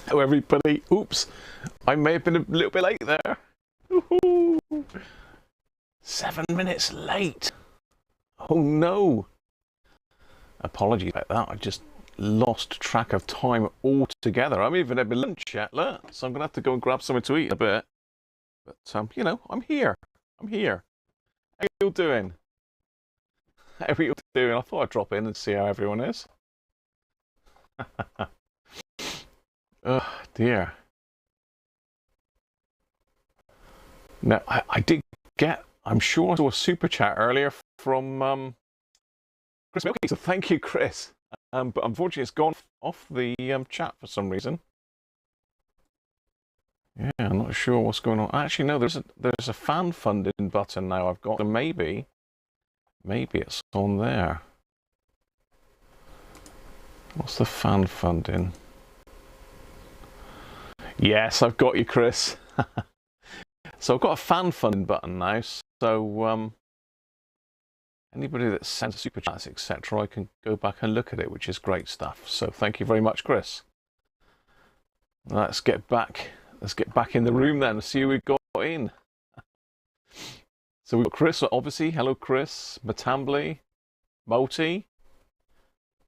Hello everybody. Oops, I may have been a little bit late there. Woohoo. 7 minutes late. Oh no. Apologies about that. I just lost track of time altogether. I haven't even had my lunch yet, look. So I'm going to have to go and grab something to eat in a bit. But, you know, I'm here. I'm here. How you all doing? How are you all doing? I thought I'd drop in and see how everyone is. Oh dear. Now, I did get, I'm sure I saw a super chat earlier from Chris Milky, so thank you, Chris. But unfortunately, it's gone off the chat for some reason. Yeah, I'm not sure what's going on. Actually, no, there's a fan funding button now I've got, so maybe it's on there. What's the fan funding? Yes, I've got you, Chris. So I've got a fan funding button now, so anybody that sends super chats, etc., I can go back and look at it, which is great stuff. So thank you very much, Chris. Let's get back in the room then and see who we've got in. So we've got Chris, obviously. Hello, Chris. Matambly, Multi,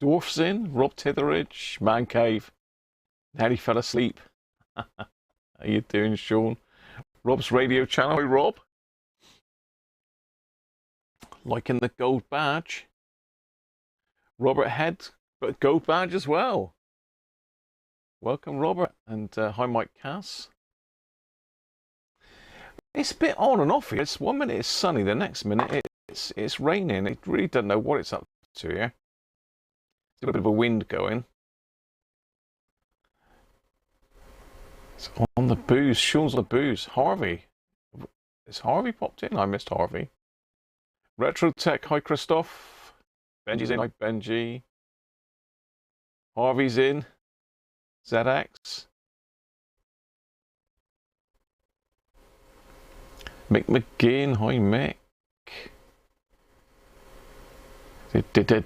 Dwarf's in, Rob Titheridge, Man Cave. Nearly fell asleep. How you doing, Sean? Rob's radio channel. Hi, Rob. Liking the gold badge. Robert Head, but gold badge as well. Welcome, Robert. And hi, Mike Cass. It's a bit on and off here. It's 1 minute it's sunny, the next minute it's raining. It really doesn't know what it's up to here. There's a little bit of a wind going. It's on the booze. Sean's on the booze. Harvey. Is Harvey popped in? I missed Harvey. Retro Tech. Hi, Christoph. Benji's in. Hi, Benji. Harvey's in. ZX. Mick McGinn. Hi, Mick.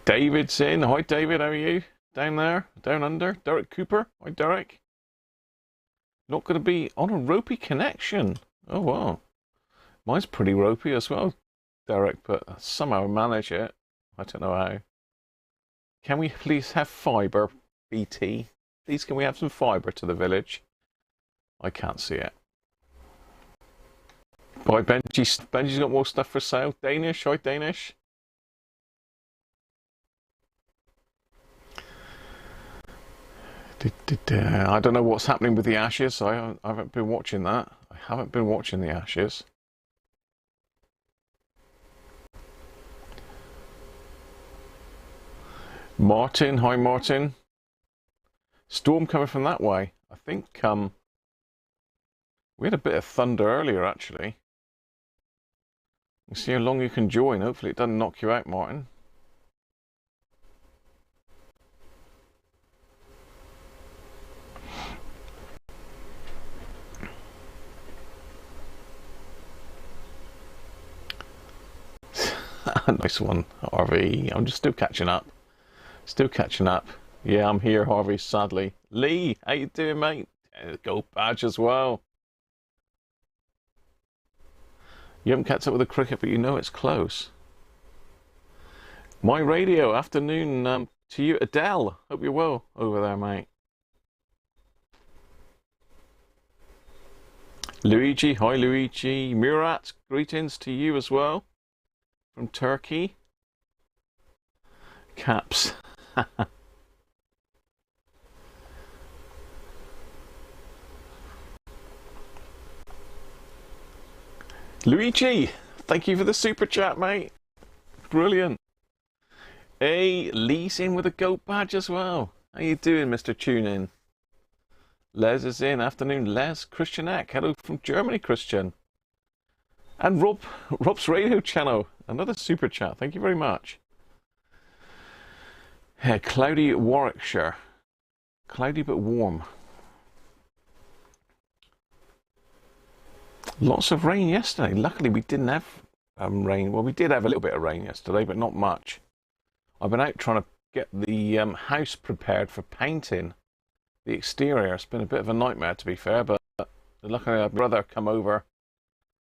David's in. Hi, David. How are you? Down there? Down under? Derek Cooper. Hi, Derek. Not going to be on a ropey connection. Oh, wow. Mine's pretty ropey as well, Derek, but somehow I manage it. I don't know how. Can we please have fibre, BT? Please, can we have some fibre to the village? I can't see it. Bye, Benji. Benji's got more stuff for sale. Danish. Hi, Danish. I don't know what's happening with the Ashes. I haven't been watching that. I haven't been watching the Ashes. Martin, hi Martin. Storm coming from that way. I think we had a bit of thunder earlier actually. You see how long you can join. Hopefully it doesn't knock you out, Martin. Nice one, Harvey. I'm just still catching up. Still catching up. Yeah, I'm here, Harvey, sadly. Lee, how you doing, mate? Gold badge as well. You haven't kept up with the cricket, but you know it's close. My radio, afternoon to you, Adele. Hope you're well over there, mate. Luigi, hi Luigi. Murat, greetings to you as well. From Turkey. Caps. Luigi, thank you for the super chat, mate. Brilliant. Hey, Lee's in with a gold badge as well. How you doing, Mr. Tune-In? Les is in. Afternoon, Les. Christian Eck. Hello from Germany, Christian. And Rob's radio channel. Another super chat. Thank you very much. Hey, cloudy Warwickshire. Cloudy but warm. Lots of rain yesterday. Luckily, we didn't have rain. Well, we did have a little bit of rain yesterday, but not much. I've been out trying to get the house prepared for painting. the exterior. It's been a bit of a nightmare, to be fair, but luckily my brother come over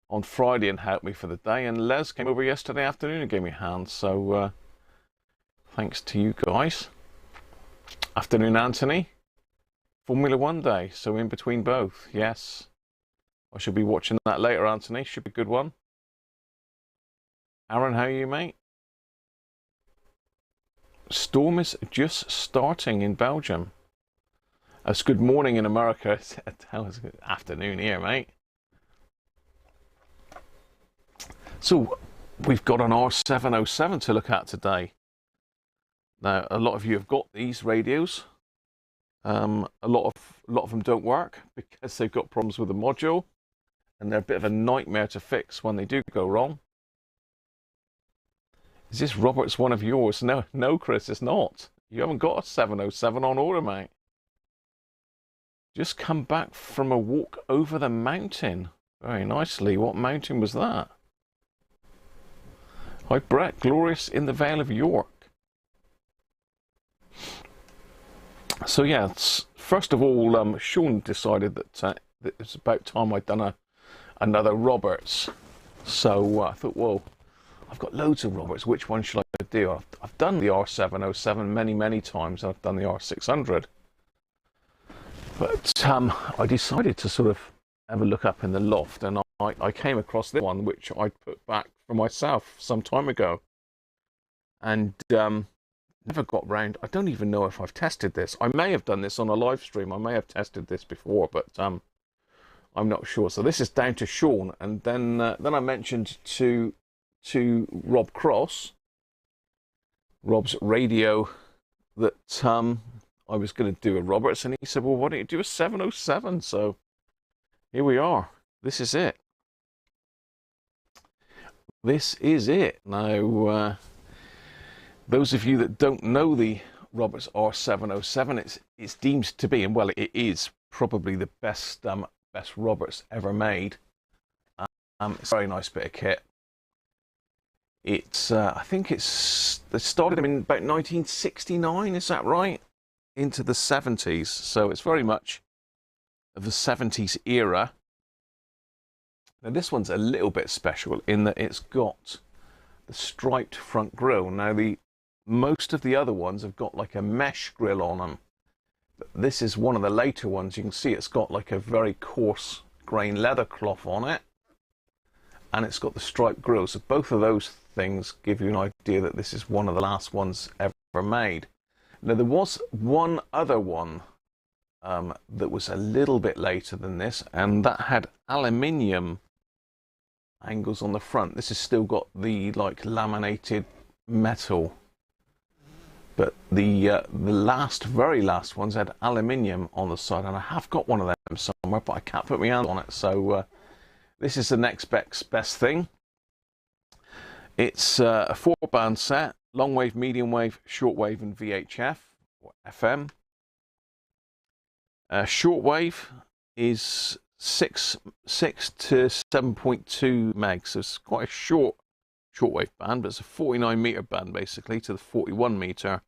on Friday and helped me for the day, and Les came over yesterday afternoon and gave me a hand, so thanks to you guys. Afternoon, Anthony. Formula One day, so in between both, yes. I should be watching that later, Anthony. Should be a good one. Aaron, how are you, mate? Storm is just starting in Belgium. It's good morning in America. It's good afternoon here, mate. So we've got an R707 to look at today. Now, a lot of you have got these radios. A lot of them don't work because they've got problems with the module, and they're a bit of a nightmare to fix when they do go wrong. Is this Roberts one of yours? No, Chris, it's not. You haven't got a 707 on order, mate. Just come back from a walk over the mountain. Very nicely. What mountain was that? Hi, Brett. Glorious in the Vale of York. So yeah, first of all, Sean decided that it's about time I'd done another Roberts. So I thought, well, I've got loads of Roberts. Which one should I do? I've done the R707 many times. I've done the R600. But I decided to sort of have a look up in the loft, and I came across this one, which I put back for myself some time ago. And never got round. I don't even know if I've tested this. I may have done this on a live stream. I may have tested this before, but I'm not sure. So this is down to Sean, and then I mentioned to Rob Cross, Rob's radio, that I was going to do a Roberts, and he said, well, why don't you do a 707? So here we are. This is it. This is it. Now, those of you that don't know the Roberts R707, it's deemed to be, and well, it is probably the best Roberts ever made. It's a very nice bit of kit. It's I think they started in about 1969, is that right? Into the 70s, so it's very much of the 70s era. Now this one's a little bit special in that it's got the striped front grille. Now most of the other ones have got like a mesh grille on them, but this is one of the later ones. You can see it's got like a very coarse grain leather cloth on it, and it's got the striped grille. So both of those things give you an idea that this is one of the last ones ever made. Now there was one other one that was a little bit later than this, and that had aluminium angles on the front. This has still got the like laminated metal, but the very last ones had aluminium on the side, and I have got one of them somewhere, but I can't put my hand on it. So this is the next best thing. It's a 4-band set: long wave, medium wave, short wave, and VHF or FM. Short wave is 6 to 7.2 megs, so it's quite a short wave band, but it's a 49 meter band basically to the 41 meter.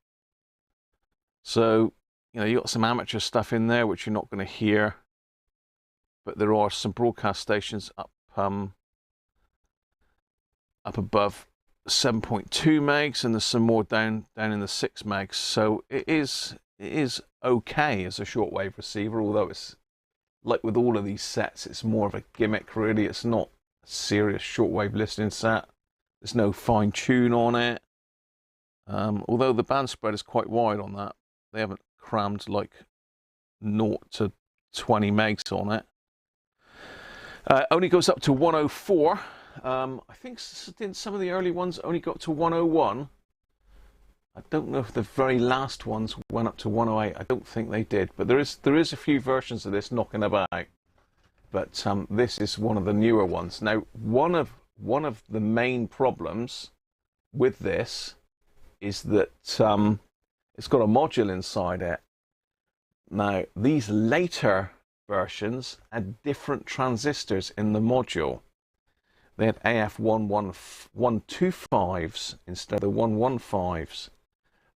So you got some amateur stuff in there which you're not going to hear, but there are some broadcast stations up above 7.2 megs, and there's some more down in the 6 megs. So it is okay as a shortwave receiver, although it's like with all of these sets, it's more of a gimmick really. It's not a serious shortwave listening set. There's no fine tune on it, although the band spread is quite wide on that. They haven't crammed like 0 to 20 megs on it. Only goes up to 104. I think some of the early ones only got to 101. I don't know if the very last ones went up to 108. I don't think they did, but there is a few versions of this knocking about. But this is one of the newer ones. Now, one of the main problems with this is that it's got a module inside it. Now, these later versions had different transistors in the module. They had AF125s instead of the 115s.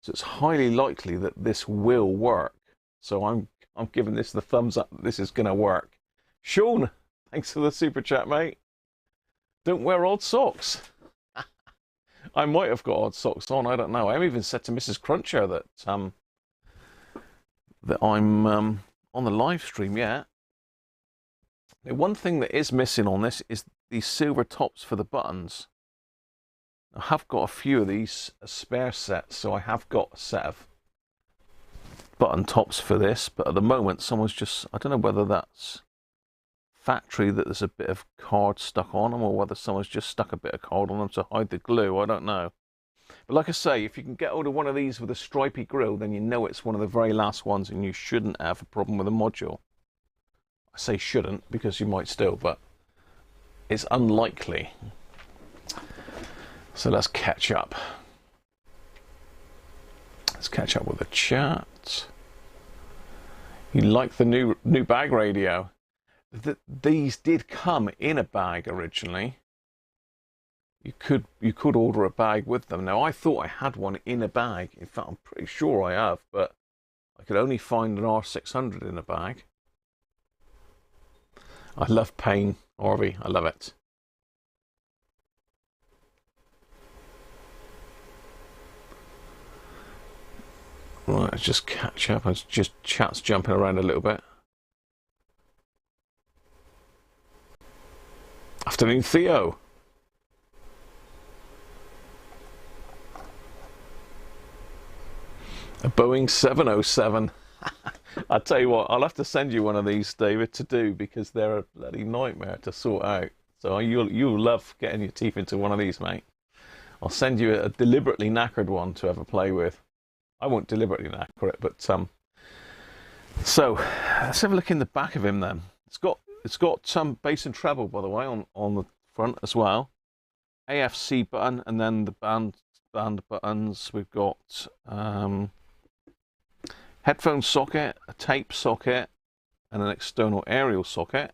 So it's highly likely that this will work. So I'm I'm giving this the thumbs up. This is going to work. Sean, thanks for the super chat, mate. Don't wear odd socks. I might have got odd socks on. I don't know. I even said to Mrs. Cruncher that I'm on the live stream. Yeah. Now, one thing that is missing on this is these silver tops for the buttons. I have got a few of these spare sets, so I have got a set of button tops for this, but at the moment someone's just, I don't know whether that's factory that there's a bit of card stuck on them, or whether someone's just stuck a bit of card on them to hide the glue. I don't know. But like I say, if you can get hold of one of these with a stripy grill, then you know it's one of the very last ones and you shouldn't have a problem with the module. I say shouldn't because you might still, but it's unlikely. So let's catch up. Let's catch up with the chat. You like the new bag radio? These did come in a bag originally. You could order a bag with them. Now I thought I had one in a bag. In fact, I'm pretty sure I have, but I could only find an R600 in a bag. I love pain, Harvey. I love it. Right, let's just catch up. It's just chat's jumping around a little bit. Afternoon, Theo. A Boeing 707. I'll tell you what, I'll have to send you one of these, David, to do, because they're a bloody nightmare to sort out. So you'll love getting your teeth into one of these, mate. I'll send you a deliberately knackered one to have a play with. I won't deliberately knacker it, but so let's have a look in the back of him then. It's got some bass and treble, by the way, on the front as well. AFC button, and then the band buttons. We've got headphone socket, a tape socket, and an external aerial socket.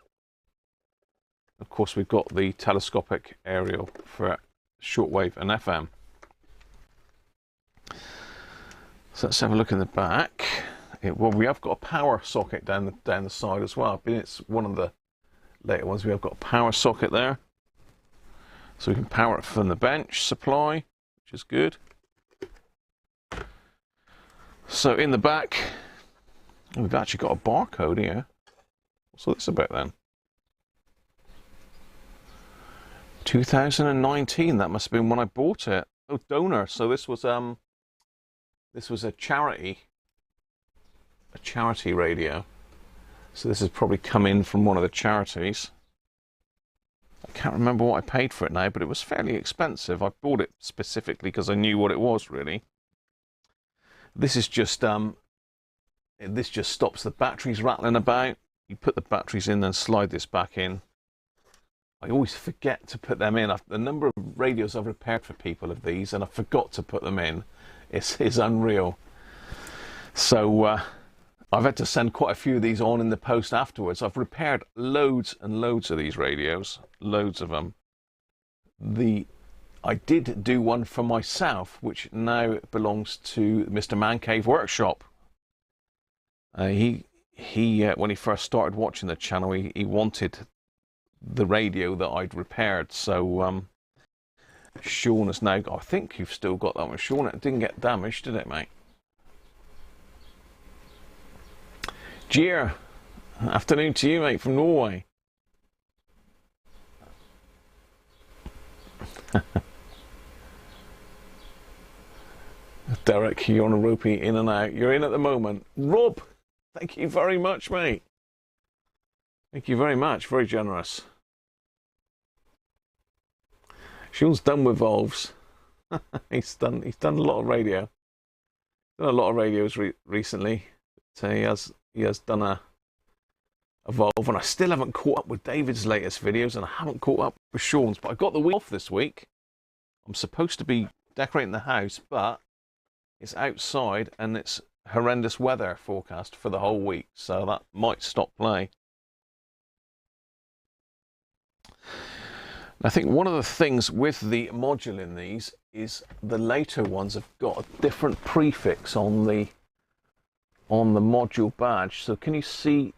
Of course, we've got the telescopic aerial for shortwave and FM. So let's have a look in the back. Well, we have got a power socket down the side as well. But it's one of the later ones. We have got a power socket there, so we can power it from the bench supply, which is good. So in the back, we've actually got a barcode here. What's this about then? 2019. That must have been when I bought it. Oh, donor. So this was a charity radio. So this has probably come in from one of the charities. I can't remember what I paid for it now, but it was fairly expensive. I bought it specifically because I knew what it was, really. This is just this just stops the batteries rattling about. You put the batteries in, then slide this back in. I always forget to put them in. The number of radios I've repaired for people of these, and I forgot to put them in, is unreal. So I've had to send quite a few of these on in the post afterwards. I've repaired loads and loads of these radios, loads of them. I did do one for myself, which now belongs to Mr. Man Cave Workshop. He when he first started watching the channel, he wanted the radio that I'd repaired. So Sean has now got, I think you've still got that one, Sean. It didn't get damaged, did it, mate? Jeer, afternoon to you, mate, from Norway. Derek, you're on a ropey in and out. You're in at the moment. Rob, thank you very much, mate. Thank you very much. Very generous. Sean's done with Volves. he's done a lot of radio. Done a lot of radios recently. So he has done a Volve, and I still haven't caught up with David's latest videos, and I haven't caught up with Sean's. But I got the week off this week. I'm supposed to be decorating the house, but it's outside and it's horrendous weather forecast for the whole week, so that might stop play. I think one of the things with the module in these is the later ones have got a different prefix on the on the module badge. So can you see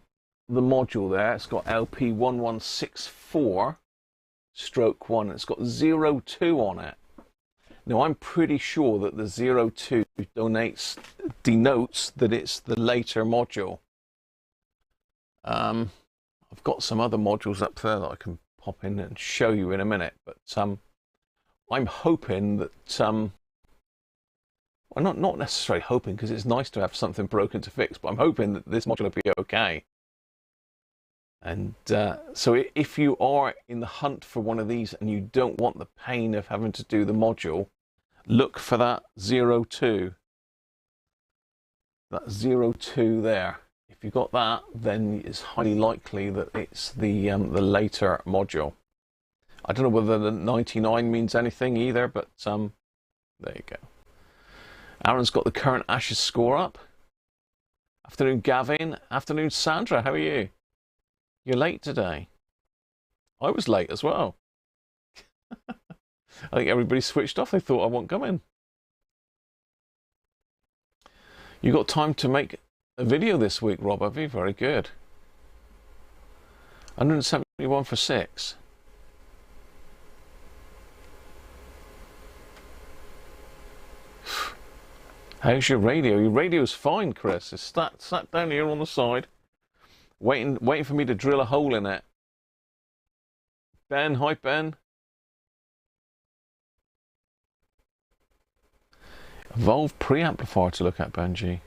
the module there? It's got LP1164/1. It's got 02 on it. Now I'm pretty sure that the 02 denotes that it's the later module. I've got some other modules up there that I can pop in and show you in a minute, but I'm hoping that well, not necessarily hoping, because it's nice to have something broken to fix, but I'm hoping that this module will be okay. And so if you are in the hunt for one of these and you don't want the pain of having to do the module, look for that 02. That 02 there. If you got that, then it's highly likely that it's the later module. I don't know whether the 99 means anything either, but there you go. Aaron's got the current Ashes score up. Afternoon, Gavin. Afternoon, Sandra. How are you? You're late today. I was late as well. I think everybody switched off. They thought I wasn't coming. You got time to make a video this week, Rob, have you? Very good. 171 for 6. How's your radio? Your radio's fine, Chris. It's sat down here on the side, waiting for me to drill a hole in it. Ben, hi Ben. Evolve preamplifier to look at, Benji.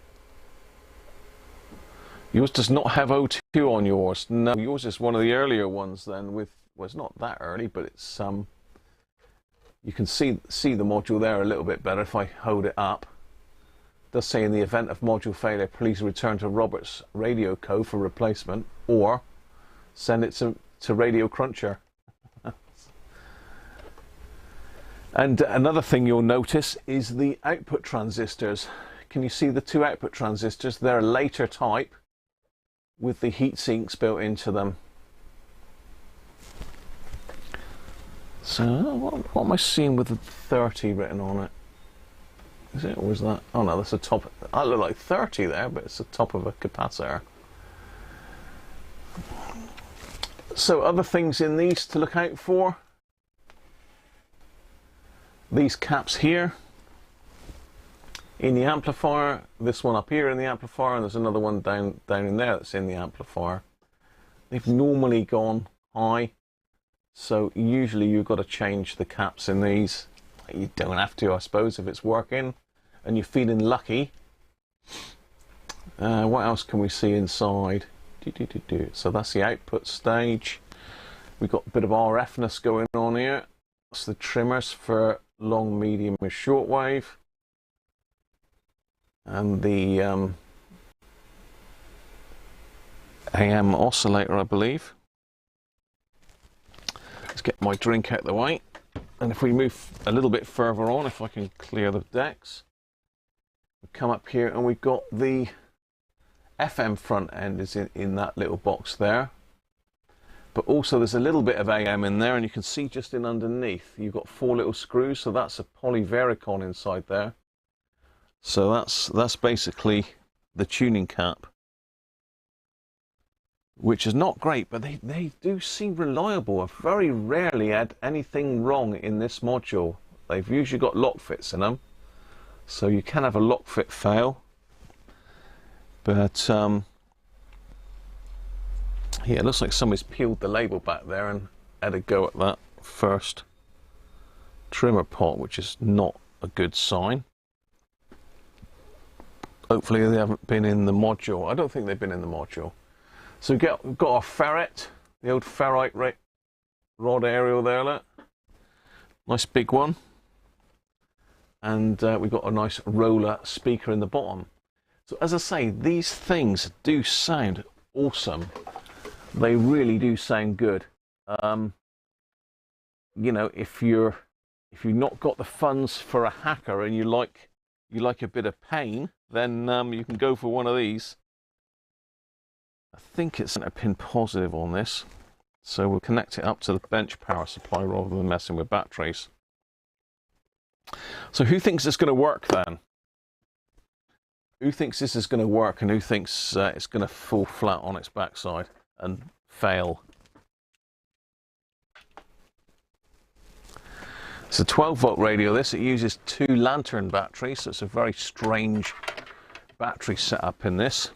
Yours does not have O2 on yours. No, yours is one of the earlier ones then with, well, it's not that early, but it's you can see the module there a little bit better if I hold it up. It does say in the event of module failure, please return to Roberts Radio Co for replacement, or send it to Radiocruncher. And another thing you'll notice is the output transistors. Can you see the two output transistors? They're a later type with the heat sinks built into them. So what am I seeing with the 30 written on it? Is it, or is that? Oh no, that's the top. I look like 30 there, but it's the top of a capacitor. So other things in these to look out for. These caps here in the amplifier, this one up here in the amplifier, and there's another one down in there that's in the amplifier. They've normally gone high, so usually you've got to change the caps in these. You don't have to, I suppose, if it's working and you're feeling lucky. What else can we see inside? So that's the output stage. We've got a bit of RFness going on here. That's the trimmers for long, medium, and shortwave. And the AM oscillator, I believe. Let's get my drink out of the way. And if we move a little bit further on, if I can clear the decks, we come up here and we've got the FM front end is in that little box there. But also there's a little bit of AM in there, and you can see just in underneath you've got 4 little screws, so that's a polyvaricon inside there. So that's basically the tuning cap, which is not great, but they do seem reliable. I've very rarely had anything wrong in this module. They've usually got lock fits in them, so you can have a lock fit fail. But yeah, it looks like somebody's peeled the label back there and had a go at that first trimmer pot, which is not a good sign. Hopefully they haven't been in the module. I don't think they've been in the module. So we've got our ferret, the old ferrite rod aerial there, look. Nice big one. And we've got a nice roller speaker in the bottom. So as I say, these things do sound awesome. They really do sound good. You know, if you've not got the funds for a hacker and you like a bit of pain, then you can go for one of these. I think it's a pin positive on this, so we'll connect it up to the bench power supply rather than messing with batteries. So who thinks it's going to work then? Who thinks this is going to work, and who thinks it's going to fall flat on its backside and fail? It's a 12-volt radio. This, it uses 2 lantern batteries, so it's a very strange battery setup in this.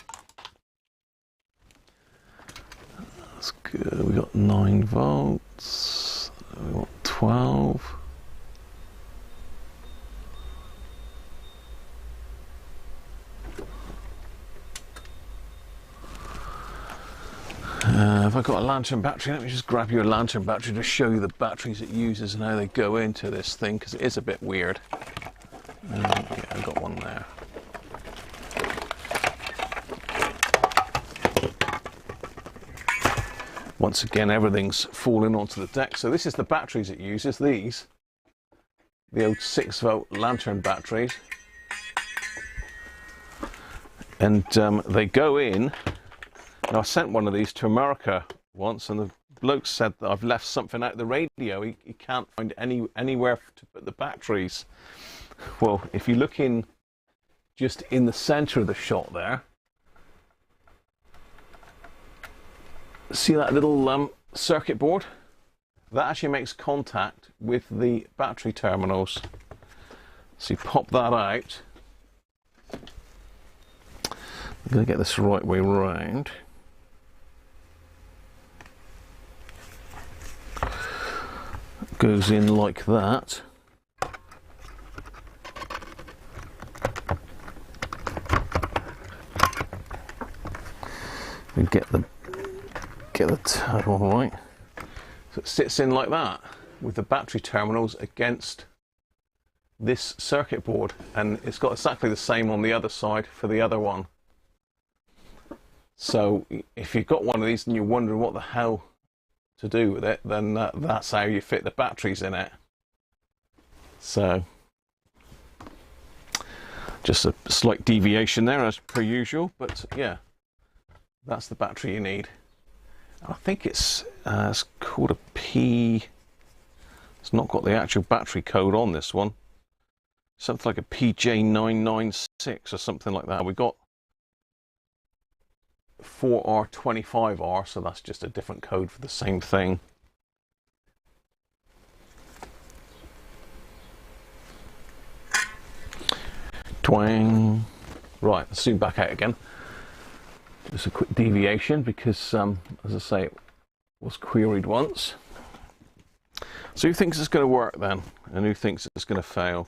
That's good. We got 9 volts. We got 12. Have I got a lantern battery? Let me just grab you a lantern battery to show you the batteries it uses and how they go into this thing, because it is a bit weird. Yeah, I've got one there. Once again, everything's falling onto the deck. So this is the batteries it uses, these. The old 6-volt lantern batteries. And they go in. Now, I sent one of these to America once, and the bloke said that I've left something out of the radio. He can't find anywhere to put the batteries. Well, if you look in just in the center of the shot there, see that little circuit board? That actually makes contact with the battery terminals. So you pop that out. I'm going to get this the right way round. Goes in like that. And get the tab all right. So it sits in like that with the battery terminals against this circuit board, and it's got exactly the same on the other side for the other one. So if you've got one of these and you're wondering what the hell to do with it, then that's how you fit the batteries in it. So just a slight deviation there as per usual, but yeah, that's the battery you need. I think it's called a P. It's not got the actual battery code on this one. Something like a PJ996 or something like that. We got 4R25R, so that's just a different code for the same thing. Twang. Right, let's zoom back out again. Just a quick deviation because, as I say, it was queried once. So who thinks it's going to work then? And who thinks it's going to fail?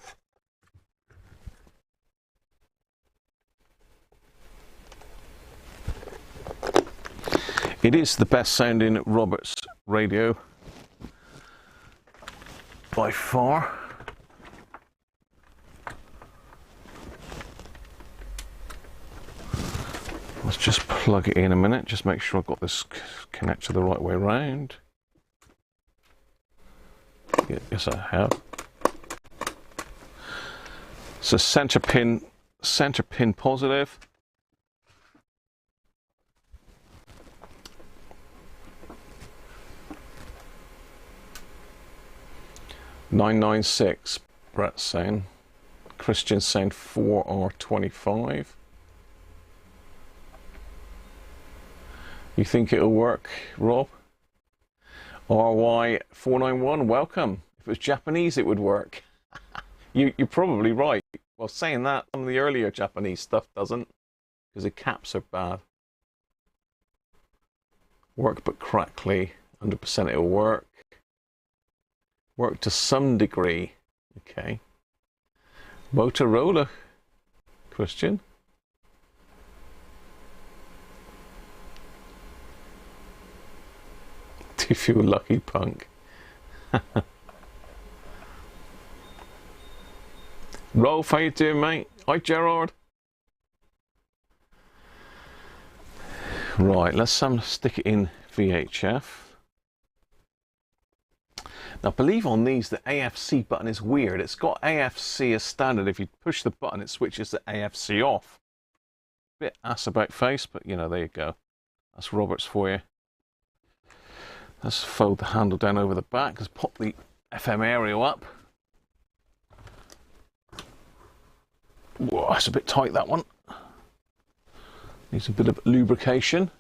It is the best sounding Roberts radio by far. Let's just plug it in a minute, just make sure I've got this connector the right way around. Yes, I have. So center pin positive. "996", Brett's saying. Christian's saying 4R25. You think it'll work, Rob? RY491, welcome. If it was Japanese, it would work. You're probably right. Well, saying that, some of the earlier Japanese stuff doesn't, because the caps are bad. Work but crackly. 100% it'll work. Work to some degree. Okay. Motorola, Christian. Do you feel lucky, punk? Rolf, how you doing, mate? Hi, Gerard. Right, let's stick it in VHF. Now, I believe on these the AFC button is weird. It's got AFC as standard. If you push the button, it switches to AFC off. Bit ass about face, but you know, there you go. That's Roberts for you. Let's fold the handle down over the back. Let's pop the FM aerial up. Whoa, it's a bit tight, that one. Needs a bit of lubrication.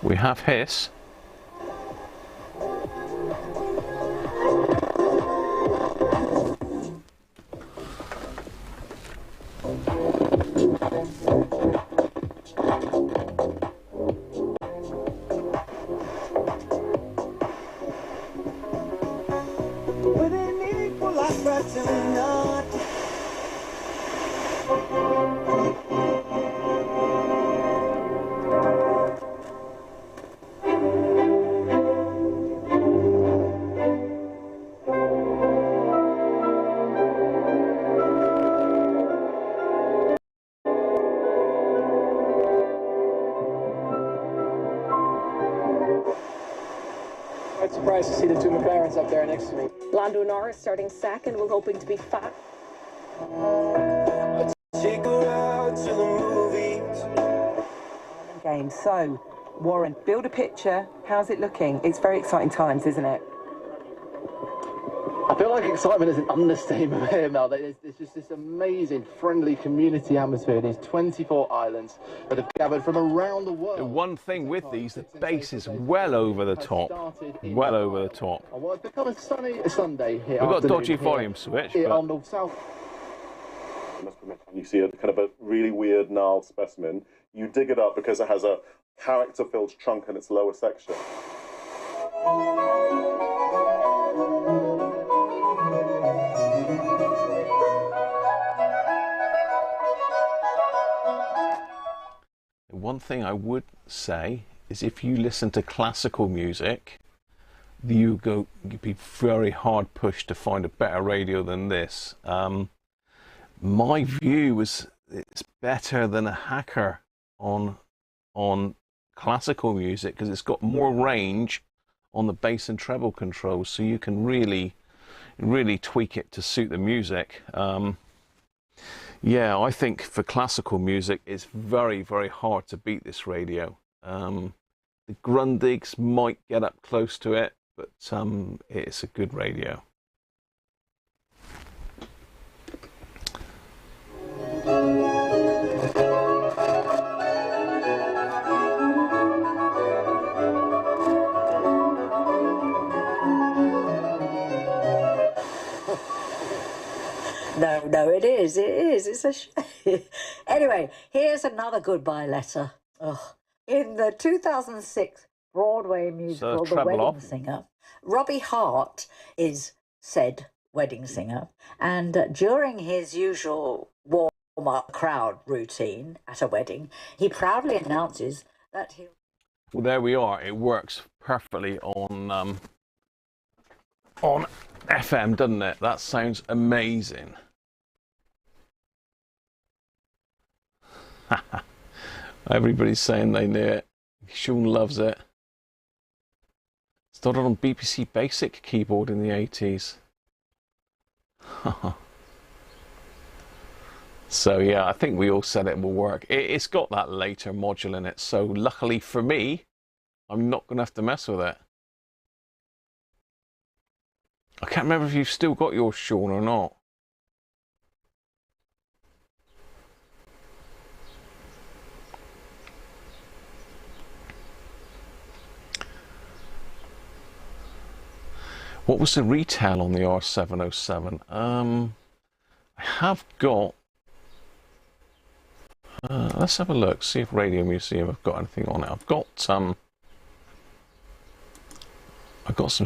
We have hiss. Quite surprised to see the two McLarens up there next to me. Lando Norris starting second, we're hoping to be fast. Take her out to the movies. Game. So, Warren, build a picture. How's it looking? It's very exciting times, isn't it? I feel like excitement is an understatement here now. There's just this amazing, friendly community atmosphere. These 24 islands that have gathered from around the world. The one thing with these, the bass is well over the top. Well over the top. Well, it's become a sunny Sunday here. We've got a dodgy volume switch. But... on the south. I must admit, when you see a kind of a really weird, gnarled specimen, you dig it up because it has a character-filled trunk in its lower section. One thing I would say is if you listen to classical music, you'd be very hard pushed to find a better radio than this. My view is it's better than a hacker on classical music because it's got more range on the bass and treble controls, so you can really tweak it to suit the music. Yeah, I think for classical music, it's very, very hard to beat this radio. The Grundigs might get up close to it, but it's a good radio. No, it is. It's a shame. Anyway, here's another goodbye letter. Oh. In the 2006 Broadway musical, The Wedding Singer, Robbie Hart is said wedding singer, and during his usual warm-up crowd routine at a wedding, he proudly announces that he'll... Well, there we are. It works perfectly on FM, doesn't it? That sounds amazing. Everybody's saying they knew it. Sean loves it. Started on BBC Basic keyboard in the 80s. So yeah, I think we all said it will work. It's got that later module in it, so luckily for me, I'm not going to have to mess with it. I can't remember if you've still got yours, Sean, or not. What was the retail on the R707? I have got... let's have a look, see if Radio Museum have got anything on it. I've got some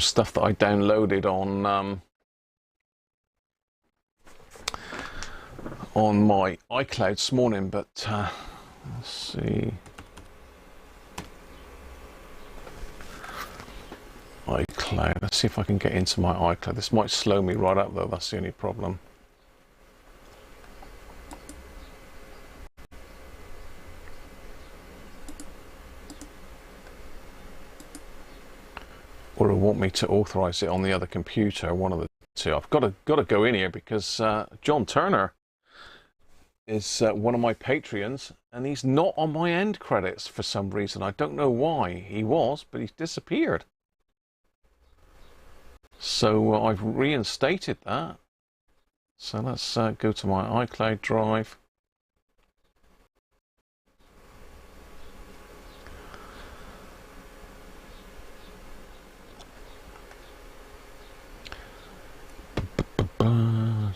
stuff that I downloaded on my iCloud this morning, but let's see. iCloud. Let's see if I can get into my iCloud. This might slow me right up though, that's the only problem. Or it'll want me to authorize it on the other computer, one of the two. I've got to go in here because John Turner is one of my Patreons, and he's not on my end credits for some reason. I don't know why. He was, but he's disappeared. So I've reinstated that. So let's go to my iCloud drive.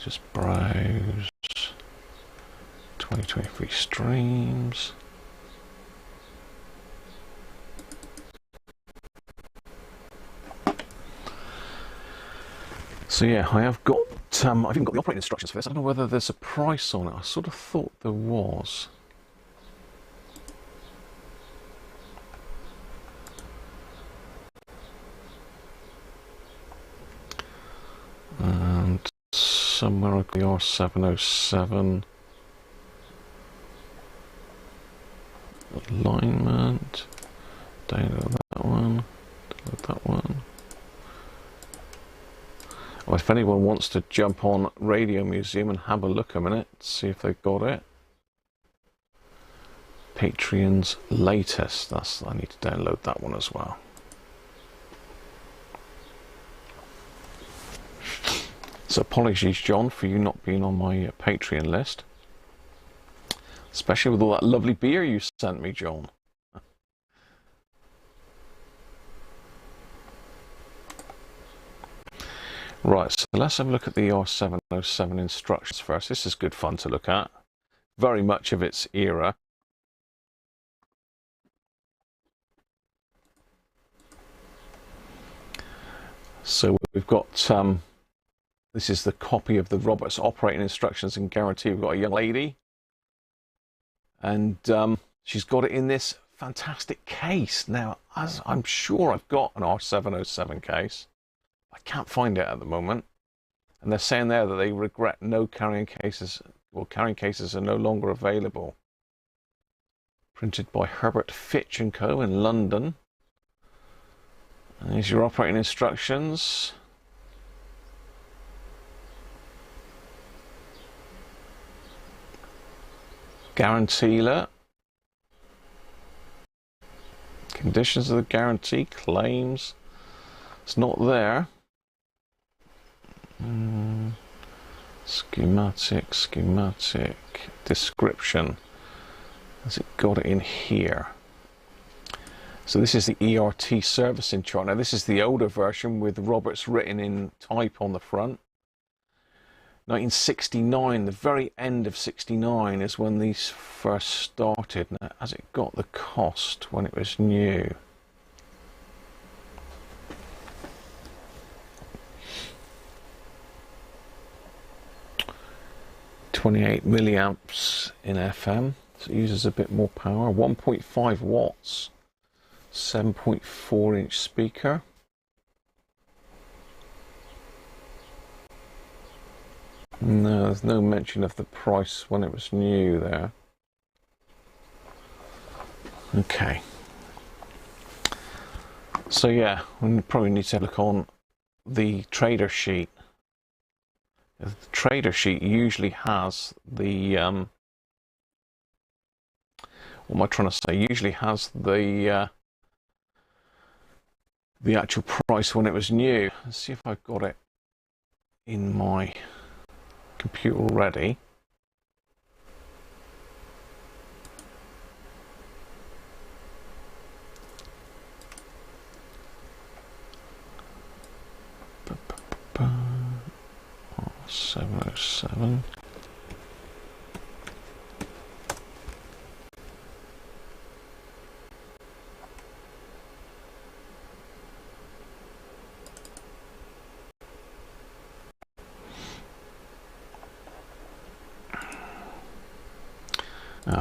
Just browse 2023 streams. So yeah, I have got, I've even got the operating instructions for this. I don't know whether there's a price on it. I sort of thought there was. And somewhere I've got the R707. Alignment. Download that one. Download that one. Well, if anyone wants to jump on Radio Museum and have a look a minute, see if they've got it. Patreon's latest. I need to download that one as well. So apologies, John, for you not being on my Patreon list. Especially with all that lovely beer you sent me, John. Right, so let's have a look at the R707 instructions first. This is good fun to look at. Very much of its era. So we've got, this is the copy of the Roberts operating instructions and guarantee. We've got a young lady. And she's got it in this fantastic case. Now, as I'm sure I've got an R707 case. I can't find it at the moment, and they're saying there that they regret no carrying cases. Well, carrying cases are no longer available. Printed by Herbert Fitch & Co. in London. And here's your operating instructions. Guarantee alert. Conditions of the guarantee, claims. It's not there. Schematic, description. Has it got it in here? So this is the ERT servicing chart. Now this is the older version with Roberts written in type on the front. 1969, the very end of 69 is when these first started. Now, has it got the cost when it was new? .28 milliamps in FM, so it uses a bit more power. 1.5 watts, 7.4 inch speaker. No, there's no mention of the price when it was new there. Okay. So yeah, we probably need to look on the trader sheet. The trader sheet usually has the what am I trying to say? Usually has the actual price when it was new. Let's see if I've got it in my computer already. R707.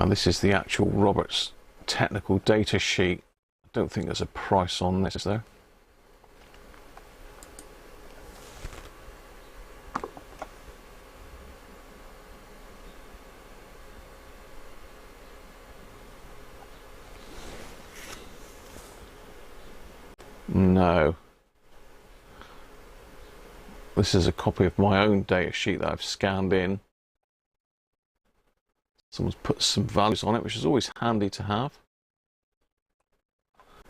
This is the actual Roberts technical data sheet. I don't think there's a price on this, is there? No. This is a copy of my own data sheet that I've scanned in. Someone's put some values on it, which is always handy to have.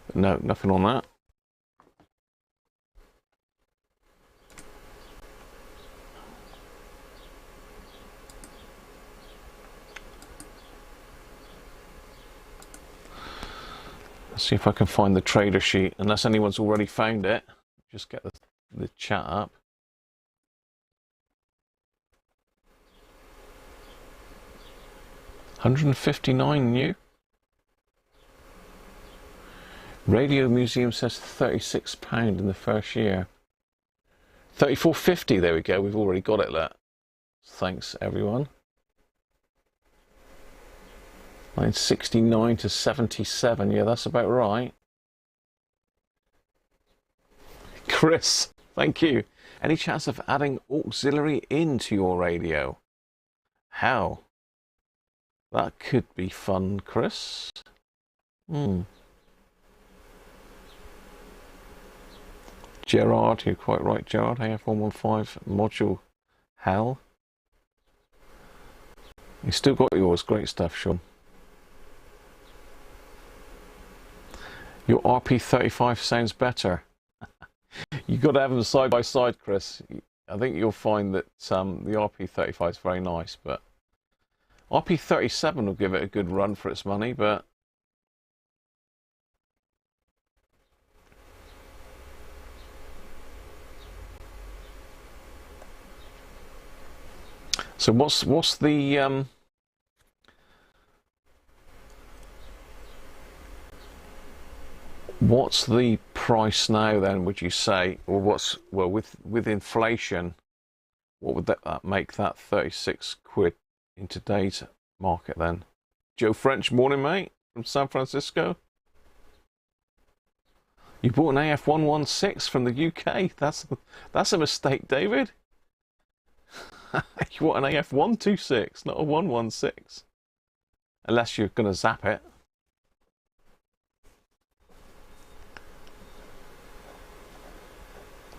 But no, nothing on that. Let's see if I can find the trader sheet, unless anyone's already found it. Just get the chat up. $159 new. Radio Museum says £36 in the first year. $34.50, there we go, we've already got it there. Thanks everyone. 969 to 77, yeah, that's about right. Chris, thank you. Any chance of adding auxiliary into your radio? How? That could be fun, Chris. Gerard, you're quite right, Gerard. AF115 module hell. You still got yours. Great stuff, Sean. Your RP35 sounds better. You've got to have them side by side, Chris. I think you'll find that the RP35 is very nice, but RP37 will give it a good run for its money, but so what's the what's the price now then, would you say, or what's, well, with inflation, what would that make that 36 quid in today's market then? Joe French, morning mate, from San Francisco. You bought an AF116 from the UK. That's a mistake, David. You want an AF126, not a 116. Unless you're going to zap it.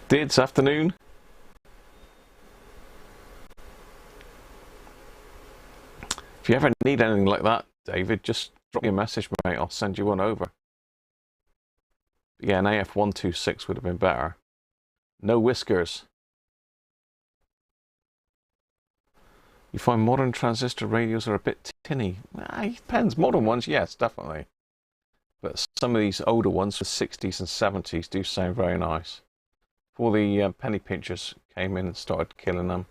Dids, afternoon. If you ever need anything like that, David, just drop me a message, mate. I'll send you one over. Yeah, an AF126 would have been better. No whiskers. You find modern transistor radios are a bit tinny. It depends. Modern ones, yes, definitely. But some of these older ones, the 60s and 70s, do sound very nice. Before the penny pinchers came in and started killing them.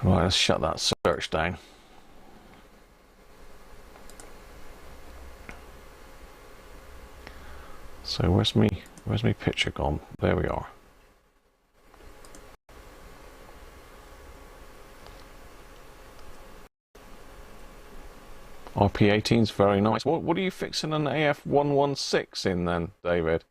Right, let's shut that search down. So where's me picture gone? There we are. RP18's very nice. What are you fixing an AF116 in then, David?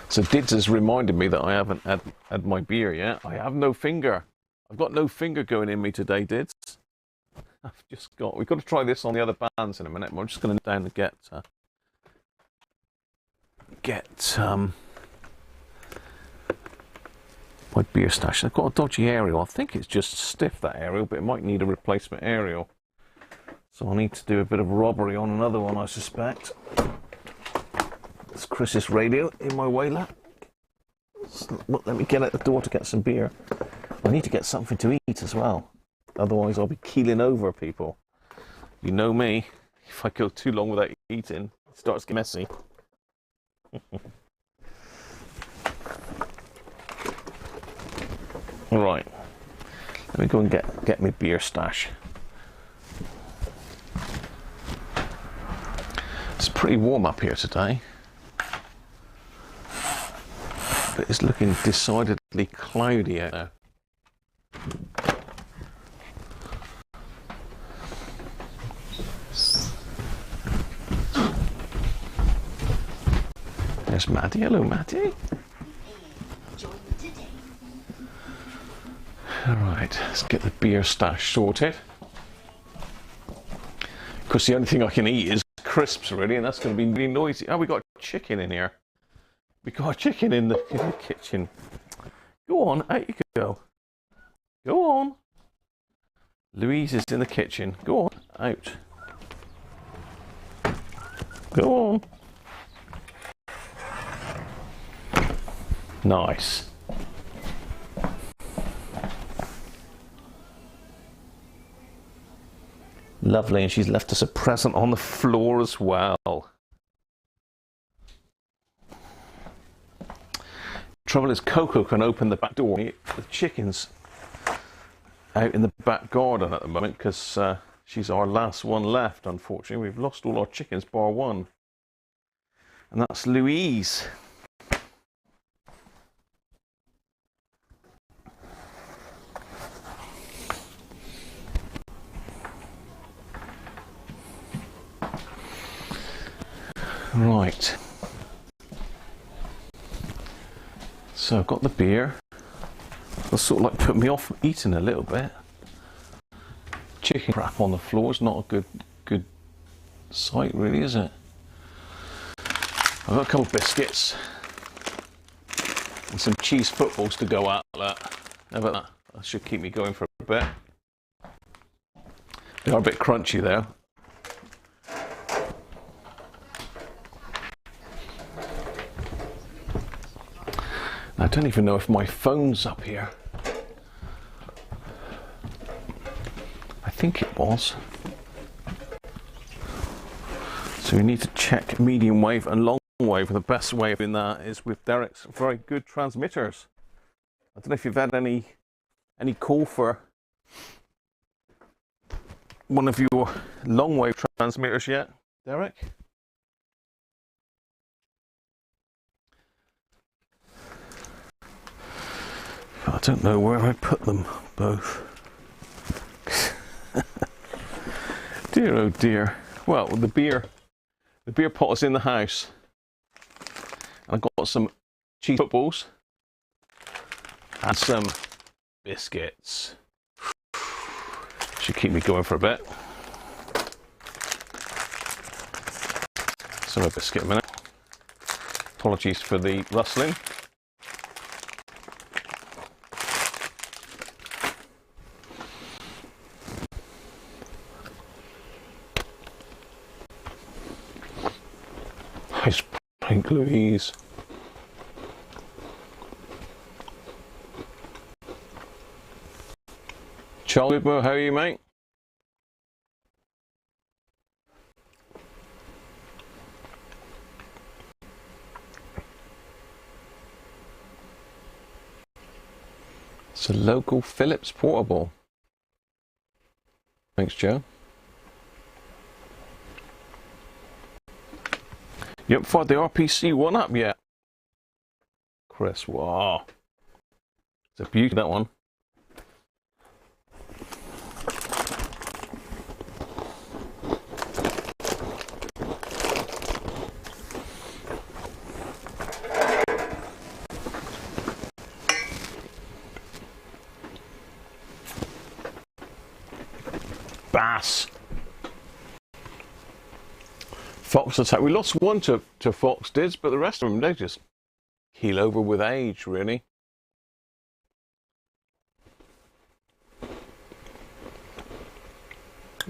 So Dids has reminded me that I haven't had my beer yet. I have no finger. I've got no finger going in me today, Dids. We've got to try this on the other bands in a minute. I'm just going to down to get my beer stash. I've got a dodgy aerial. I think it's just stiff, that aerial, but it might need a replacement aerial. So I need to do a bit of robbery on another one, I suspect. It's Chris's radio in my way, lap. Let me get at the door to get some beer. I need to get something to eat as well. Otherwise I'll be keeling over people. You know me. If I go too long without eating, it starts getting messy. Alright. Let me go and get my beer stash. It's pretty warm up here today. But it's looking decidedly cloudy out there. There's Maddie. Hello, Maddie. Alright, let's get the beer stash sorted. Of course, the only thing I can eat is crisps, really, and that's going to be really noisy. Oh, we got chicken in here. We got chicken in the kitchen. Go on, out you go. Go on. Louise is in the kitchen. Go on, out. Go on. Nice. Lovely, and she's left us a present on the floor as well. Trouble is, Coco can open the back door. The chicken's out in the back garden at the moment because she's our last one left, unfortunately. We've lost all our chickens bar one. And that's Louise. Right. So I've got the beer. That's sort of like put me off eating a little bit. Chicken crap on the floor is not a good sight, really, is it? I've got a couple of biscuits and some cheese footballs to go at that. How about that? That should keep me going for a bit. They are a bit crunchy though. I don't even know if my phone's up here. I think it was. So we need to check medium wave and long wave. The best way of doing that is with Derek's very good transmitters. I don't know if you've had any call for one of your long wave transmitters yet, Derek? I don't know where I put them both. Dear oh dear. Well, the beer pot is in the house. And I've got some cheese footballs and some biscuits. Should keep me going for a bit. Some biscuit a minute. Apologies for the rustling. Nice pink Louise. Charlie, how are you, mate? It's a local Philips portable. Thanks, Joe. You haven't fired the RPC one up yet? Chris, wow. It's a beauty, that one. Bass. Fox attack. We lost one to Fox Dids, but the rest of them, they just keel over with age, really.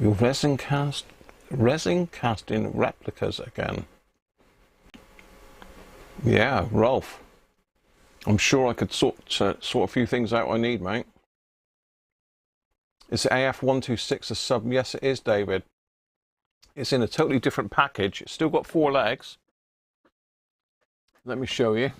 Your resin casting replicas again. Yeah, Rolf. I'm sure I could sort a few things out I need, mate. Is it AF126 a sub? Yes, it is, David. It's in a totally different package. It's still got 4 legs. Let me show you.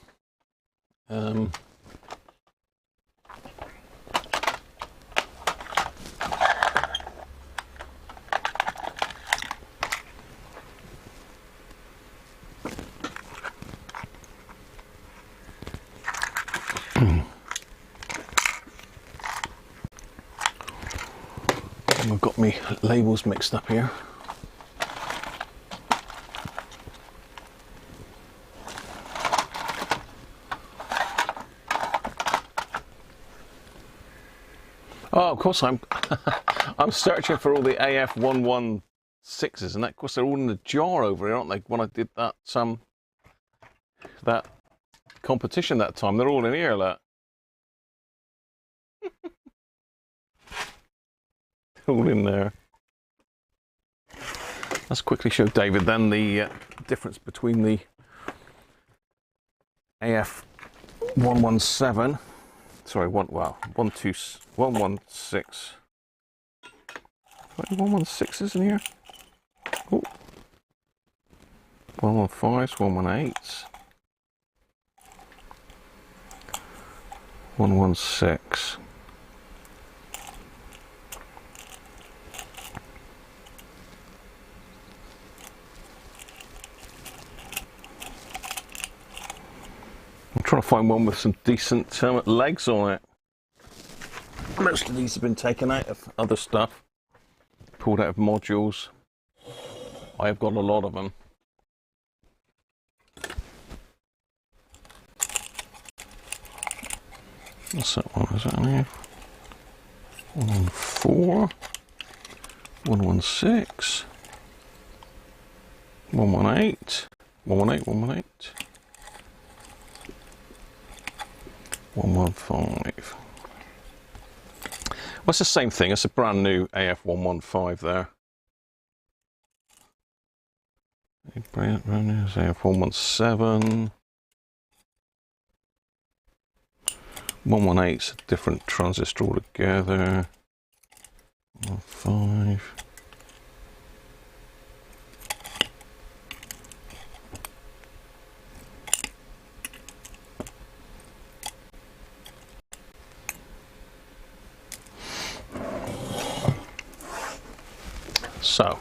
I've got me labels mixed up here. Oh, of course I'm I'm searching for all the AF116s, and of course they're all in the jar over here, aren't they? When I did that that competition that time, they're all in here, look. All in there. Let's quickly show David then the difference between the AF117. Sorry, 116 Any 116s in here? Oh. 115s, 118s. 116. I'm trying to find one with some decent legs on it. Most of these have been taken out of other stuff, pulled out of modules. I've got a lot of them. What's that one? Is that in here? 114, 116, 118, 118, 118, 115. Well, it's the same thing. It's a brand new AF115 there. Brand new is AF117. 118's a different transistor altogether. 115. So,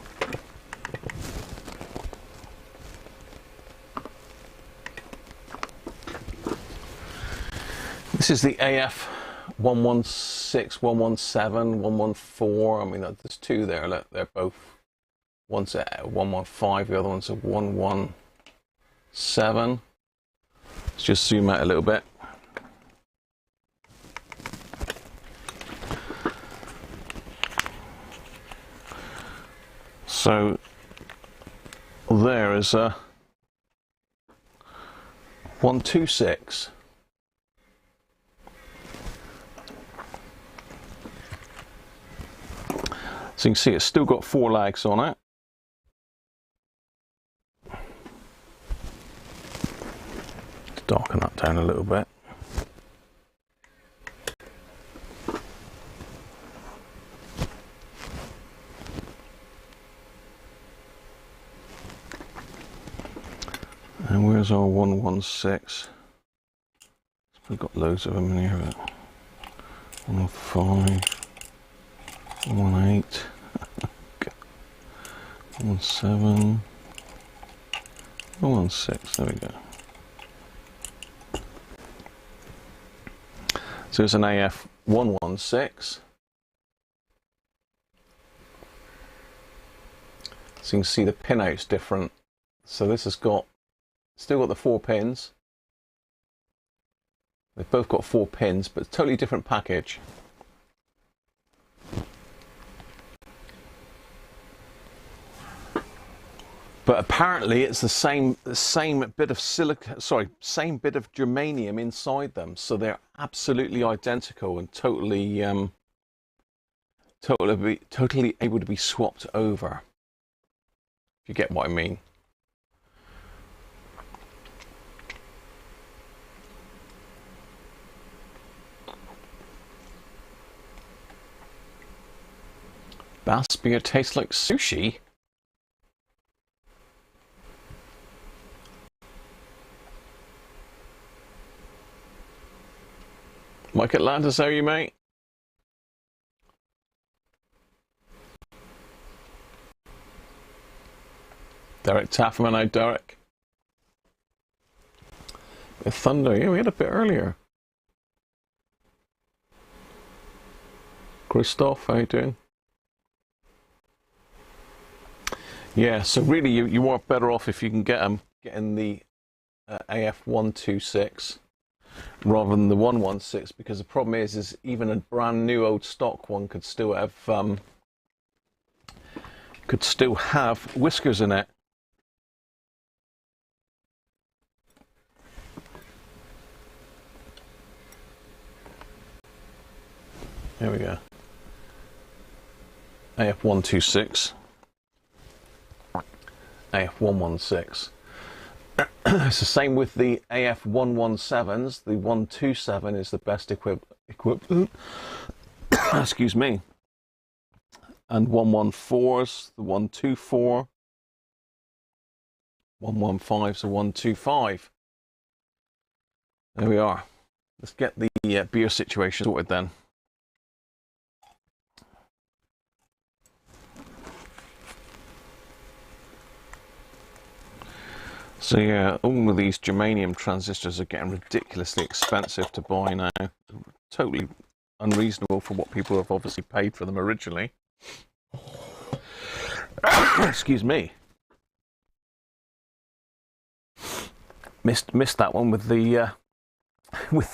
this is the AF 116, 117, 114. I mean, there's two there. Look, they're both. One's a 115, the other one's a 117. Let's just zoom out a little bit. So there is a 126. So you can see it's still got 4 legs on it. Let's darken that down a little bit. And where's our 116? We've got loads of them in here. 115, 118, 17, 116. There we go. So it's an AF 116. So you can see the pinout's different. So this has got still got the 4 pins. They've both got 4 pins, but it's a totally different package. But apparently it's the same bit of same bit of germanium inside them, so they're absolutely identical and totally able to be swapped over. If you get what I mean. Bass beer tastes like sushi. Mike Atlantis, how are you, mate? Derek Tafferman, how Derek? Bit of thunder, yeah, we had a bit earlier. Christoph, how you doing? Yeah, so really you are better off if you can get in the AF126 rather than the 116, because the problem is even a brand new old stock one could still have whiskers in it. There we go. AF126. AF116. It's the same with the AF117s. The 127 is the best equivalent. Excuse me. and 114s, the 124, 115s, the 125. There we are. Let's get the beer situation sorted then. So yeah, all of these germanium transistors are getting ridiculously expensive to buy now. Totally unreasonable for what people have obviously paid for them originally. Excuse me. Missed that one with the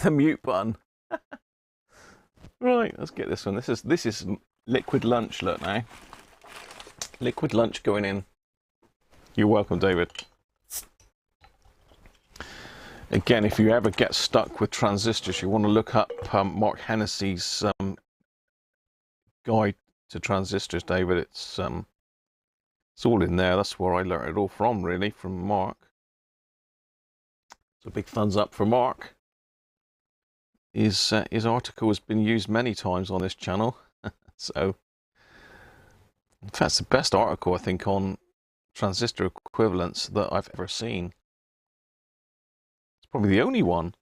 mute button. Right, let's get this one. This is liquid lunch. Look now, liquid lunch going in. You're welcome, David. Again, if you ever get stuck with transistors, you want to look up Mark Hennessy's guide to transistors, David. It's all in there. That's where I learned it all from, really, from Mark. So big thumbs up for Mark. His article has been used many times on this channel. So, in fact, it's the best article, I think, on transistor equivalents that I've ever seen. Probably the only one.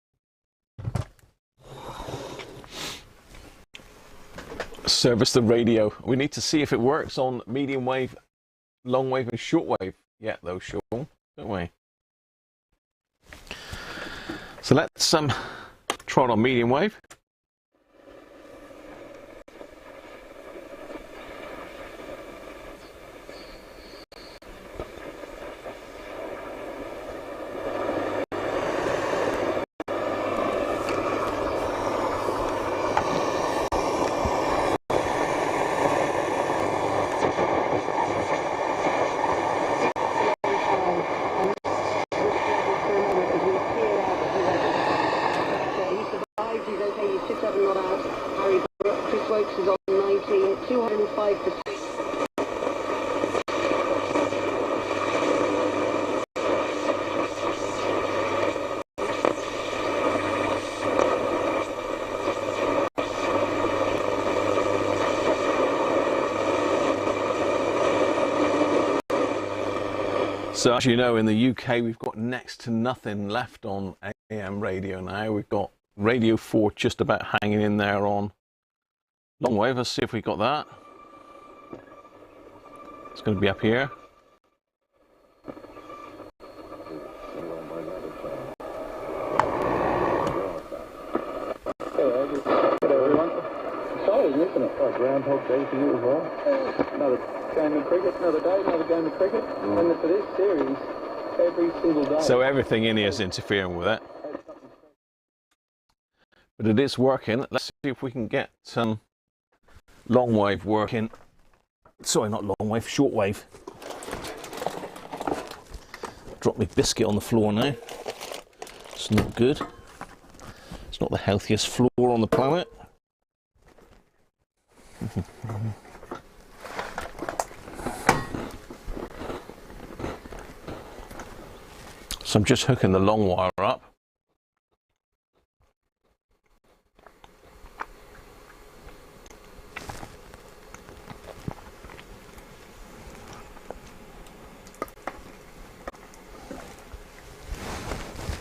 Service the radio. We need to see if it works on medium wave, long wave, and short wave yet, though, Sean, don't we? So let's try it on medium wave. So as you know, in the UK, we've got next to nothing left on AM radio now. We've got Radio 4 just about hanging in there on long wave. Let's see if we got that. It's going to be up here. Hello everyone. Solid, isn't it? Oh, Groundhog Day for you as well. Another game of cricket, another day, another game of cricket. And for this series, every single day. So everything in here is interfering with it. But it is working. Let's see if we can get long wave working. Sorry, not long wave, short wave. Drop my biscuit on the floor now. It's not good. It's not the healthiest floor on the planet. So I'm just hooking the long wire up.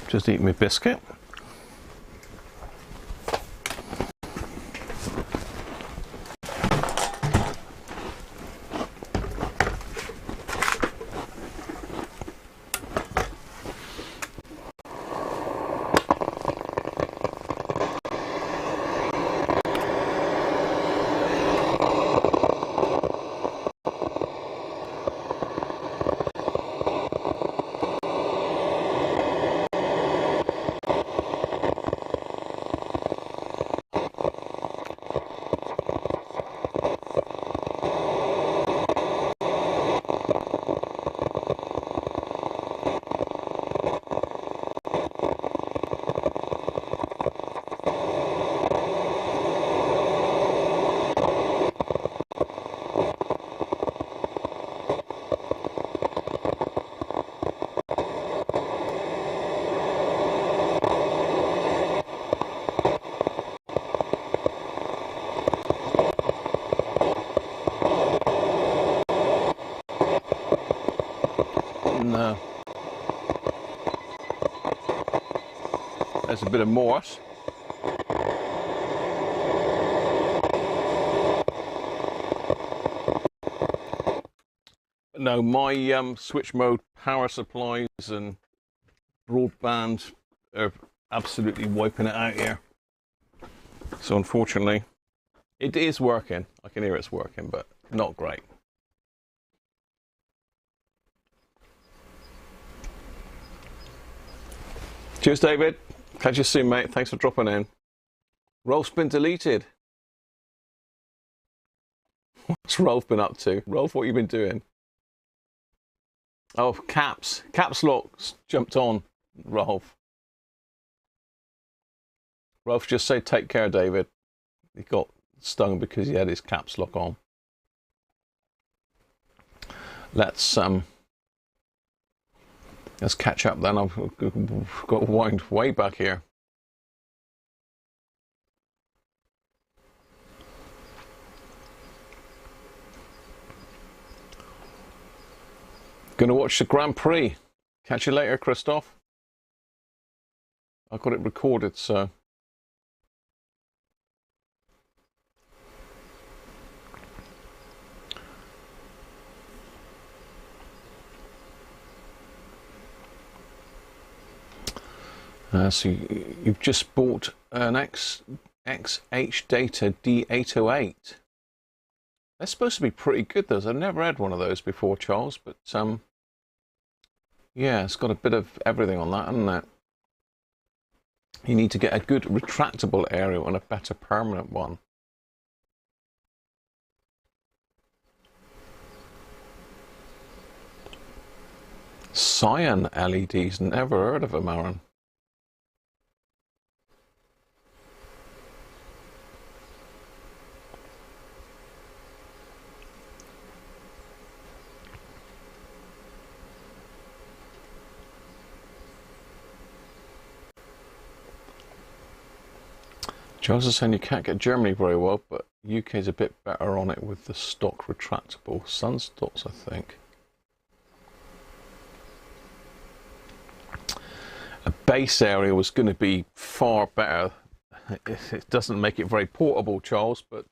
Just eat my biscuit. no. There's a bit of Morse. No, my switch mode power supplies and broadband are absolutely wiping it out here. So unfortunately, it is working. I can hear it's working, but not great. Cheers, David. Catch you soon, mate. Thanks for dropping in. Rolf's been deleted. What's Rolf been up to? Rolf, what have you been doing? Oh, caps lock's jumped on, Rolf. Rolf just said, take care, David. He got stung because he had his caps lock on. Let's catch up then. I've got to wind way back here. Gonna watch the Grand Prix. Catch you later, Christoph. I've got it recorded, so. So you've just bought an XH Data D808. They're supposed to be pretty good, those. I've never had one of those before, Charles, but yeah, it's got a bit of everything on that, hasn't it? You need to get a good retractable area and a better permanent one. Cyan LEDs, never heard of them, Aaron. Charles is saying you can't get Germany very well, but UK is a bit better on it with the stock retractable sunspots, I think. A base area was going to be far better. It doesn't make it very portable, Charles, but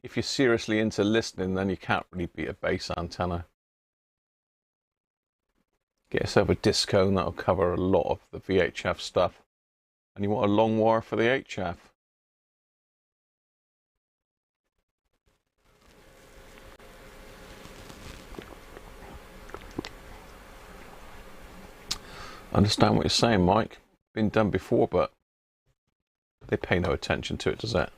if you're seriously into listening, then you can't really beat a base antenna. Get yourself a disco and that'll cover a lot of the VHF stuff. And you want a long wire for the HF. I understand what you're saying, Mike. Been done before, but they pay no attention to it, does it?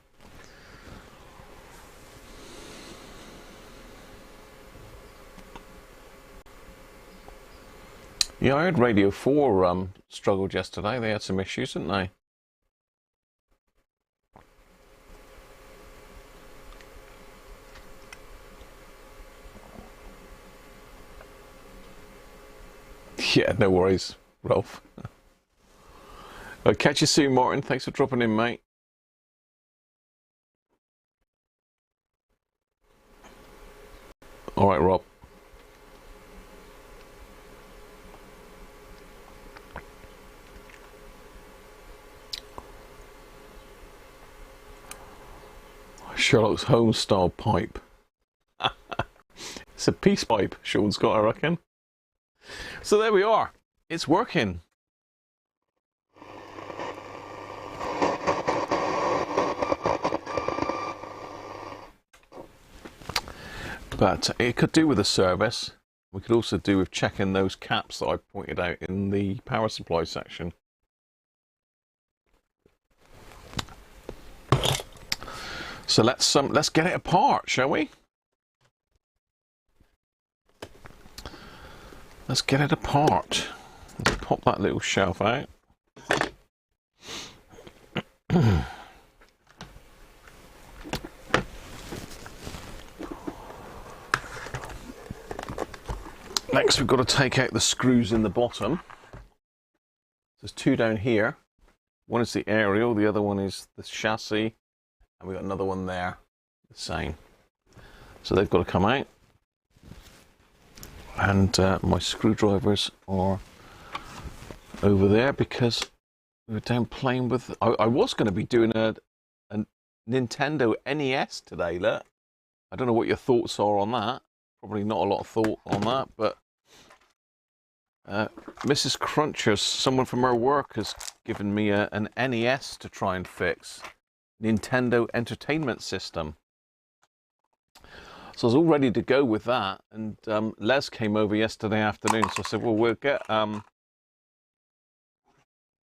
Yeah, I heard Radio 4 struggled yesterday. They had some issues, didn't they? Yeah, no worries, Rolf. I'll catch you soon, Martin. Thanks for dropping in, mate. All right, Rob. Sherlock Holmes style pipe. It's a peace pipe Sean's got, I reckon. So there we are. It's working. But it could do with a service. We could also do with checking those caps that I pointed out in the power supply section. So let's get it apart, shall we? Let's get it apart. Let's pop that little shelf out. Next, we've got to take out the screws in the bottom. There's two down here. One is the aerial, the other one is the chassis. And we've got another one there, the same. So they've got to come out. And my screwdrivers are over there because we were down playing with... I was going to be doing a Nintendo NES today, look. I don't know what your thoughts are on that. Probably not a lot of thought on that, but Mrs. Cruncher, someone from her work, has given me an NES to try and fix. Nintendo Entertainment System. So I was all ready to go with that, and Les came over yesterday afternoon, so I said, well,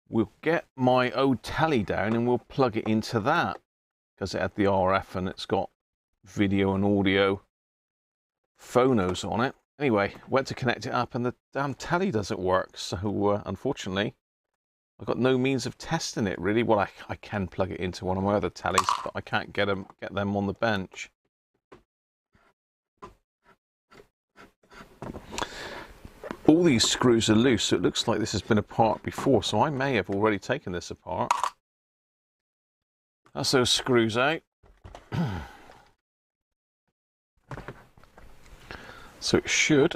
we'll get my old telly down and we'll plug it into that, because it had the RF and it's got video and audio phonos on it. Anyway, went to connect it up and the damn telly doesn't work, so unfortunately I've got no means of testing it really. Well, I can plug it into one of my other tellies, but I can't get them on the bench. All these screws are loose, so it looks like this has been apart before, so I may have already taken this apart. That's those screws out. So it should...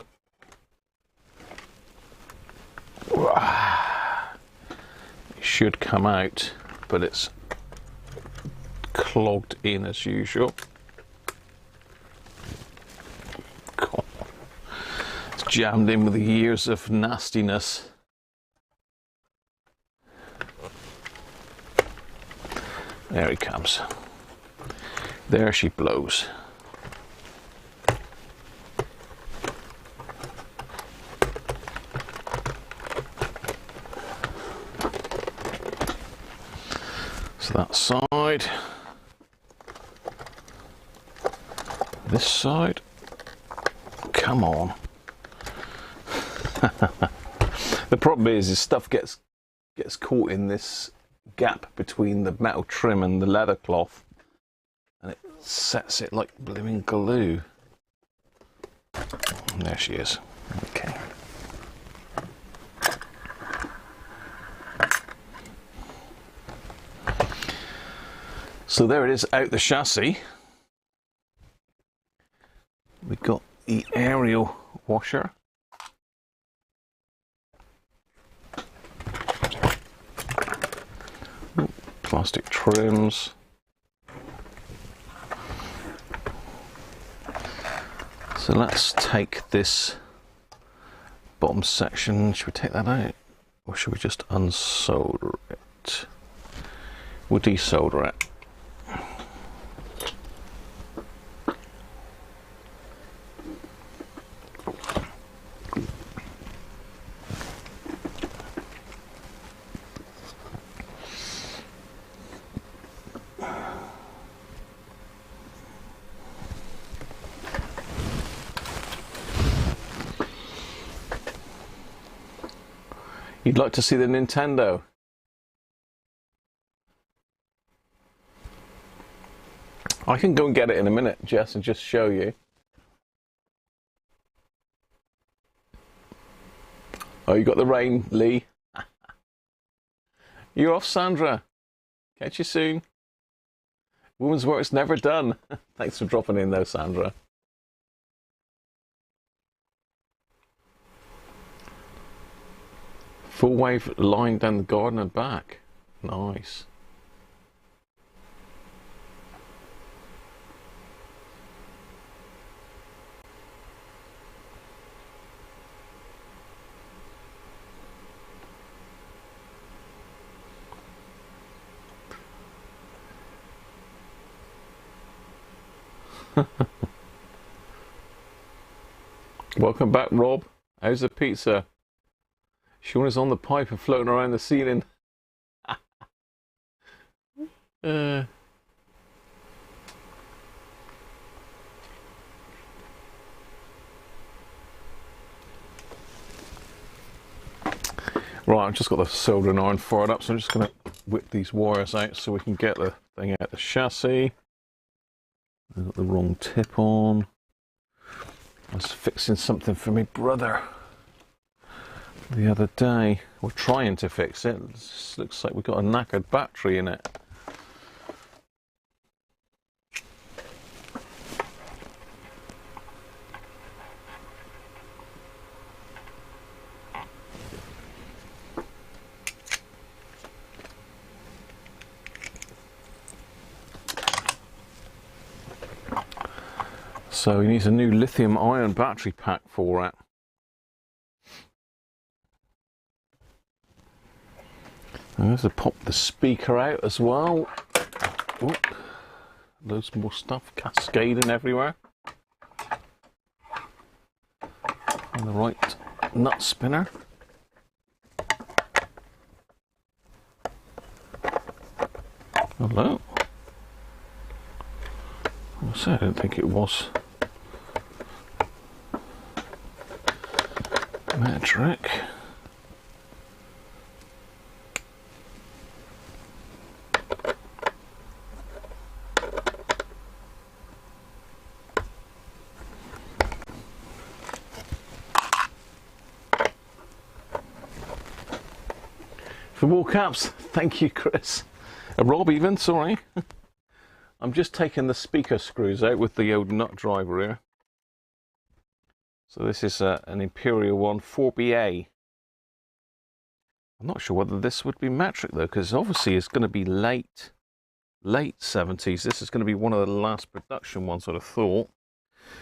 It should come out, but it's clogged in as usual. God. It's jammed in with the years of nastiness. There he comes. There she blows. So that side. This side. Come on. The problem is stuff gets caught in this gap between the metal trim and the leather cloth, and it sets it like blooming glue. And there she is. Okay. So there it is, out the chassis. We've got the aerial washer. Plastic trims. So let's take this bottom section. Should we take that out? Or should we just unsolder it? We'll desolder it. You'd like to see the Nintendo? I can go and get it in a minute, Jess, and just show you. Oh, you got the rain, Lee. You're off, Sandra. Catch you soon. Woman's work's never done. Thanks for dropping in, though, Sandra. Full wave line down the garden and back. Nice. Welcome back, Rob. How's the pizza? Sean is on the pipe and floating around the ceiling. Right, I've just got the soldering iron fired up, so I'm just going to whip these wires out so we can get the thing out the chassis. I've got the wrong tip on. I was fixing something for my brother the other day. We're trying to fix it. It looks like we've got a knackered battery in it. So he needs a new lithium-ion battery pack for it. And there's to pop the speaker out as well. Oh, loads more stuff cascading everywhere. And the right nut spinner. Hello. I don't think it was metric. For more caps, thank you, Chris. Rob even, sorry. I'm just taking the speaker screws out with the old nut driver here. So this is an Imperial one, 4BA. I'm not sure whether this would be metric though, because obviously it's going to be late 70s. This is going to be one of the last production ones, I'd have thought.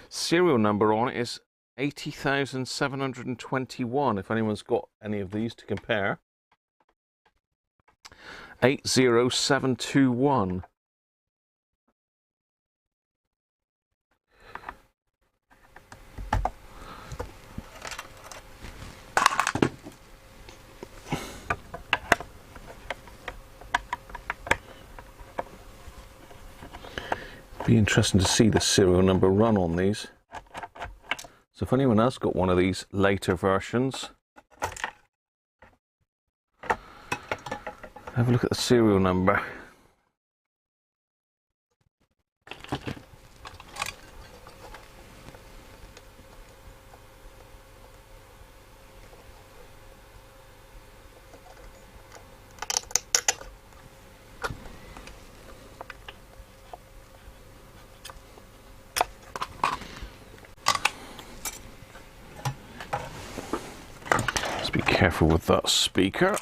Serial number on it is 80,721, if anyone's got any of these to compare. 80721. Be interesting to see the serial number run on these. So if anyone else got one of these later versions, have a look at the serial number. Just be careful with that speaker.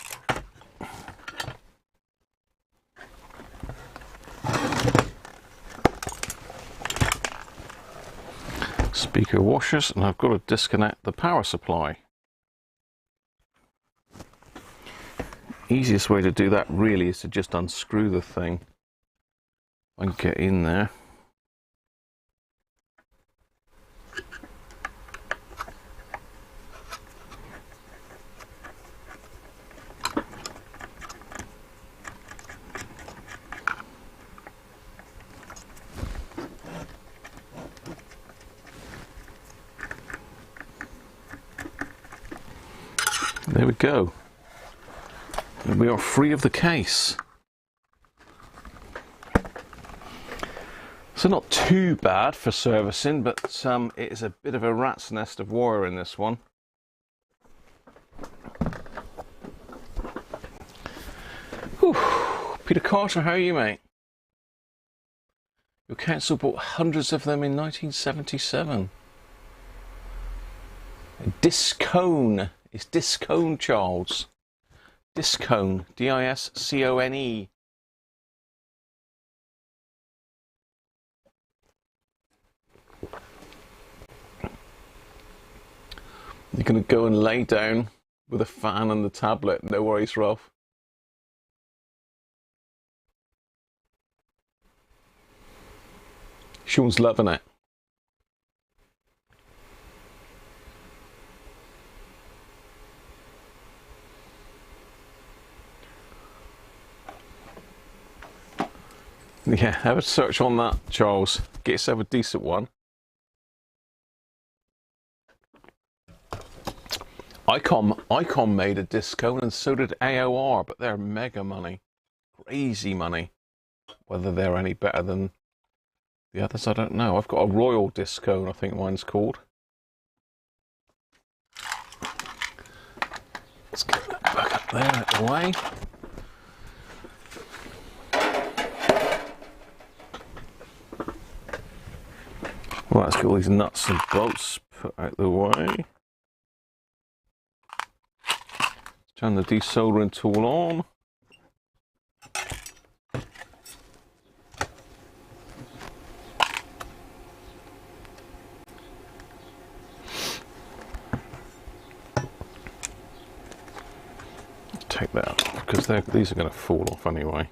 Speaker washers, and I've got to disconnect the power supply. Easiest way to do that really is to just unscrew the thing and get in there. There we go. And we are free of the case. So not too bad for servicing, but it is a bit of a rat's nest of wire in this one. Whew. Peter Carter, how are you, mate? Your council bought hundreds of them in 1977. Discone. It's Discone, Charles. Discone. D-I-S-C-O-N-E. You're going to go and lay down with a fan and the tablet. No worries, Ralph. Sean's loving it. Yeah, have a search on that, Charles. Get yourself a decent one. Icon made a Discone, and so did AOR, but they're mega money. Crazy money. Whether they're any better than the others, I don't know. I've got a Royal Discone, I think mine's called. Let's get that back up there, out the way. Right, let's get all these nuts and bolts put out the way. Turn the desoldering tool on. take that off because these are going to fall off anyway.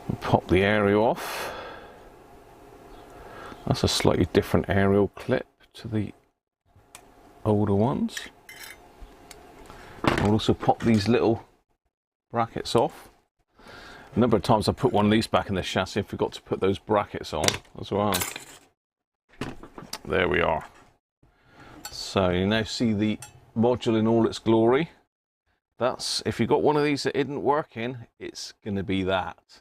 And pop the aerial off. That's a slightly different aerial clip to the older ones. I'll also pop these little brackets off. A number of times I put one of these back in the chassis and forgot to put those brackets on as well. There we are. So you now see the module in all its glory. That's, if you've got one of these that isn't working, it's going to be that.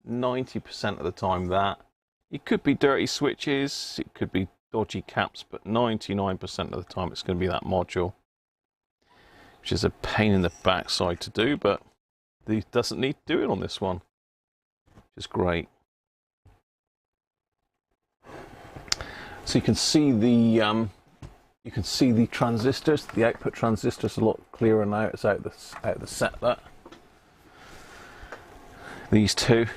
90% of the time that. It could be dirty switches, it could be dodgy caps, but 99% of the time it's going to be that module. Which is a pain in the backside to do, but it doesn't need to do it on this one. Which is great. So you can see the transistors. The output transistors a lot clearer now. It's out the set. That these two,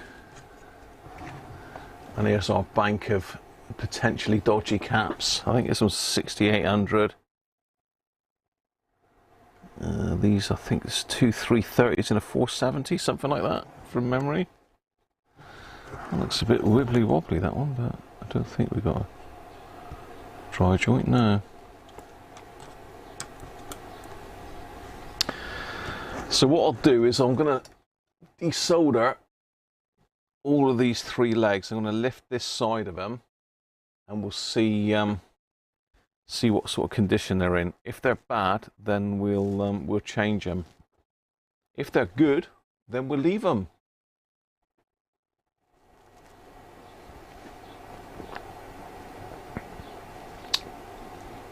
and here's our bank of potentially dodgy caps. I think this one's 6800. These, I think it's two 330s and a 470, something like that, from memory. That looks a bit wibbly wobbly, that one, but I don't think we got a dry joint now. So what I'll do is I'm going to desolder all of these three legs. I'm going to lift this side of them, and we'll see what sort of condition they're in. If they're bad, then we'll change them. If they're good, then we'll leave them.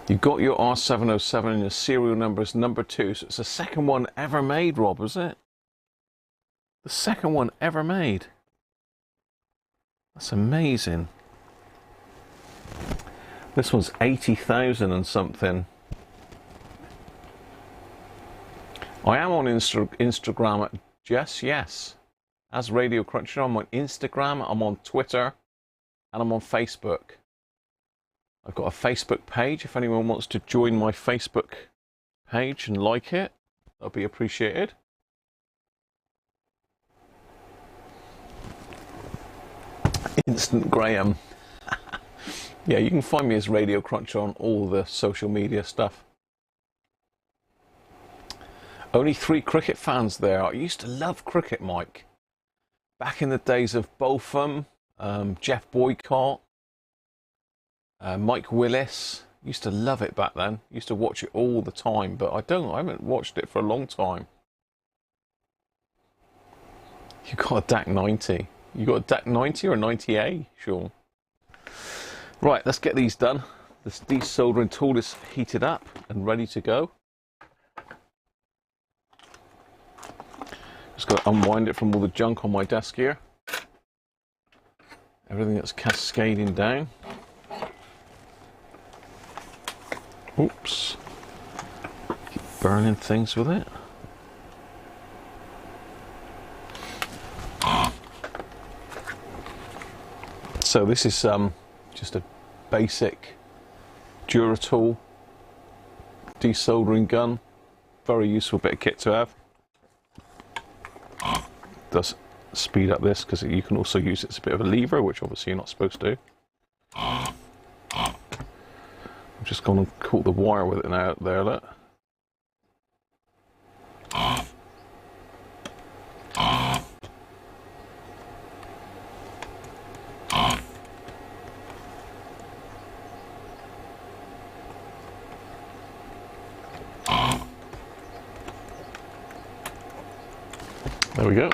You got your R707 and your serial number is number 2, so it's the second one ever made, Rob, is it? The second one ever made. That's amazing. This one's 80,000 and something. I am on Instagram at Jess, yes. As Radiocruncher, I'm on Instagram, I'm on Twitter, and I'm on Facebook. I've got a Facebook page. If anyone wants to join my Facebook page and like it, that'll be appreciated. Instant Graham. Yeah, you can find me as Radiocruncher on all the social media stuff. Only 3 cricket fans there. I used to love cricket, Mike. Back in the days of Botham, Jeff Boycott, Mike Willis. Used to love it back then. Used to watch it all the time, but I haven't watched it for a long time. You got a DAC 90. You got a DAC 90 or a 90A, Sean? Right, let's get these done. This desoldering tool is heated up and ready to go. Just got to unwind it from all the junk on my desk here. Everything that's cascading down. Oops. Keep burning things with it. So this is just a basic Duratool desoldering gun. Very useful bit of kit to have. Does speed up this because you can also use it as a bit of a lever, which obviously you're not supposed to. I'm just going to caught the wire with it now there, look. There we go.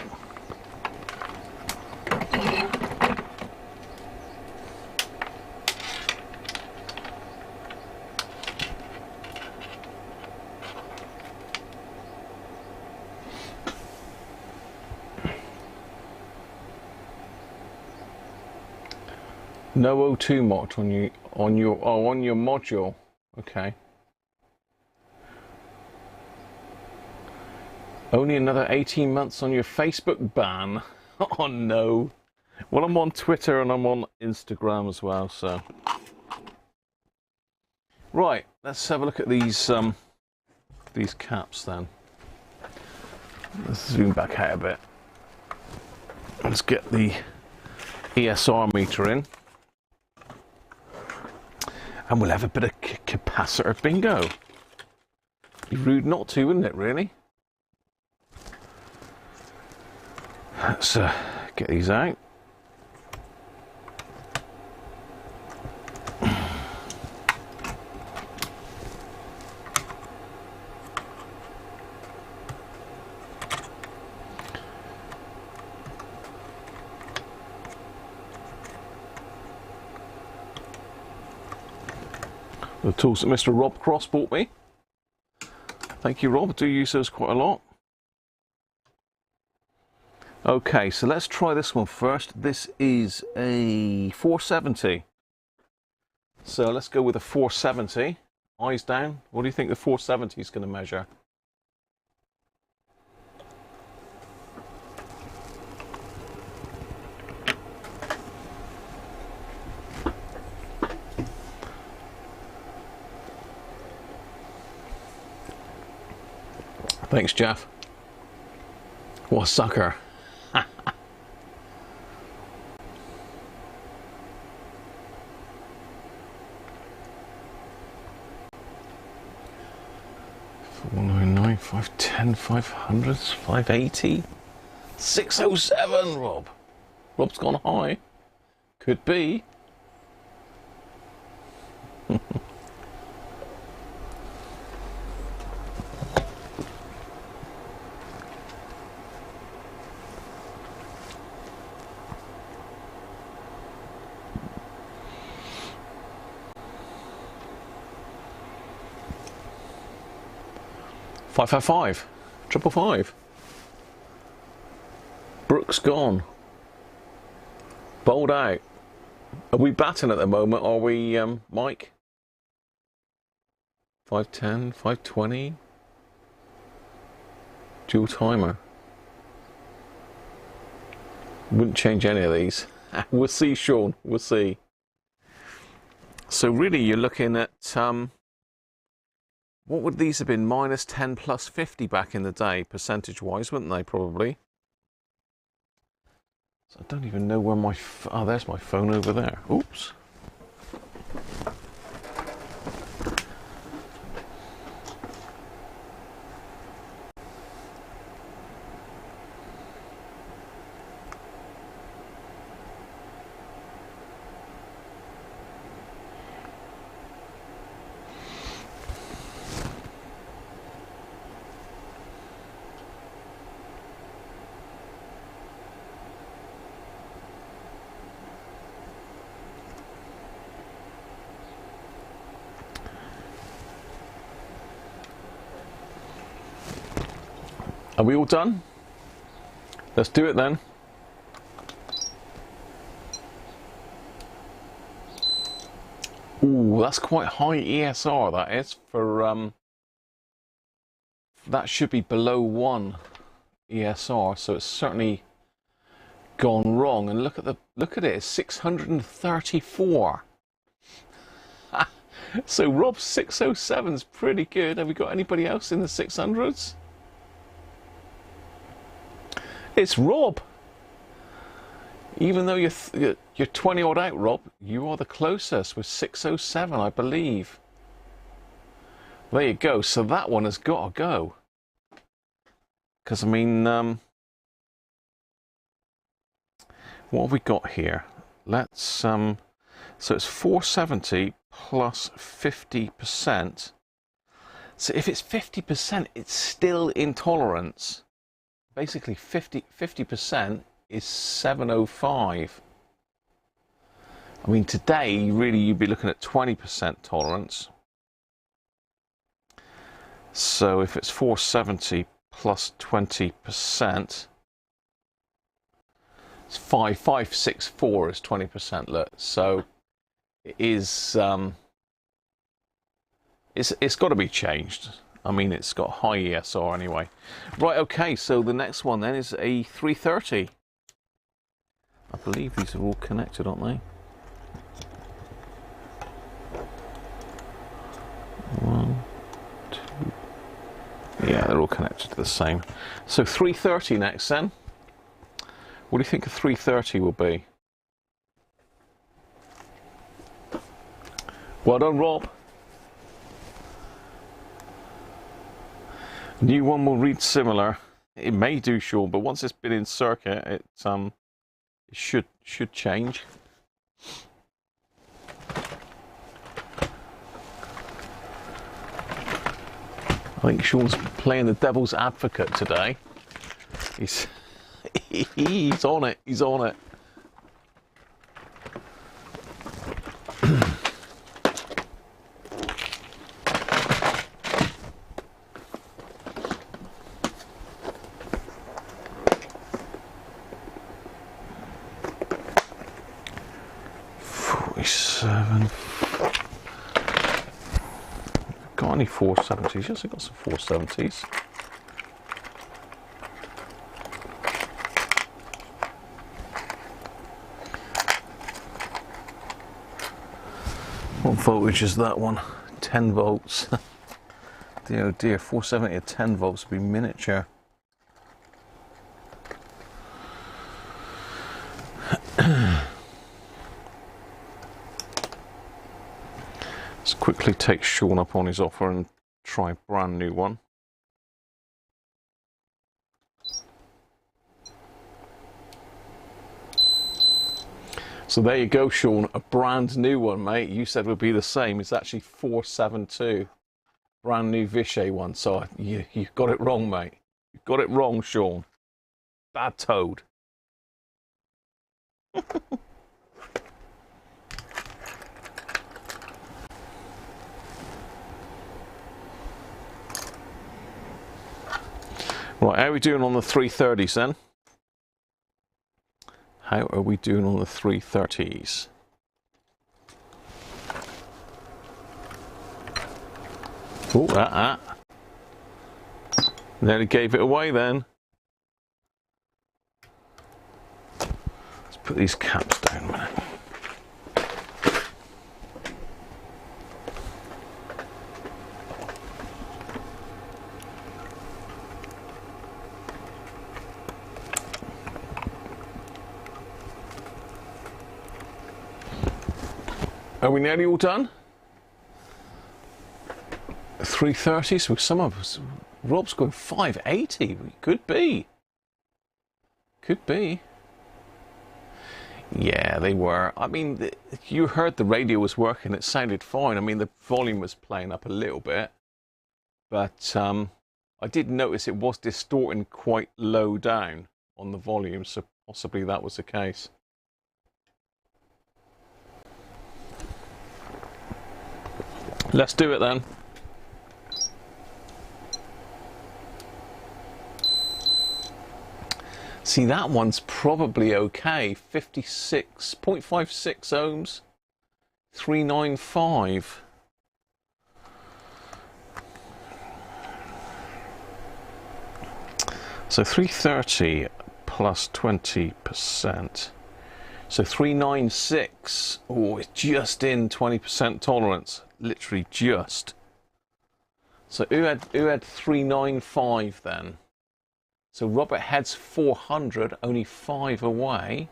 No O2 marked on your module. Okay. Only another 18 months on your Facebook ban. Oh no. Well, I'm on Twitter and I'm on Instagram as well, so. Right, let's have a look at these caps then. Let's zoom back out a bit. Let's get the ESR meter in. And we'll have a bit of capacitor bingo. Be rude not to, wouldn't it, really? Let's get these out. The tools that Mr. Rob Cross bought me. Thank you, Rob. I do use those quite a lot. Okay, so let's try this one first. This is a 470. So let's go with a 470. Eyes down. What do you think the 470 is going to measure? Thanks, Jeff. What a sucker. $499, $510, $500, $580, $607, Rob. Rob's gone high. Could be. $555, $555. Brooks gone. Bowled out. Are we batting at the moment? Are we, Mike? 510, 520. Dual timer. Wouldn't change any of these. We'll see, Sean. We'll see. So really, you're looking at what would these have been? Minus 10 plus 50 back in the day, percentage-wise, wouldn't they? Probably. So I don't even know where my... Oh, there's my phone over there. Oops. Are we all done? Let's do it then. Ooh, that's quite high ESR, that is, for that should be below 1 ESR, so it's certainly gone wrong. And look at it, it's 634. So Rob's 607's pretty good. Have we got anybody else in the 600s? It's Rob. Even though you're 20 odd out, Rob, you are the closest with 607, I believe. There you go. So that one has got to go. Because I mean, what have we got here? Let's so it's 470 plus 50%. So if it's 50%, it's still intolerance. Basically 50% is 705. I mean, today really you'd be looking at 20% tolerance. So if it's 470 plus 20%, it's 5564 is 20%. Look, so it is. It's got to be changed. I mean, it's got high ESR anyway. Right, okay, so the next one then is a 330. I believe these are all connected, aren't they? One, two. Yeah, they're all connected to the same. So 330 next then. What do you think a 330 will be? Well done, Rob. New one will read similar. It may do, Sean, but once it's been in circuit, it should change. I think Sean's playing the devil's advocate today. He's on it. He's on it. Got any 470s? Yes, I've got some 470s. What voltage is that one? 10 volts. Dear, oh dear, 470 at 10 volts would be miniature. Let's quickly take Sean up on his offer and try a brand new one. So there you go, Sean, a brand new one, mate. You said would be the same. It's actually 472. Brand new Vichy one. So you got it wrong, mate. You got it wrong, Sean. Bad toad. Right, how are we doing on the 330s then? How are we doing on the 330s? Oh, nearly gave it away then. Let's put these caps down a minute. Are we nearly all done? 330s with some of us. Rob's going 580. Could be. Could be. Yeah, they were. I mean, you heard the radio was working. It sounded fine. I mean, the volume was playing up a little bit. But I did notice it was distorting quite low down on the volume. So possibly that was the case. Let's do it then. See, that one's probably okay. 56.56 ohms, 395. So 330 plus 20%. So 396. Oh, it's just in 20% tolerance. Literally just. So who had 395 then? So Robert Head's 400, only 5 away.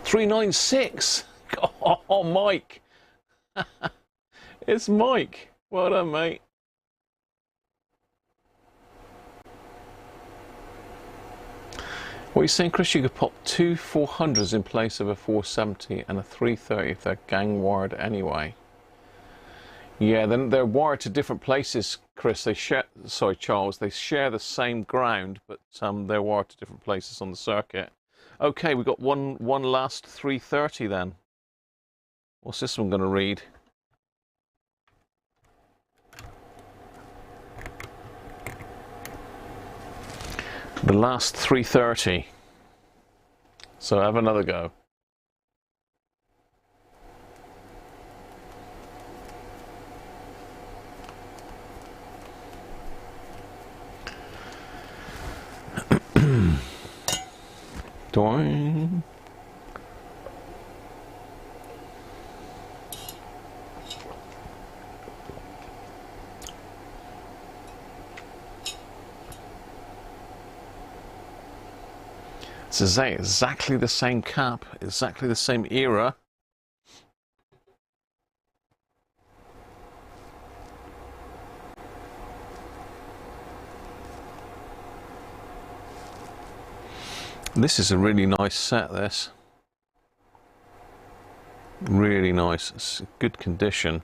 $396. Oh, Mike. It's Mike. Well done, mate. What are you saying, Chris? You could pop two 400s in place of a 470 and a 330 if they're gang wired anyway. Yeah, then they're wired to different places, Chris. They share, sorry, Charles. They share the same ground, but they're wired to different places on the circuit. Okay, we've got one last 330 then. What's this one going to read? The last 330. So have another go. Toing. It's exactly the same cap, exactly the same era. This is a really nice set, this. Really nice. It's good condition.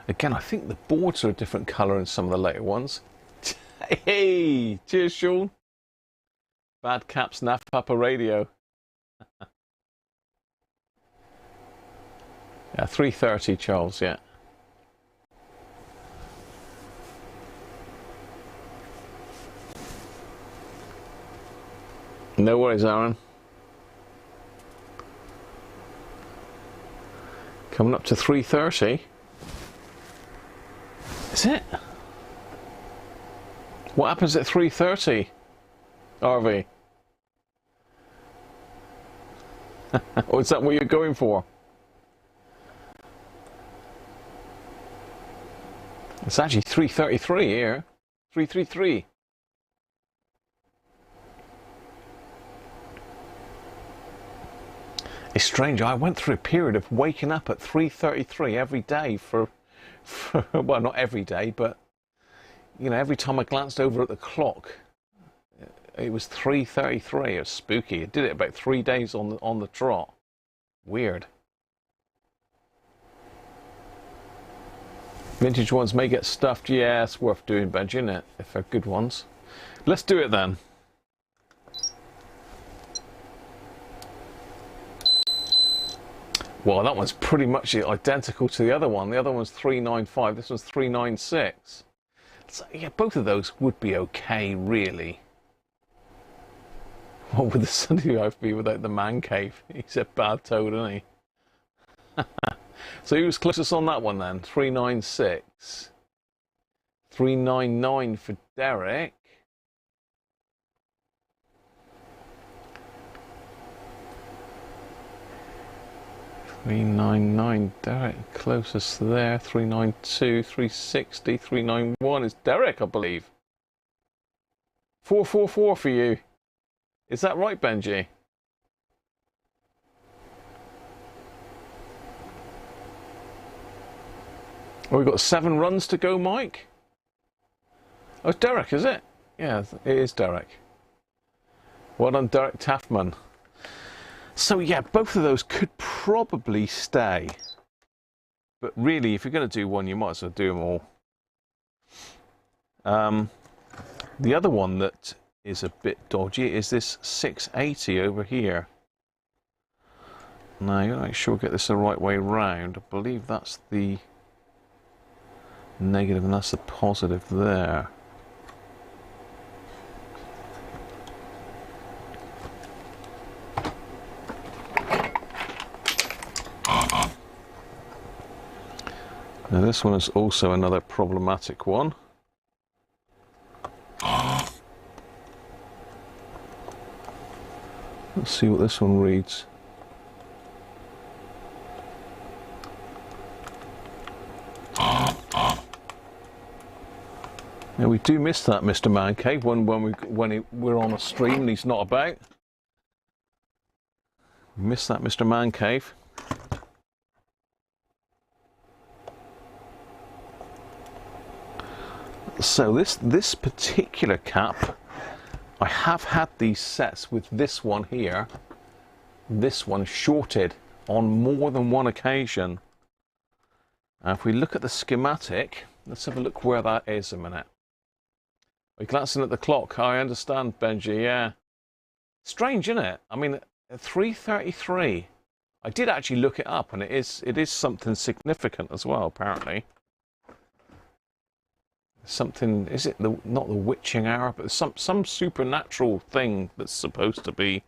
Again, I think the boards are a different colour in some of the later ones. Hey! Cheers, Sean. Bad cap snap up a radio. Yeah, 330, Charles, yeah. No worries, Aaron. Coming up to 330. Is it? What happens at 330, RV? Or is that what you're going for? It's actually 333 here. 333. It's strange. I went through a period of waking up at 3:33 every day for well, not every day, but you know, every time I glanced over at the clock, it was 3:33. It was spooky. I did it about 3 days on the trot. Weird. Vintage ones may get stuffed. Yeah, it's worth doing, Benji, isn't it? If they're good ones. Let's do it then. Well, that one's pretty much identical to the other one. The other one's 395. This one's 396. So, yeah, both of those would be okay, really. What would the Sunday life be without the man cave? He's a bad toad, isn't he? So he was closest on that one then. 396. 399 for Derek. $399, Derek closest there. $392, $360, $391 is Derek, I believe. $444 for you. Is that right, Benji? Oh, we've got 7 runs to go, Mike. Oh, it's Derek, is it? Yeah, it is Derek. Well done, Derek Taffman. So yeah, both of those could probably stay. But really, if you're going to do one, you might as well do them all. The other one that is a bit dodgy is this 680 over here. Now, you got to make sure we get this the right way round. I believe that's the negative and that's the positive there. Now this one is also another problematic one. Let's see what this one reads. Now we do miss that Mr. Man Cave when we're on a stream and he's not about. We miss that Mr. Man Cave. So this particular cap, I have had these sets with this one here, this one shorted on more than one occasion. Now if we look at the schematic, let's have a look where that is a minute. We're glancing at the clock. I understand, Benji, yeah. Strange, isn't it? I mean, 3:33. I did actually look it up, and it is something significant as well, apparently. Something, is it not the witching hour, but some supernatural thing that's supposed to be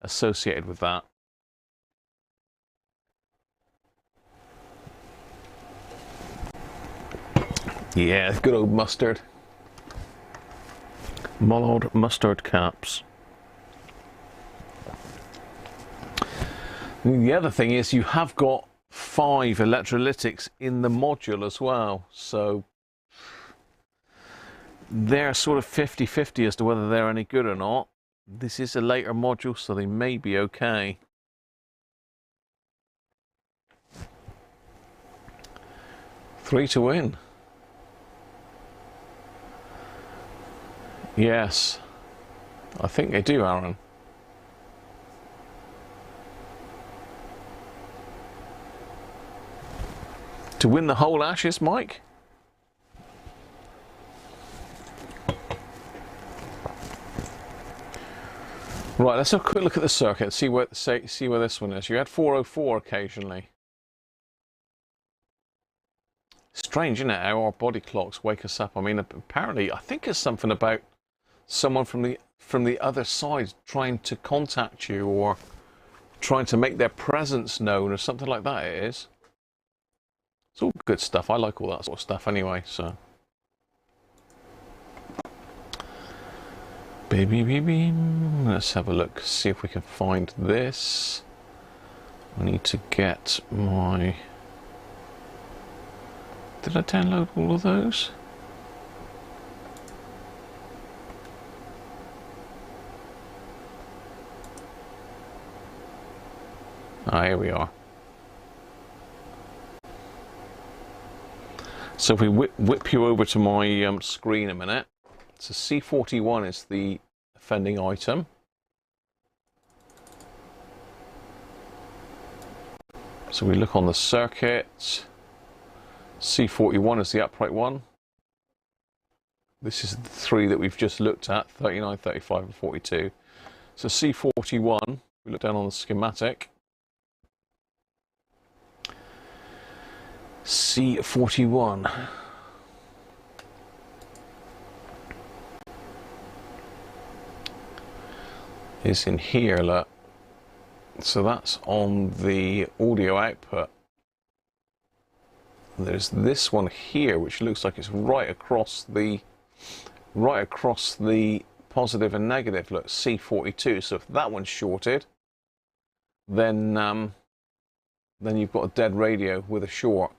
associated with that. Yeah, good old mustard. Mullard mustard caps. And the other thing is you have got 5 electrolytics in the module as well, so they're sort of 50-50 as to whether they're any good or not. This is a later module, so they may be okay. Three to win. Yes, I think they do, Aaron. To win the whole Ashes, Mike? Right, let's have a quick look at the circuit, see where this one is. You had 404 occasionally. Strange, isn't it, how our body clocks wake us up? I mean, apparently, I think it's something about someone from the other side trying to contact you or trying to make their presence known or something like that. It is. It's all good stuff. I like all that sort of stuff anyway, so. Baby. Let's have a look, see if we can find this. I need to get my... Did I download all of those? Ah, here we are. So if we whip you over to my screen a minute. So C41 is the offending item. So we look on the circuit. C41 is the upright one. This is the 3 that we've just looked at, 39, 35 and 42. So C41, we look down on the schematic. C41 is in here, look. So that's on the audio output. There's this one here, which looks like it's right across the positive and negative. Look, C42. So if that one's shorted, then you've got a dead radio with a short.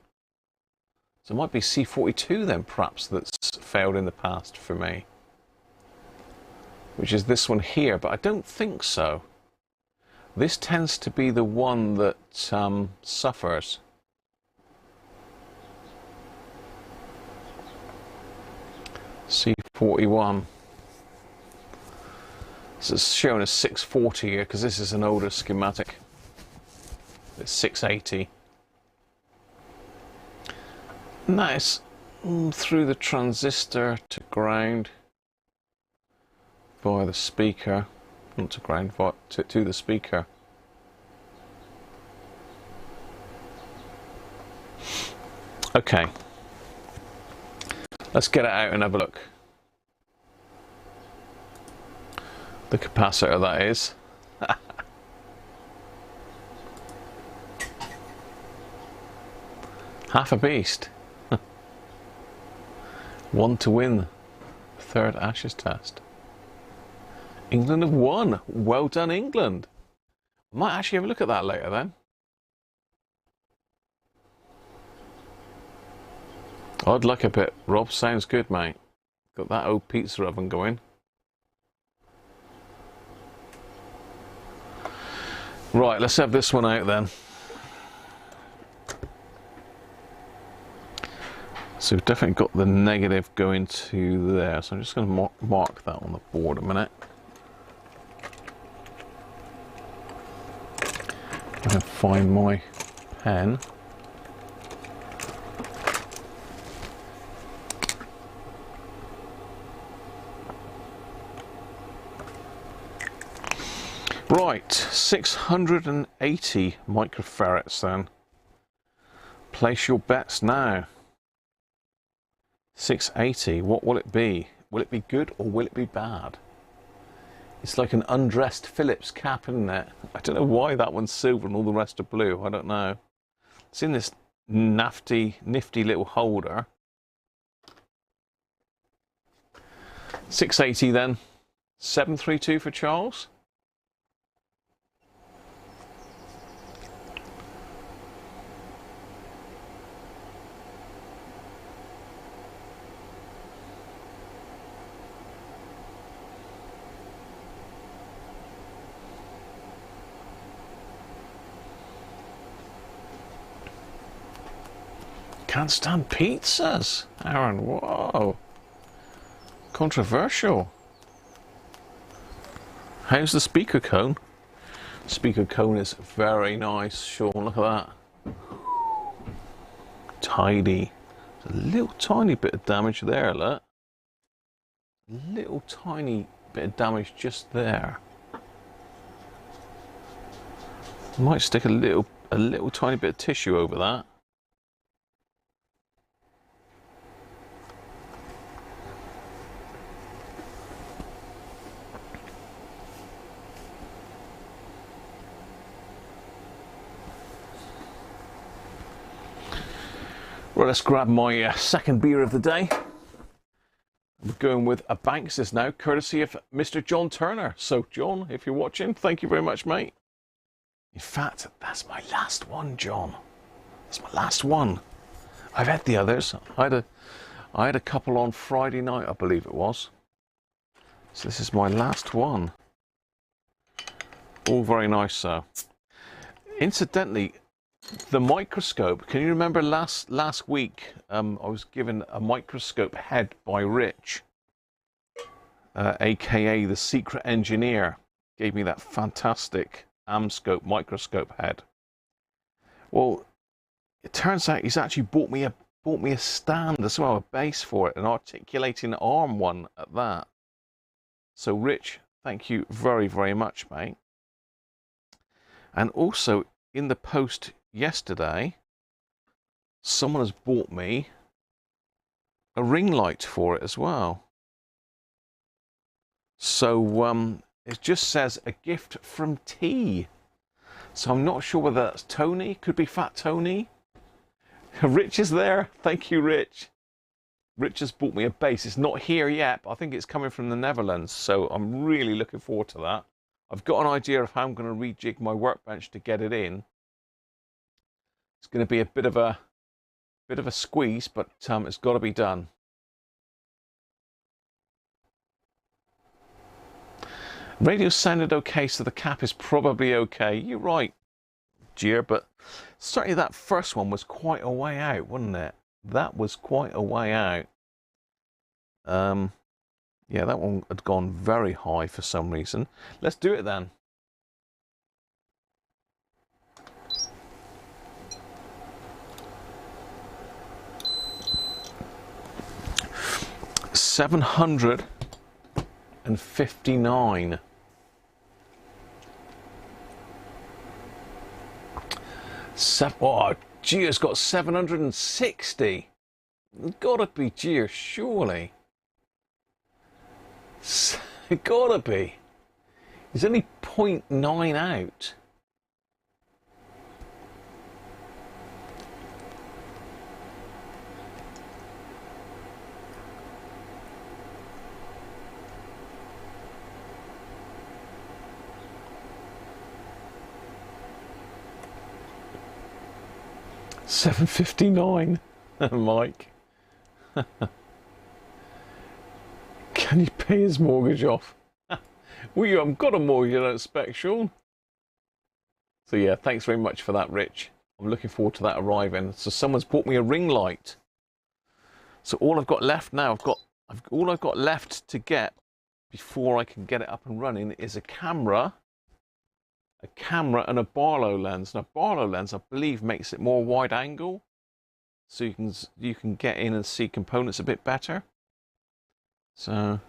So it might be C42 then, perhaps, that's failed in the past for me. Which is this one here, but I don't think so. This tends to be the one that suffers. C41. So it's shown as 640 here, because this is an older schematic. It's 680. And that is through the transistor to ground via the speaker, not to ground, but to the speaker. Okay, let's get it out and have a look. The capacitor, that is. Half a beast. One to win the 3rd Ashes test. England have won. Well done, England. I might actually have a look at that later then. I'd like a bit. Rob, sounds good, mate. Got that old pizza oven going. Right, let's have this one out then. So we've definitely got the negative going to there. So I'm just going to mark that on the board a minute. I can find my pen. Right, 680 microfarads then. Place your bets now. 680, what will it be? Will it be good or will it be bad? It's like an undressed Phillips cap, isn't it? I don't know why that one's silver and all the rest are blue. I don't know. It's in this nifty little holder. 680 then. 732 for Charles. can't stand pizzas. Aaron, whoa. Controversial. How's the speaker cone? Speaker cone is very nice, Sean. Look at that. Tidy. A little tiny bit of damage there, look. Little tiny bit of damage just there. Might stick a little tiny bit of tissue over that. Right, let's grab my second beer of the day. We're going with a Banks's now, courtesy of Mr. John Turner. So, John, if you're watching, thank you very much, mate. In fact, that's my last one, John. That's my last one. I've had the others. I had a couple on Friday night, I believe it was. So this is my last one. All very nice, though. Incidentally, the microscope, can you remember last week I was given a microscope head by Rich, aka the secret engineer, gave me that fantastic Amscope microscope head. Well, it turns out he's actually bought me a stand as well, a base for it, an articulating arm one at that. So Rich, thank you very, very much, mate. And also in the post yesterday, someone has bought me a ring light for it as well. So it just says a gift from T. So I'm not sure whether that's Tony, could be Fat Tony. Rich is there, thank you, Rich. Rich has bought me a base. It's not here yet, but I think it's coming from the Netherlands, so I'm really looking forward to that. I've got an idea of how I'm going to rejig my workbench to get it in. It's going to be a bit of a squeeze, but it's got to be done. Radio sounded okay, so the cap is probably okay. You're right, Gier, but certainly that first one was quite a way out, wasn't it? That was quite a way out. Yeah, that one had gone very high for some reason. Let's do it then. $759. Oh, Gio's got 760. Gotta be Gio, surely. It gotta be. He's only 0.9 out. $759, Mike. Can you pay his mortgage off? Well, you haven't got a mortgage, I don't expect, Sean. So yeah, thanks very much for that, Rich. I'm looking forward to that arriving. So someone's bought me a ring light. So all I've got left now, all I've got left to get before I can get it up and running is a camera and a Barlow lens. Now Barlow lens, I believe, makes it more wide angle, so you can get in and see components a bit better. So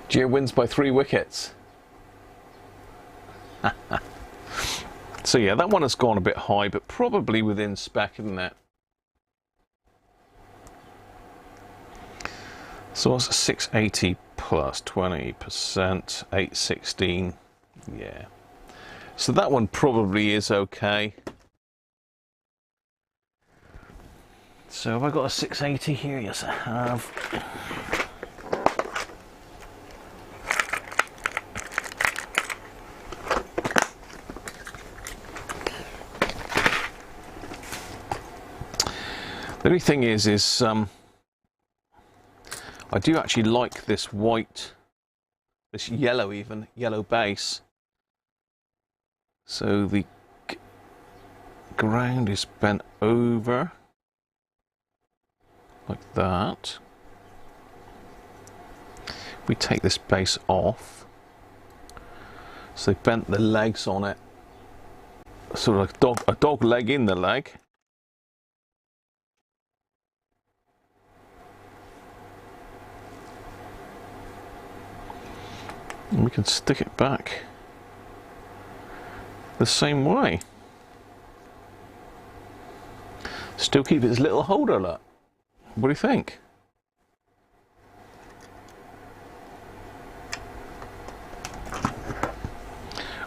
Gio wins by 3 wickets. So yeah, that one has gone a bit high, but probably within spec, isn't it? So it's 680 plus 20%, 816. Yeah. So that one probably is okay. So have I got a 680 here? Yes, I have. The only thing is I do actually like this white, this yellow even, yellow base. So the ground is bent over like that. We take this base off. So they bent the legs on it, sort of like a dog leg in the leg. And we can stick it back the same way. Still keep its little holder, look. What do you think?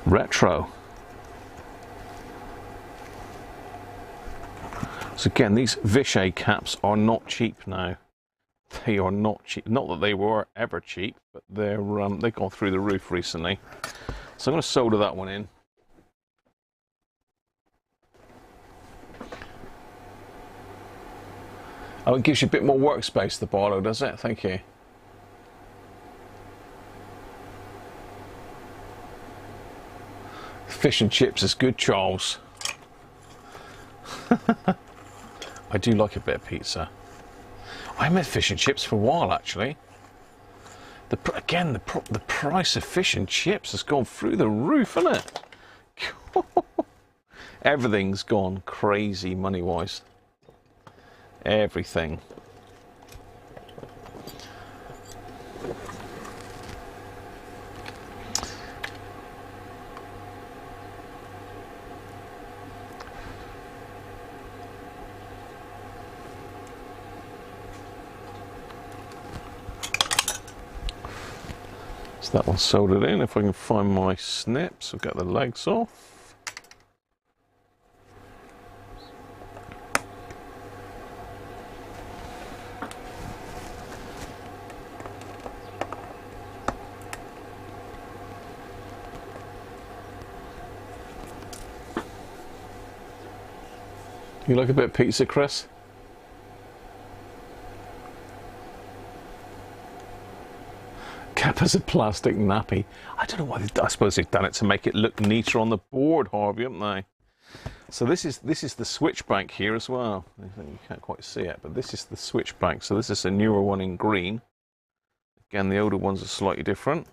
Retro. So again, these Vichy caps are not cheap now. They are not cheap. Not that they were ever cheap, but they've gone through the roof recently. So I'm going to solder that one in. Oh, it gives you a bit more workspace, the Barlow, does it? Thank you. Fish and chips is good, Charles. I do like a bit of pizza. I haven't had fish and chips for a while, actually. The price of fish and chips has gone through the roof, hasn't it? Everything's gone crazy money-wise. Everything. So that one's soldered in. If I can find my snips, I'll get the legs off. You like a bit of pizza, Chris? Cuppa's a plastic nappy. I don't know why I suppose they've done it to make it look neater on the board, Harvey, haven't they? So this is the switch bank here as well. I think you can't quite see it, but this is the switch bank. So this is a newer one in green. Again, the older ones are slightly different.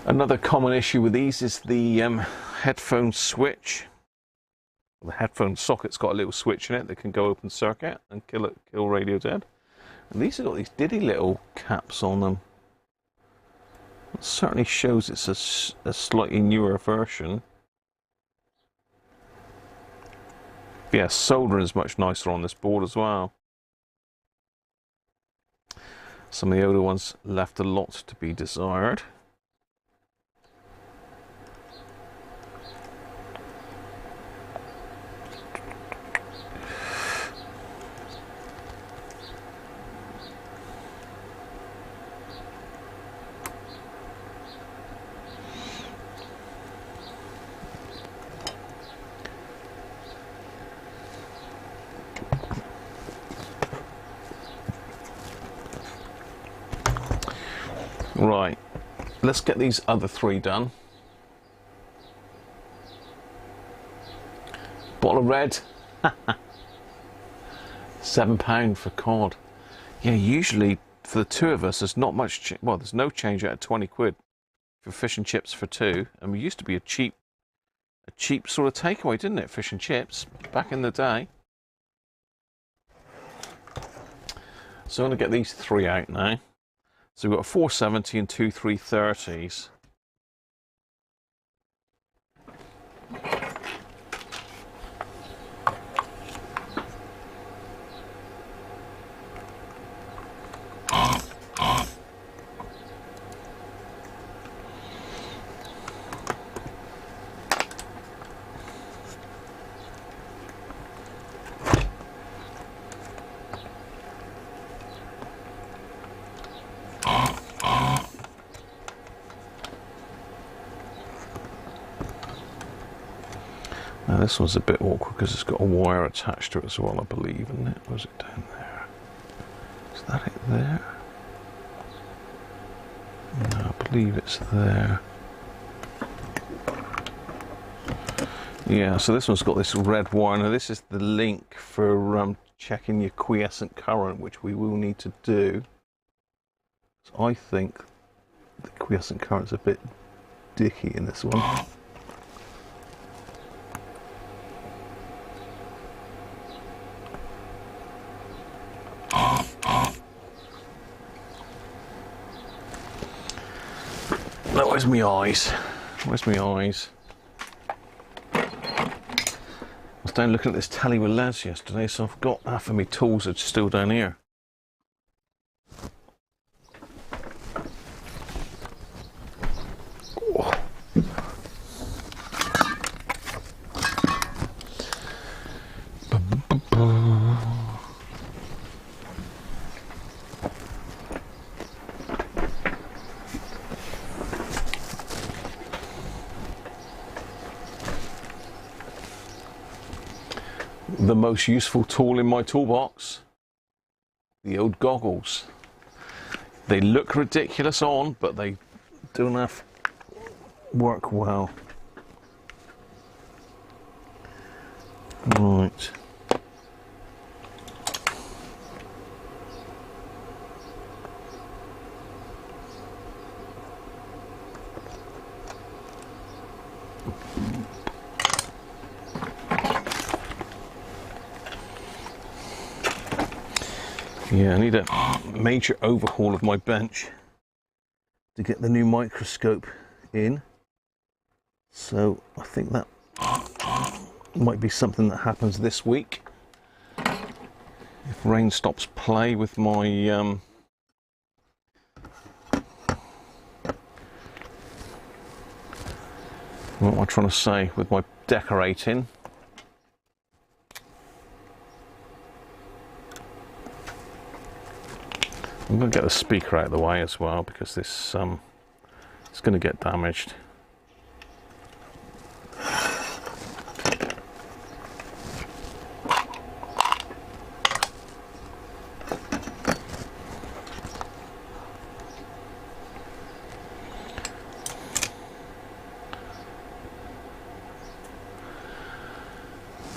Another common issue with these is the headphone switch. The headphone socket's got a little switch in it that can go open circuit and kill radio dead. And these have got these diddy little caps on them. It certainly shows it's a slightly newer version. Yeah, soldering is much nicer on this board as well. Some of the older ones left a lot to be desired. Right, let's get these other three done. Bottle of red. £7 for cod. Yeah, usually for the two of us there's not much, well, there's no change out of 20 quid for fish and chips for two. And we used to be a cheap sort of takeaway, didn't it? Fish and chips back in the day. So I'm going to get these three out now. So we've got a 470 and two 330s. Now this one's a bit awkward because it's got a wire attached to it as well, I believe, isn't it? Or is it down there? Is that it there? No, I believe it's there. Yeah, so this one's got this red wire. Now this is the link for checking your quiescent current, which we will need to do. So I think the quiescent current's a bit dicky in this one. No, where's my eyes? Where's my eyes? I was down looking at this telly with Les yesterday, so I've got half of my tools are still down here. Oh. The most useful tool in my toolbox, the old goggles. They look ridiculous on, but they do enough work well. Right. Yeah, I need a major overhaul of my bench to get the new microscope in. So I think that might be something that happens this week. If rain stops play with my what am I trying to say? With my decorating. I'm going to get the speaker out of the way as well because this it's going to get damaged.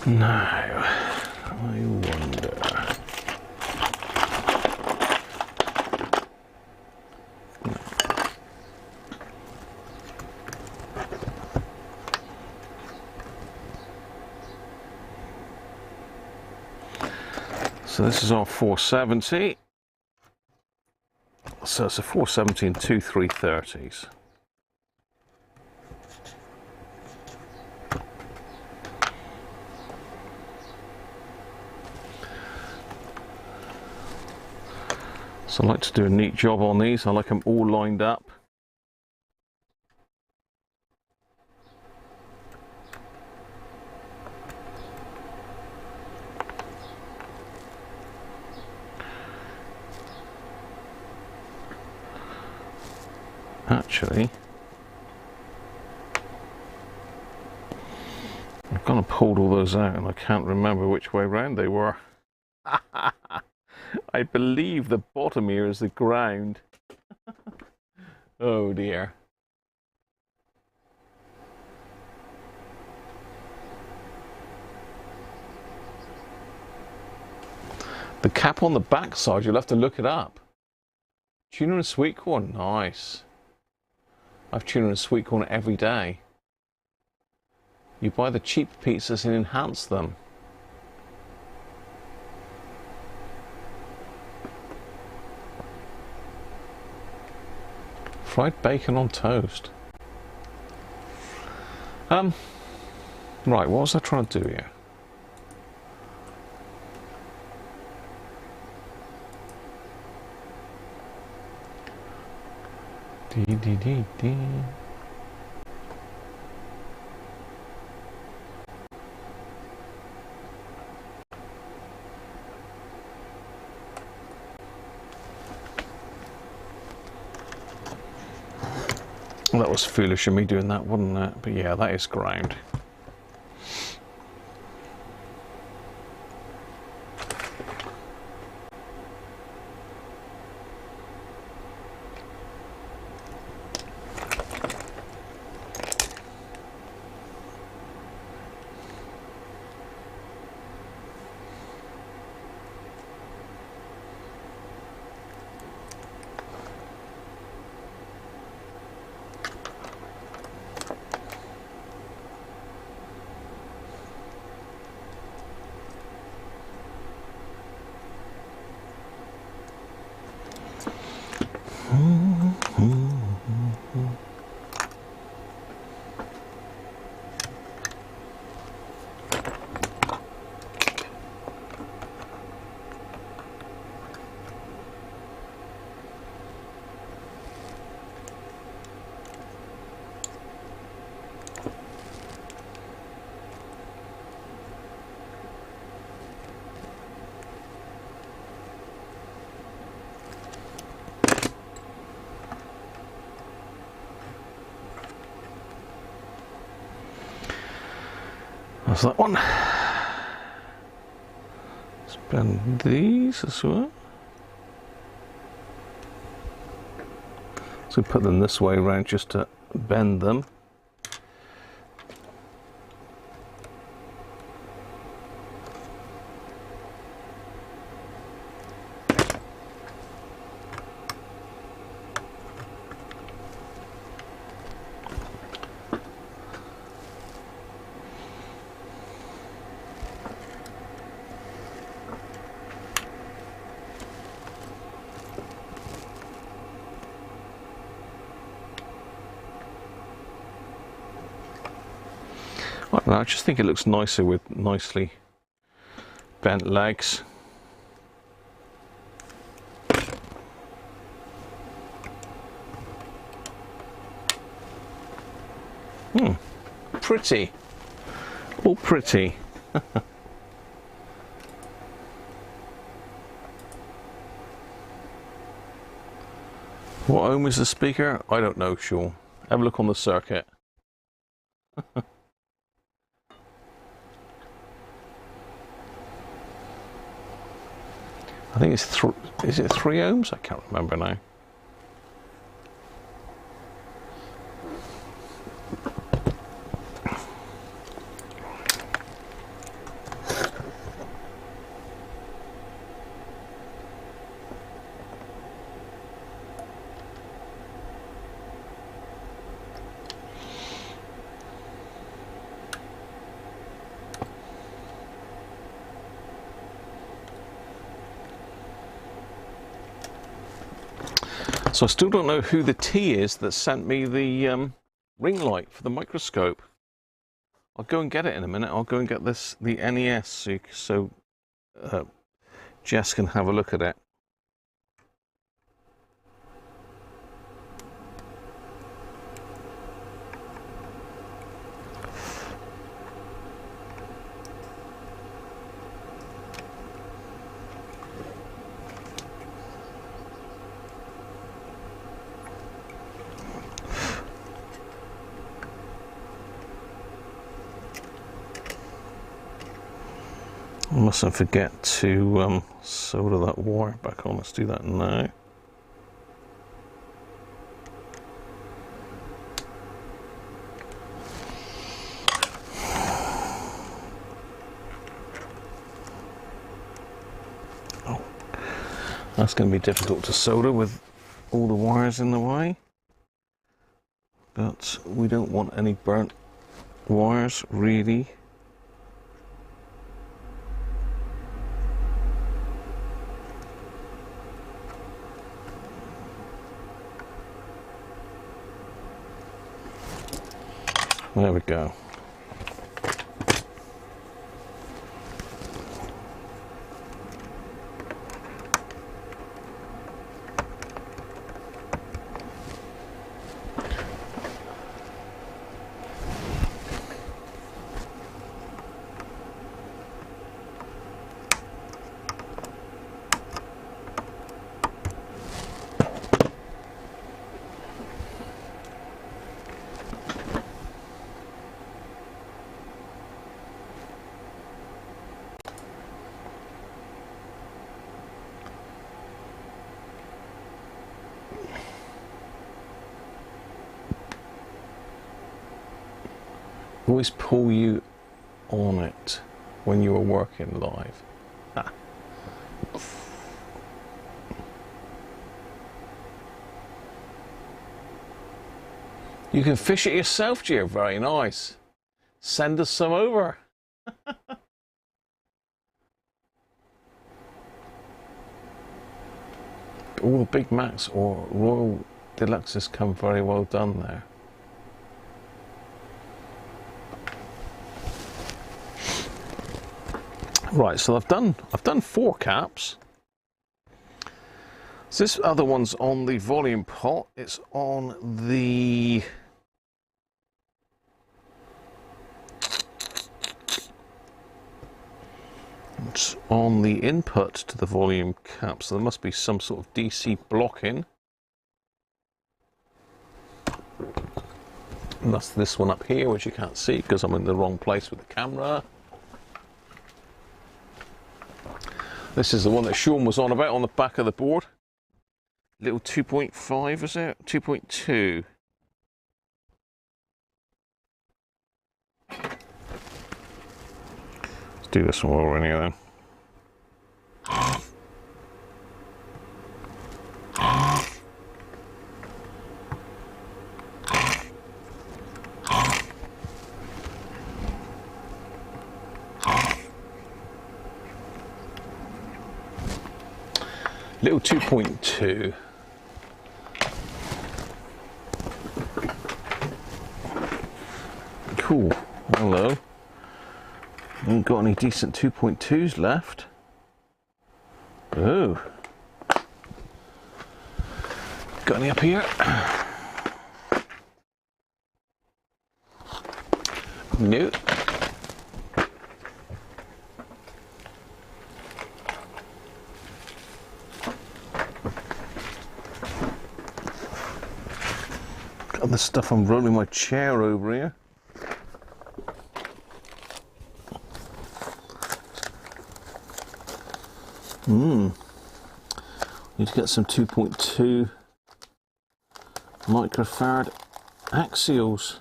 Now, I wonder. So this is our 470. So it's a 470 and two 330s. So I like to do a neat job on these. I like them all lined up. Actually, I've gone and pulled all those out and I can't remember which way round they were. I believe the bottom here is the ground. Oh dear. The cap on the back side, you'll have to look it up. Tuna and sweet corn, nice. I've tuna and sweet corn every day. You buy the cheap pizzas and enhance them. Fried bacon on toast. Right, what was I trying to do here? Dee. Well, that was foolish of me doing that, wasn't it? But yeah, that is ground. There's that one. Let's bend these as well. So put them this way around just to bend them. I just think it looks nicer with nicely bent legs. Pretty. All pretty. What ohm is the speaker? I don't know, Sean. Have a look on the circuit. I think it's is it 3 ohms? I can't remember now. So I still don't know who the T is that sent me the ring light for the microscope. I'll go and get it in a minute. I'll go and get the NES so Jess can have a look at it. I mustn't forget to solder that wire back on. Let's do that now. Oh, that's going to be difficult to solder with all the wires in the way. But we don't want any burnt wires, really. There we go. Always pull you on it when you are working live. Ah. You can fish it yourself, Gio. Very nice. Send us some over. All the Big Macs or Royal Deluxes come very well done there. Right, so I've done 4 caps. So this other one's on the volume pot. It's on the input to the volume cap. So there must be some sort of DC blocking. And that's this one up here, which you can't see because I'm in the wrong place with the camera. This is the one that Sean was on about on the back of the board. Little 2.5, is it? 2.2. Let's do this one while we're in here then. Little 2.2. Cool. Hello. Ain't got any decent 2.2s left. Oh. Got any up here? Nope. Got the stuff I'm rolling my chair over here. Need to get some 2.2 microfarad axials.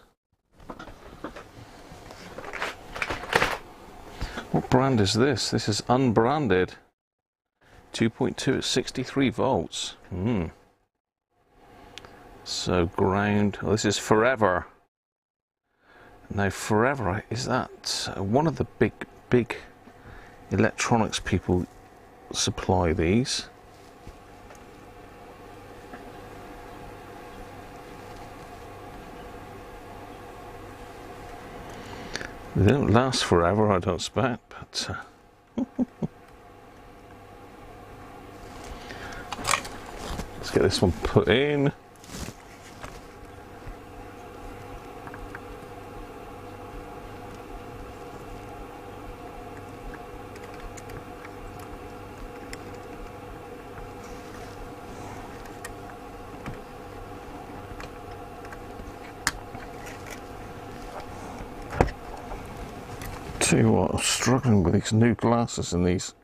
What brand is this? This is unbranded. 2.2 at 63 volts. So ground, oh, this is Forever. Now Forever, is that one of the big electronics people supply these? They don't last forever, I don't expect, but let's get this one put in. Tell you what, I'm struggling with these new glasses and these.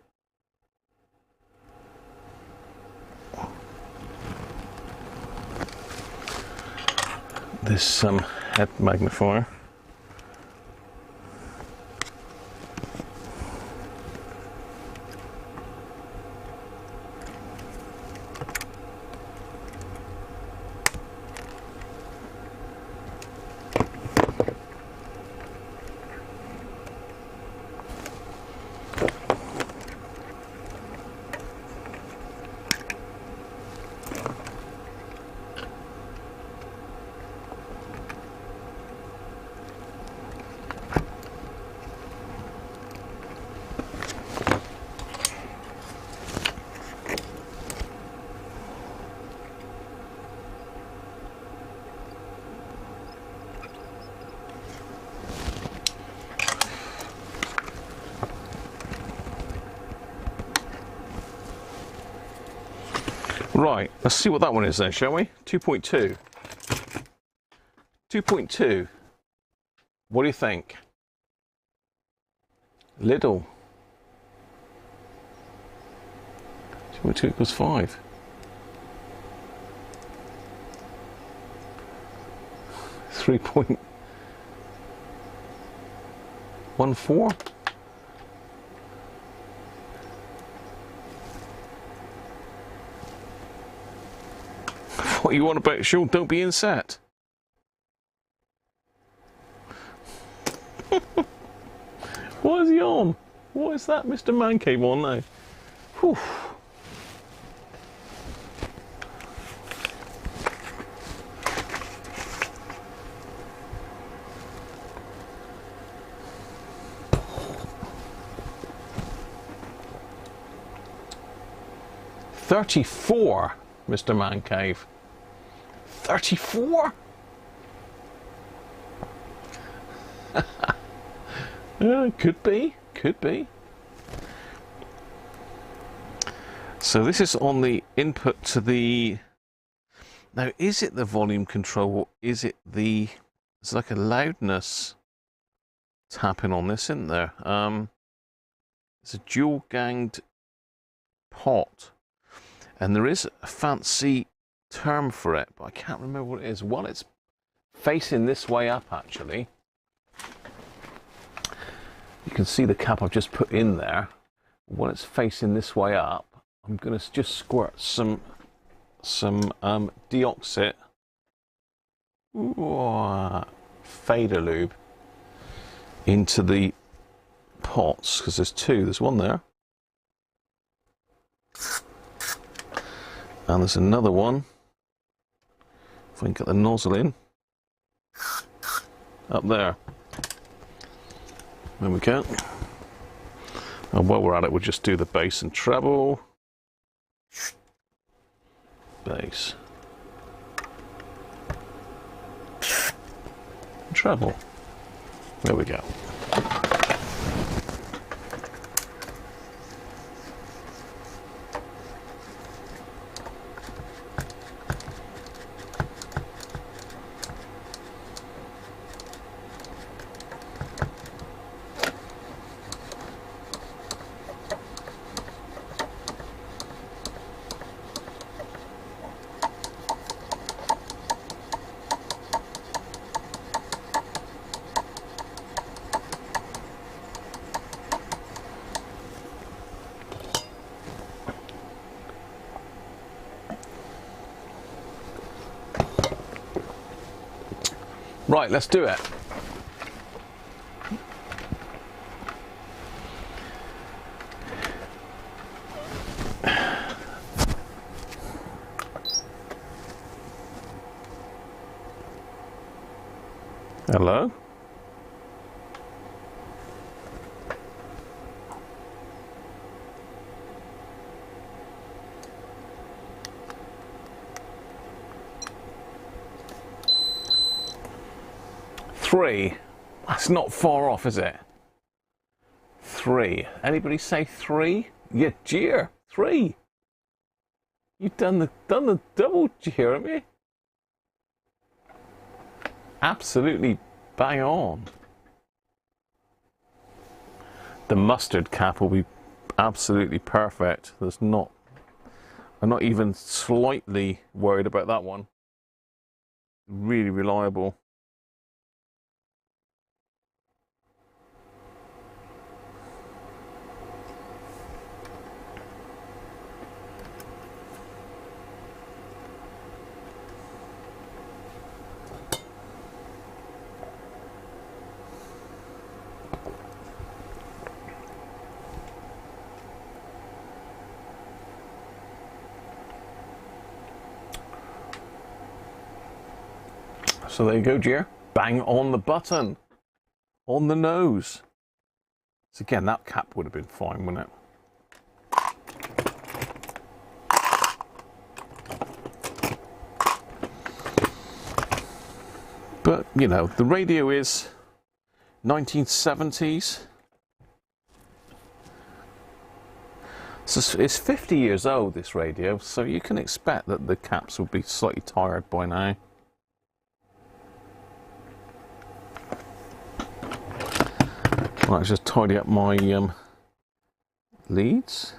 This head magnifier. Right, let's see what that one is then, shall we? 2.2. 2.2. What do you think? Little. 2.2 equals 5. 3.14. What you want about Sean? Don't be inset. What is he on? What is that Mr. Man Cave on now? Whew. $34, Mr. Man Cave. 34? Could be, could be. So this is on the input to the... Now, is it the volume control or is it the there's like a loudness tapping on this, isn't there? It's a dual ganged pot, and there is a fancy term for it, but I can't remember what it is. Well, it's facing this way up, actually. You can see the cap I've just put in there. When it's facing this way up, I'm going to just squirt some deoxit fader lube into the pots, because there's two. There's one there, and there's another one. If I can get the nozzle in, up there. There we go. And while we're at it, we'll just do the bass and treble. Bass. Treble. There we go. Right, let's do it. Hello? Three. That's not far off, is it? Three. Anybody say three? Yeah, jeer. Three. You've done the double jeer, haven't you? Absolutely bang on. The mustard cap will be absolutely perfect. I'm not even slightly worried about that one. Really reliable. So there you go, Jer. Bang on the button. On the nose. So again, that cap would have been fine, wouldn't it? But, you know, the radio is 1970s. So it's 50 years old, this radio, so you can expect that the caps will be slightly tired by now. Let's just tidy up my leads.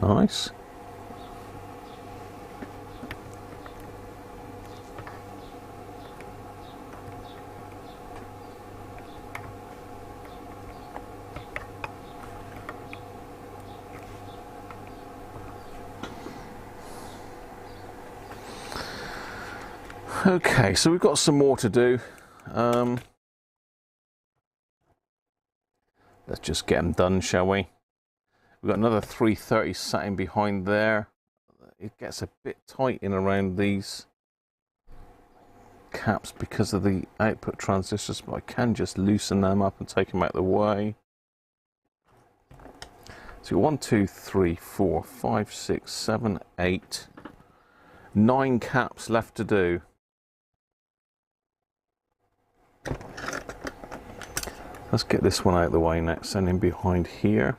Nice. Okay, so we've got some more to do. Let's just get them done, shall we? We've got another 330 sitting behind there. It gets a bit tight in around these caps because of the output transistors, but I can just loosen them up and take them out of the way. So 1, 2, 3, 4, 5, 6, 7, 8, 9 caps left to do. Let's get this one out of the way next, and in behind here.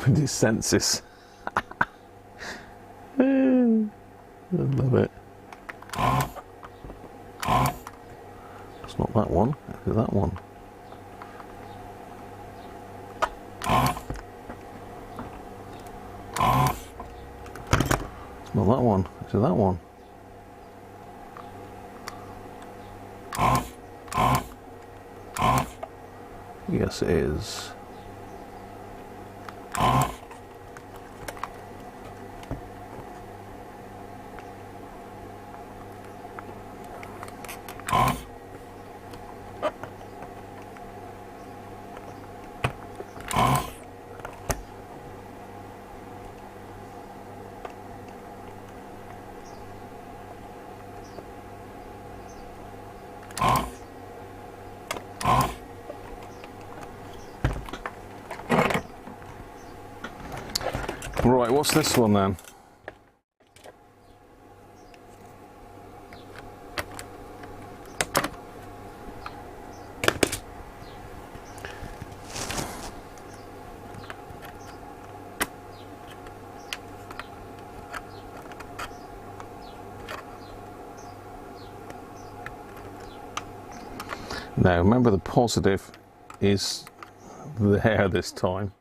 with his senses. I love it. It's not that one, it's that one. It's not that one, it's that one. Yes, it is. Right, what's this one then? Now remember, the positive is there this time.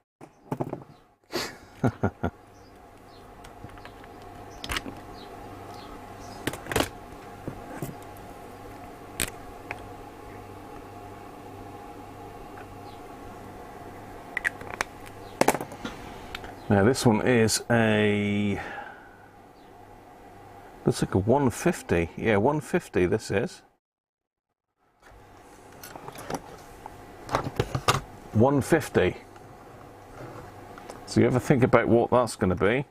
Now this one is a, looks like a 150, yeah, 150 this is. 150. So you ever think about what that's going to be?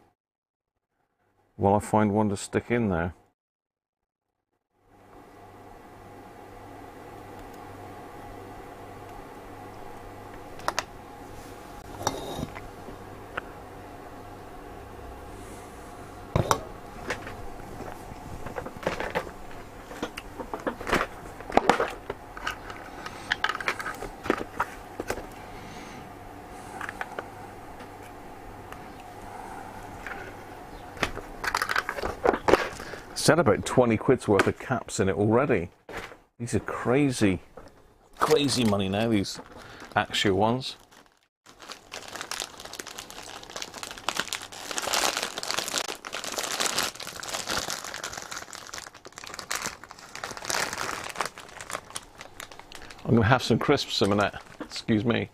Well, I find one to stick in there. It's had about 20 quid's worth of caps in it already. These are crazy, crazy money now, these actual ones. I'm going to have some crisps in a minute, excuse me.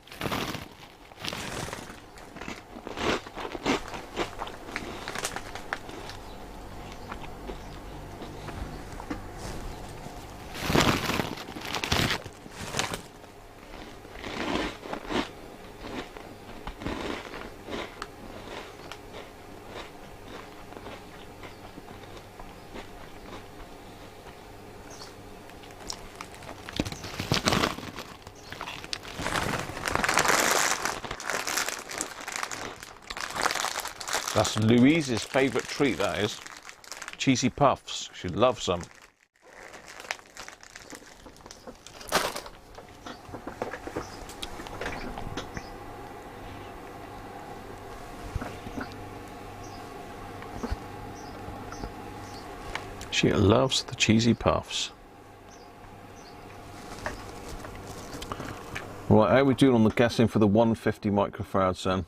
That's Louise's favourite treat, that is. Cheesy puffs. She loves them. She loves the cheesy puffs. Right, how are we doing on the guessing for the 150 microfarads then?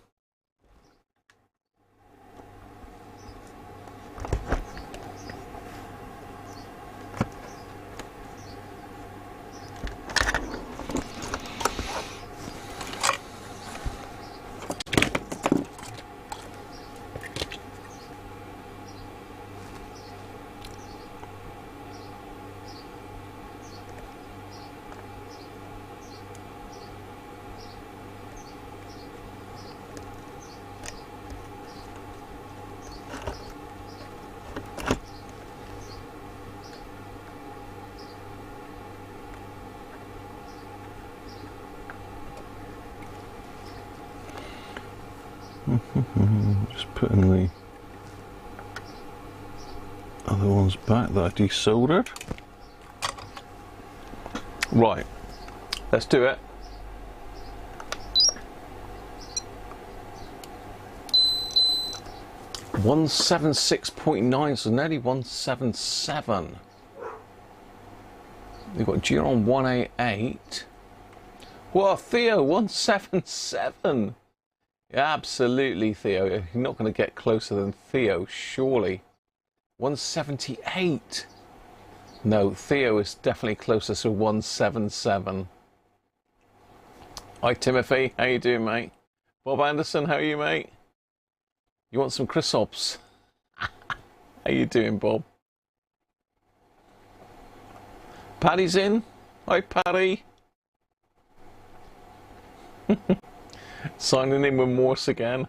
Just putting the other ones back that I desoldered. Right, let's do it. 176.9, so nearly 177. We've got G on 188. Well, Theo, 177. Yeah, absolutely, Theo. You're not going to get closer than Theo, surely. 178. No, Theo is definitely closer to 177. Hi, Timothy. How you doing, mate? Bob Anderson, how are you, mate? You want some crisps? How you doing, Bob? Paddy's in. Hi, Paddy. Signing in with Morse again.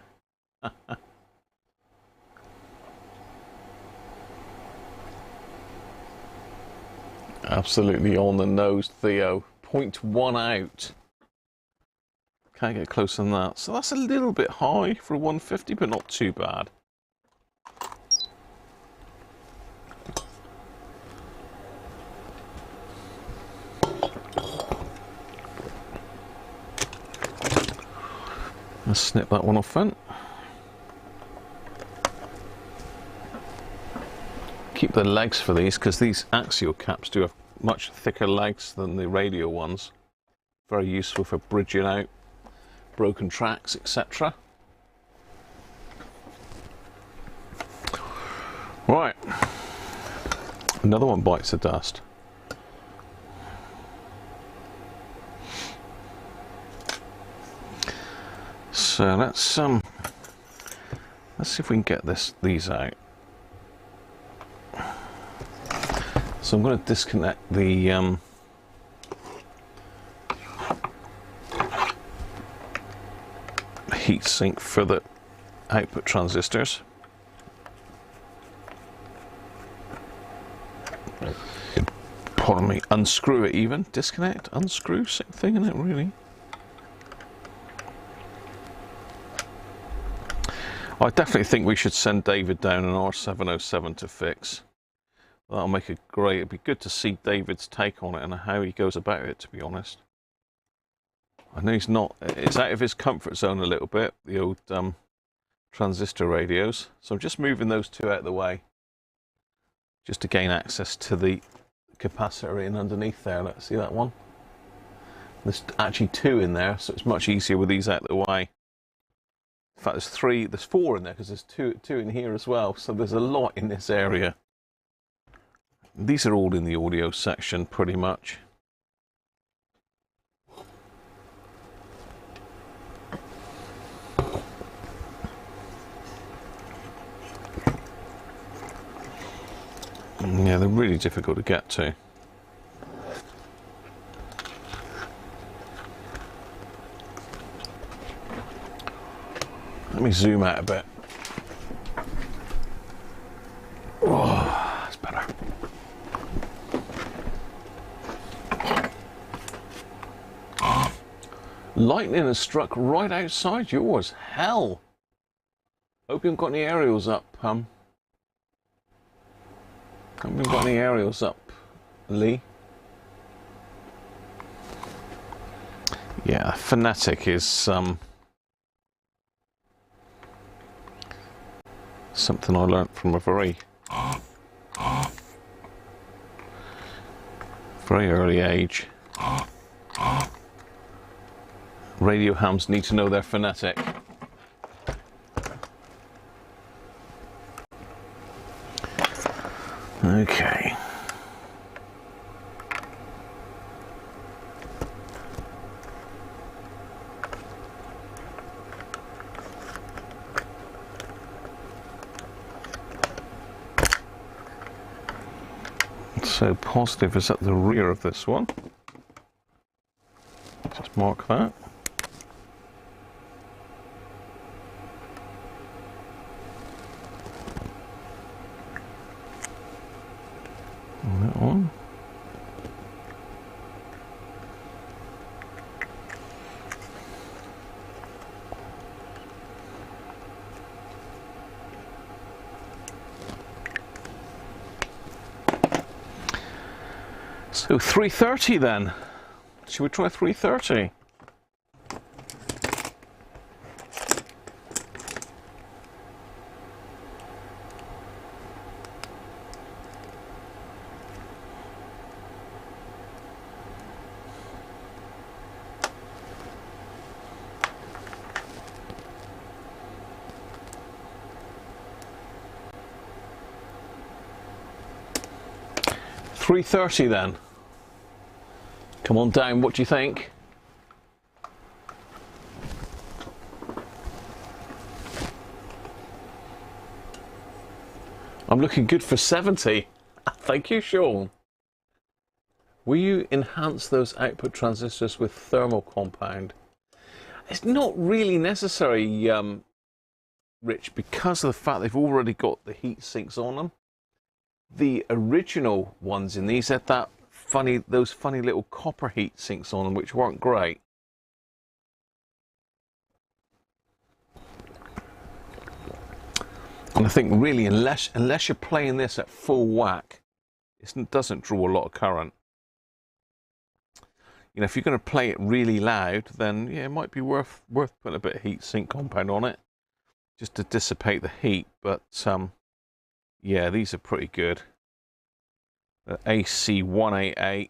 Absolutely on the nose, Theo. 0.1 out. Can't get closer than that. So that's a little bit high for a 150, but not too bad. Let's snip that one off then. Keep the legs for these, because these axial caps do have much thicker legs than the radial ones. Very useful for bridging out broken tracks, etc. Right, another one bites the dust. So let's see if we can get these out. So I'm going to disconnect the heatsink for the output transistors. Pardon me, unscrew it even. Disconnect, unscrew, same thing, isn't it, really? I definitely think we should send David down an R707 to fix. That'll make it great. It'd be good to see David's take on it and how he goes about it, to be honest. I know it's out of his comfort zone a little bit, the old transistor radios. So I'm just moving those two out of the way, just to gain access to the capacitor in underneath there. Let's see that one. There's actually two in there, so it's much easier with these out of the way. In fact, there's four in there, because there's two in here as well. So there's a lot in this area. These are all in the audio section, pretty much. Yeah, they're really difficult to get to. Let me zoom out a bit. Oh, that's better. Lightning has struck right outside yours. Hell. Hope you haven't got any aerials up, Hope you haven't got any aerials up, Lee. Yeah, phonetic is something I learnt from a very early age. Radio hams need to know their phonetic. Okay. So positive is at the rear of this one. Just mark that. And that one. So 330 then. Should we try 330? 330 then. Come on down, what do you think? I'm looking good for 70. Thank you, Sean. Will you enhance those output transistors with thermal compound? It's not really necessary, Rich, because of the fact they've already got the heat sinks on them. The original ones in these had those funny little copper heat sinks on them, which weren't great. And I think really, unless you're playing this at full whack, it doesn't draw a lot of current. You know, if you're going to play it really loud, then yeah, it might be worth putting a bit of heat sink compound on it, just to dissipate the heat. But yeah, these are pretty good. The AC188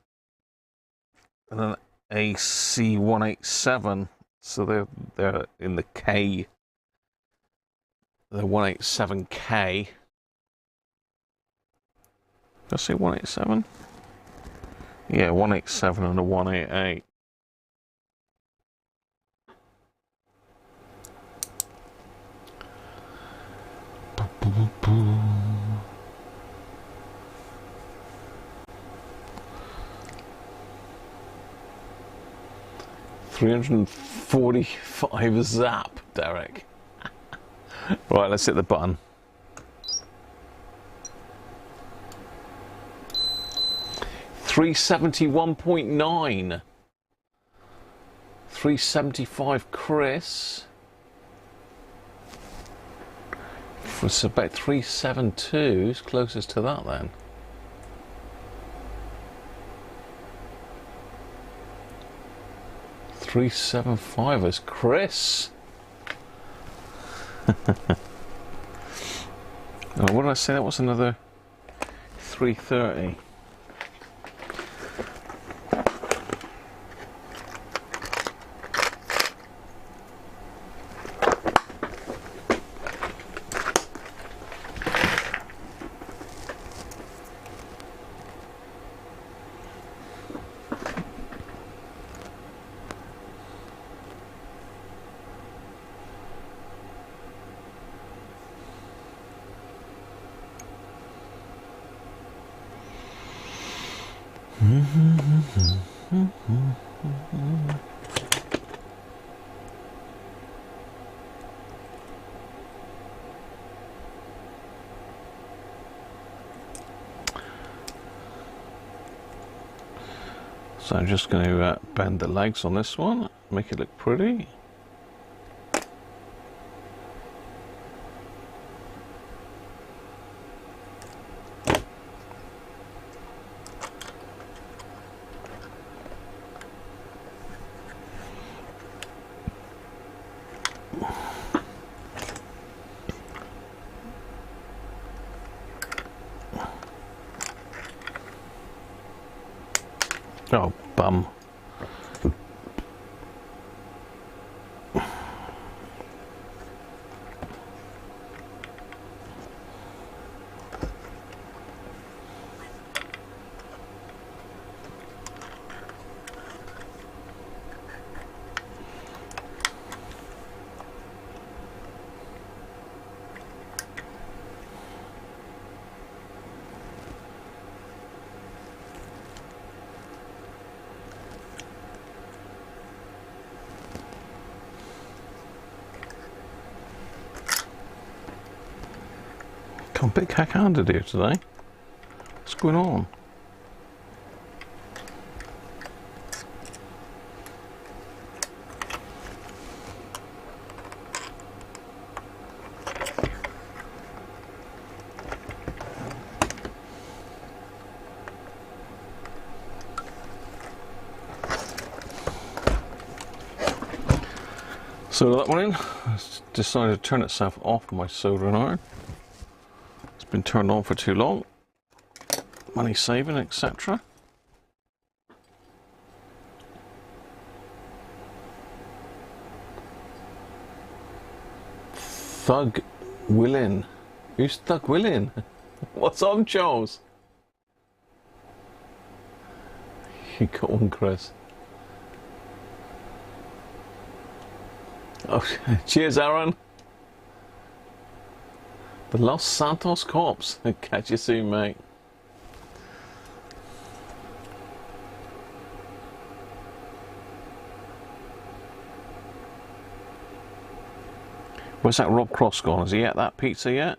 and an AC187, so they're in the K. The 187K. Did I say 187? Yeah, 187 and a 188. $345 zap, Derek. Right, let's hit the button. $371.9. 375 Chris. It's about 372. Who's closest to that then? $375 is Chris. Oh, what did I say? That was another 330. So I'm just going to bend the legs on this one, make it look pretty. Oh, bum. I'm a bit cack-handed here today. What's going on? Solder that one in. It's decided to turn itself off my soldering iron. It's been turned on for too long. Money saving, etc. Thug Willin. Who's Thug Willin? What's up, Charles? You got one, Chris. Oh, cheers, Aaron. The Los Santos Cops. Catch you soon, mate. Where's that Rob Cross gone? Has he ate that pizza yet?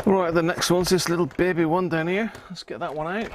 Right, the next one's this little baby one down here. Let's get that one out.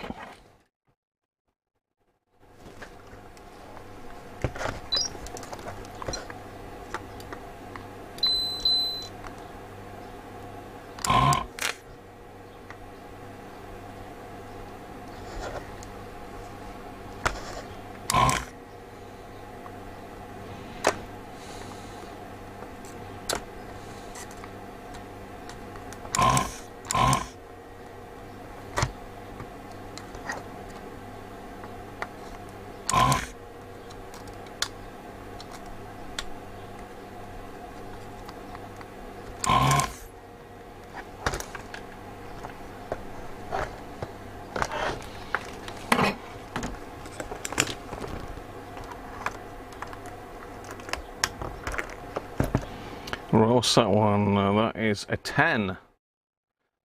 Right, what's that one? That is a 10.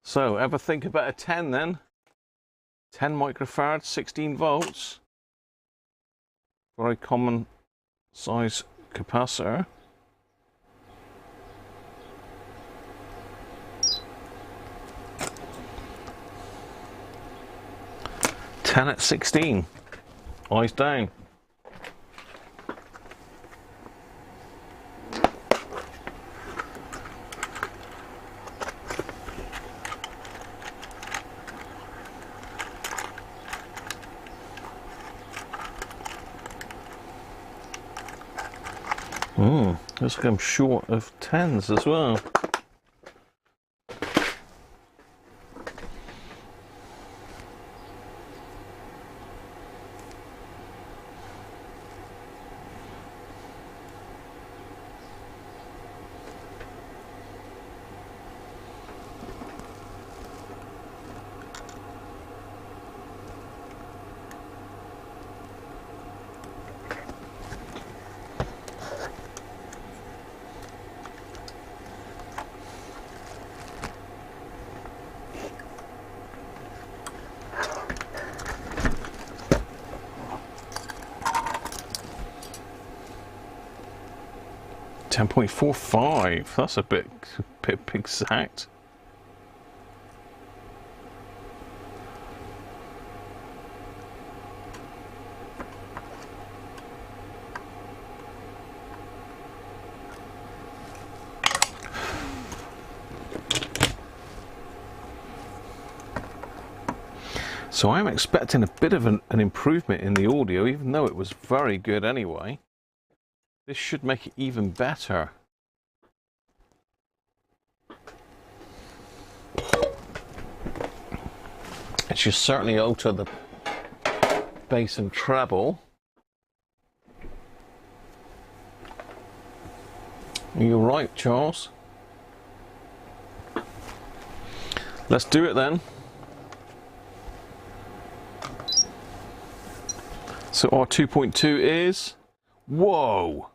So, ever think about a 10 then? 10 microfarads, 16 volts. Very common size capacitor. Ten at 16. Eyes down. Looks like I'm short of 10s as well. .45. That's a bit exact. So I'm expecting a bit of an improvement in the audio, even though it was very good anyway. This should make it even better. It should certainly alter the bass and treble. You're right, Charles. Let's do it then. So our 2.2 is, whoa!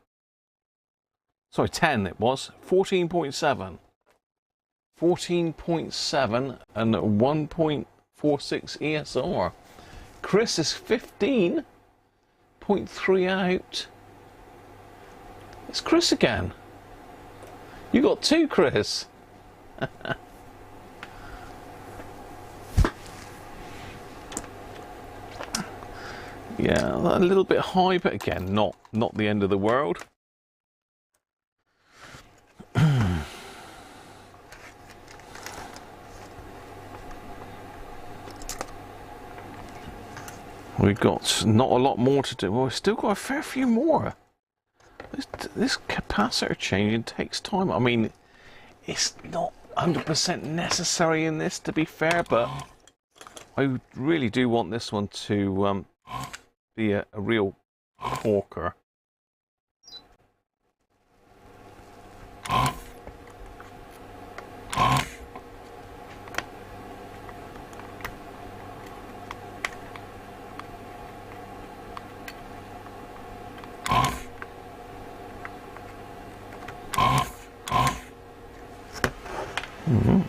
Sorry, 10 it was, 14.7. 14.7 and 1.46 ESR. Chris is 15.3 out. It's Chris again. You got 2, Chris. Yeah, a little bit high, but again, not the end of the world. We've got not a lot more to do. Well, we've still got a fair few more. This capacitor changing takes time. I mean, it's not 100% necessary in this, to be fair, but I really do want this one to be a real corker.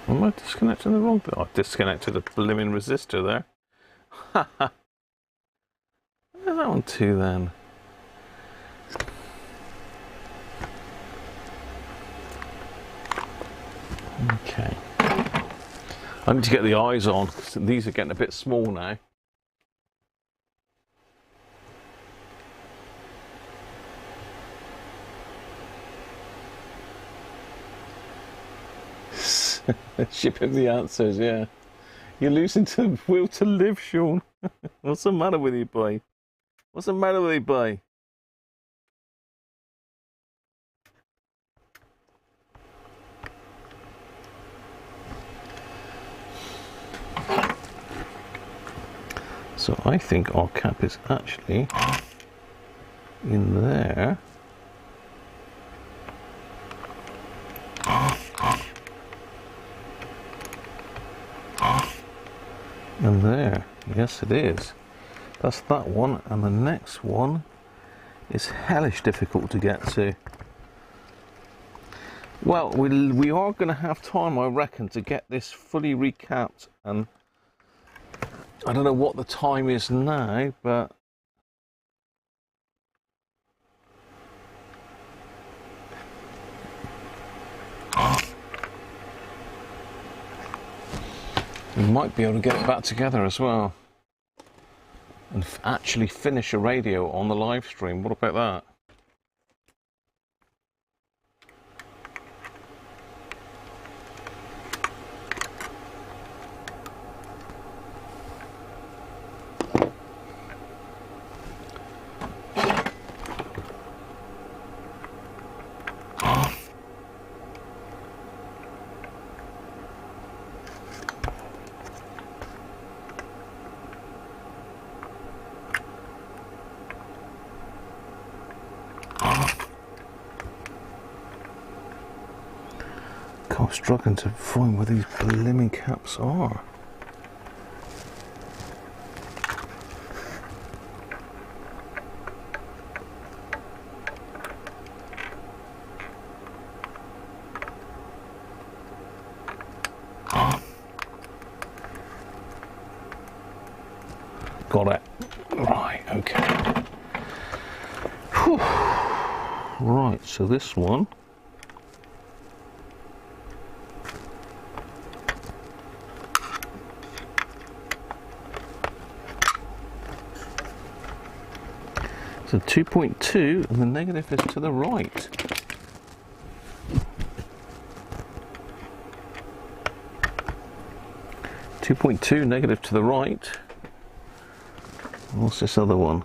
Am I disconnecting the wrong bit? I disconnected a blimmin' resistor there. Haha. Where's that one to then? Okay. I need to get the eyes on, because these are getting a bit small now. Shipping the answers, yeah. You're losing the will to live, Sean. What's the matter with you, boy? What's the matter with you, boy? So I think our cap is actually in there. And there, yes it is. That's that one, and the next one is hellish difficult to get to. Well, we are going to have time, I reckon, to get this fully recapped, and I don't know what the time is now, but we might be able to get it back together as well and actually finish a radio on the live stream. What about that? I'm struggling to find where these blimmin' caps are. Got it. Right, okay. Whew. Right, so this one. So 2.2 and the negative is to the right. (2.2) negative to the right. What's this other one?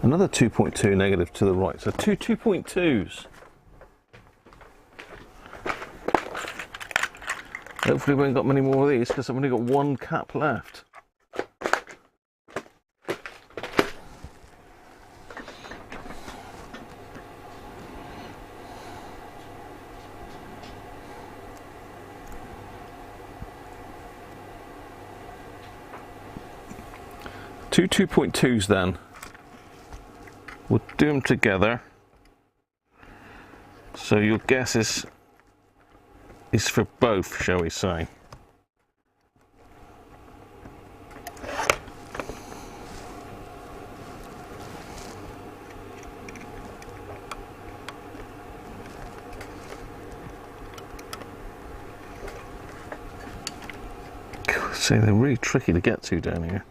Another 2.2 negative to the right. So two 2.2s. Hopefully we ain't got many more of these because I've only got one cap left. Two 2.2s then. We'll do them together. So your guess is for both, shall we say. say they're really tricky to get to down here.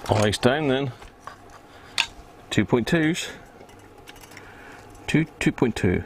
Eyes down then. 2.2s. 2.2.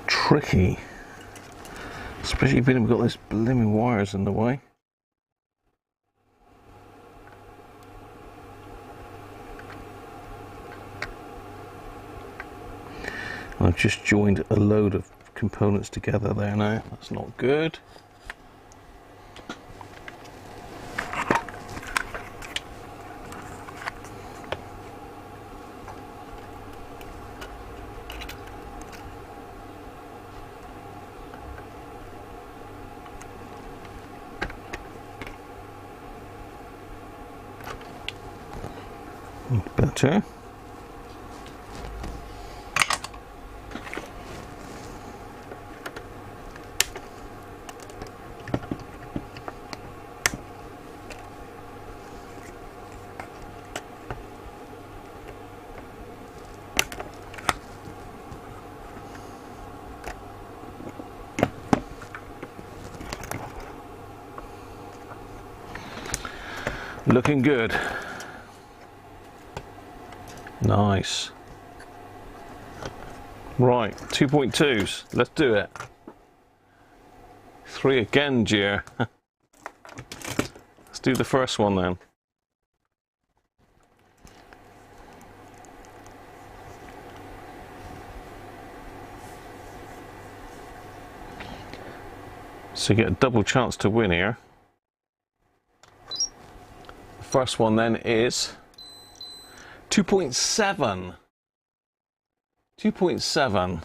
Tricky, especially when we've got those blooming wires in the way. I've just joined a load of components together there now. That's not good. Better. Looking good. Nice. Right, 2.2s. Let's do it. 3 again, dear. Let's do the first one then. So you get a double chance to win here. The first one then is 2.7. 2.7.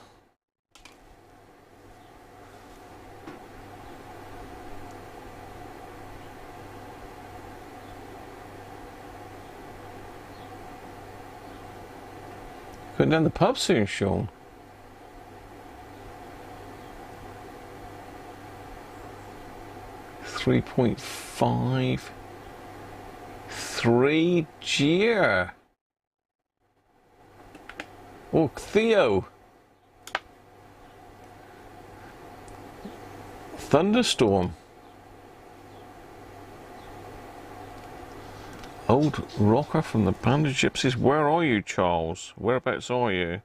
Going down the pub soon, Sean. $3.5. 3 Jeer. Oh, Theo. Thunderstorm. Old rocker from the Band of Gypsies. Where are you, Charles? Whereabouts are you?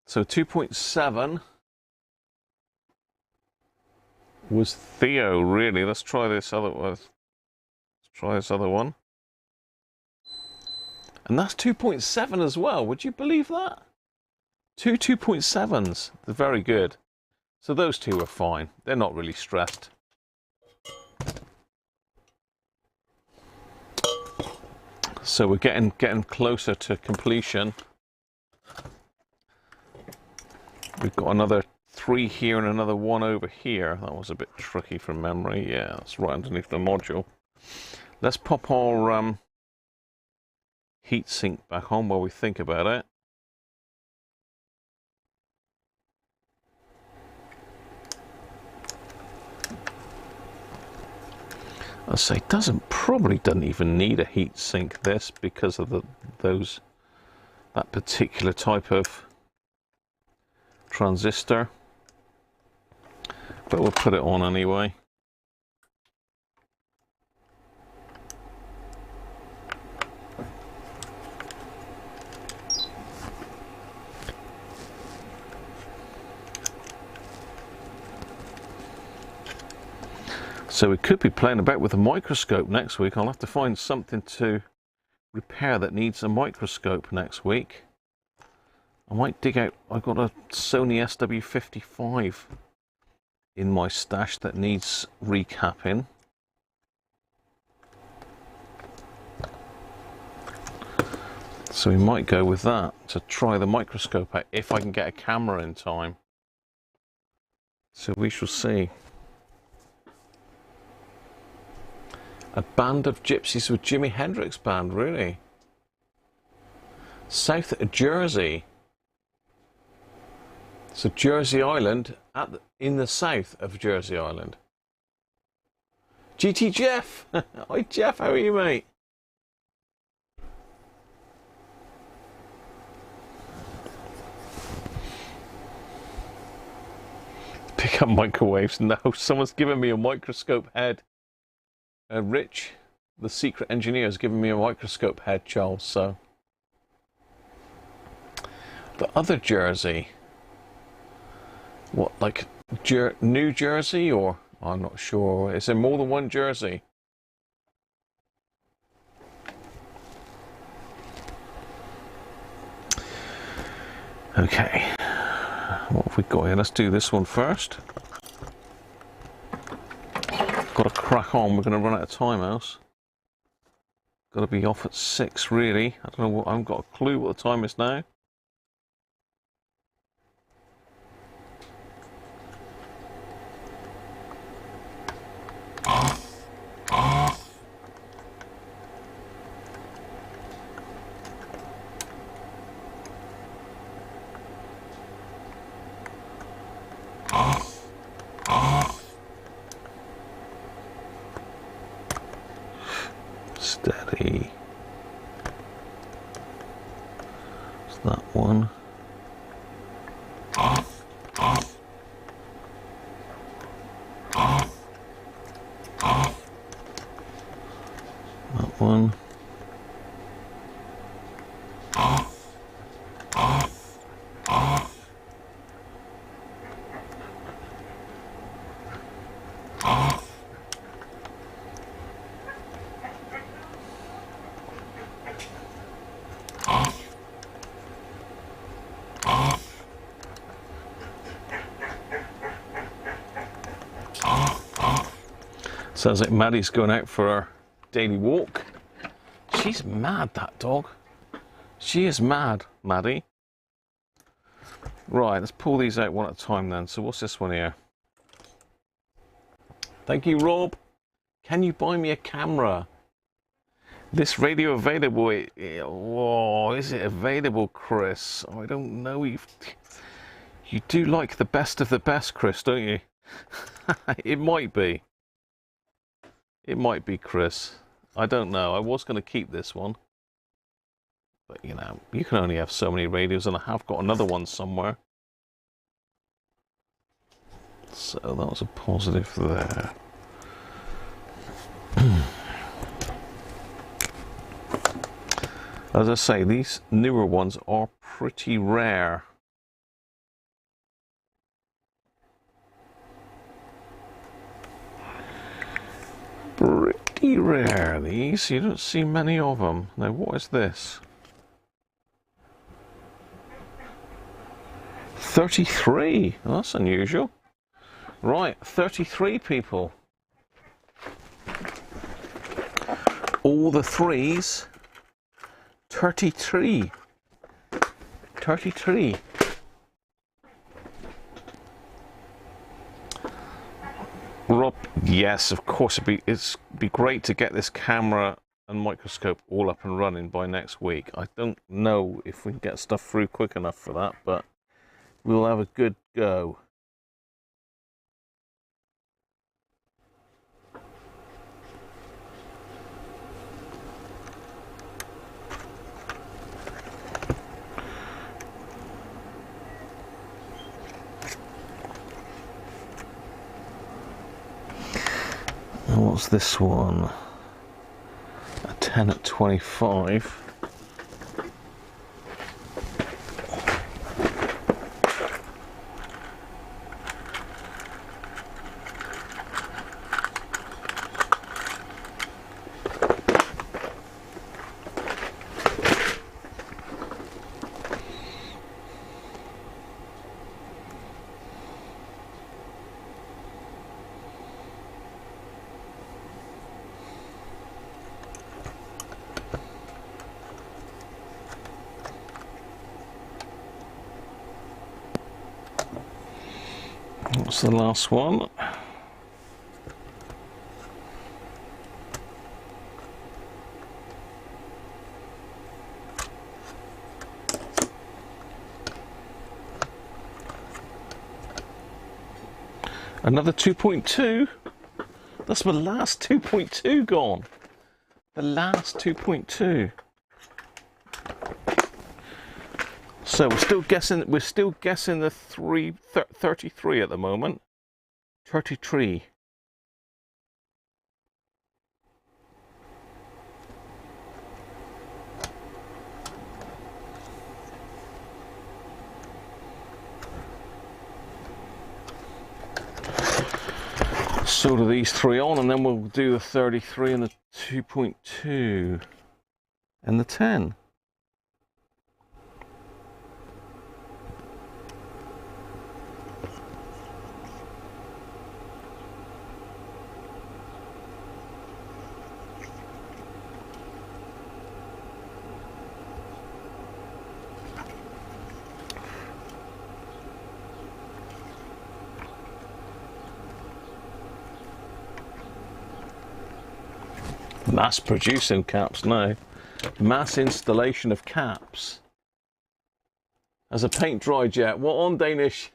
So 2.7 was Theo, really. Let's try this other one. Let's try this other one. And that's 2.7 as well. Would you believe that? 2.7s. They're very good. So those two are fine. They're not really stressed. So we're getting closer to completion. We've got another 3 here and another 1 over here. That was a bit tricky from memory. Yeah, that's right underneath the module. Let's pop our heatsink back on while we think about it. I'd say probably doesn't even need a heatsink this because of that particular type of transistor. But we'll put it on anyway. So we could be playing about with a microscope next week. I'll have to find something to repair that needs a microscope next week. I might dig out, I've got a Sony SW55 in my stash that needs recapping. So we might go with that to try the microscope out if I can get a camera in time. So we shall see. A band of gypsies with Jimi Hendrix band, really? South Jersey. So Jersey Island in the south of Jersey Island. GT Jeff! Hi Jeff, how are you, mate? Pick up microwaves. No, someone's given me a microscope head. Rich, the secret engineer, has given me a microscope head, Charles, so. The other Jersey. What, like New Jersey, or? I'm not sure. Is there more than one Jersey? Okay. What have we got here? Let's do this one first. Got to crack on. We're going to run out of time, else. Got to be off at 6, really. I don't know what. I haven't got a clue what the time is now. Steady. It's that one. That one. Sounds like Maddie's going out for her daily walk. She's mad, that dog. She is mad, Maddie. Right, let's pull these out one at a time then. So what's this one here? Thank you, Rob. Can you buy me a camera? This radio available? Oh, is it available, Chris? Oh, I don't know. You do like the best of the best, Chris, don't you? It might be. It might be, Chris. I don't know. I was going to keep this one. But, you know, you can only have so many radios, and I have got another one somewhere. So that was a positive there. As I say, these newer ones are pretty rare. Pretty rare, these. You don't see many of them. Now, what is this? 33. Oh, that's unusual. Right, 33 people. All the threes. 33. 33. Rob, yes, of course, it'd be great to get this camera and microscope all up and running by next week. I don't know if we can get stuff through quick enough for that, but we'll have a good go. What's this one? A 10 at 25. What's the last one? Another 2.2. That's my last 2.2 gone. The last 2.2. So we're still guessing the 33 at the moment. 33. Solder these three on, and then we'll do the 33 and the 2.2 and the 10. Mass producing caps now. Mass installation of caps. Has the paint dried yet? What on, Danish?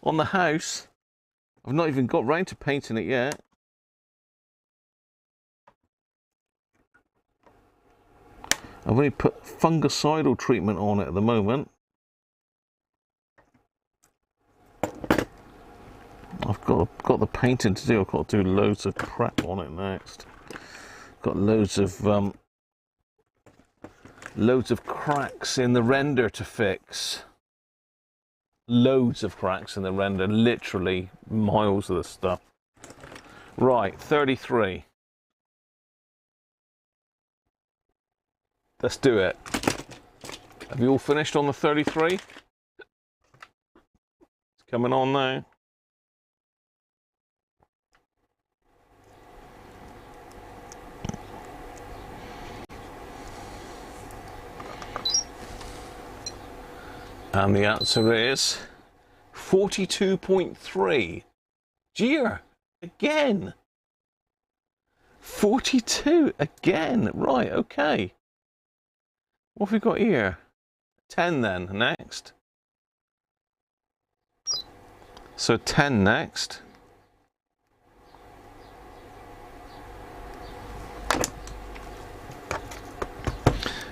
On the house? I've not even got round to painting it yet. I've only put fungicidal treatment on it at the moment. I've got the painting to do. I've got to do loads of prep on it next. Got loads of cracks in the render to fix. Loads of cracks in the render, literally miles of the stuff. Right, 33. Let's do it. Have you all finished on the 33? It's coming on now. And the answer is 42.3. Dear, again. 42 again. Right, okay. What have we got here? 10 then, next. So 10 next.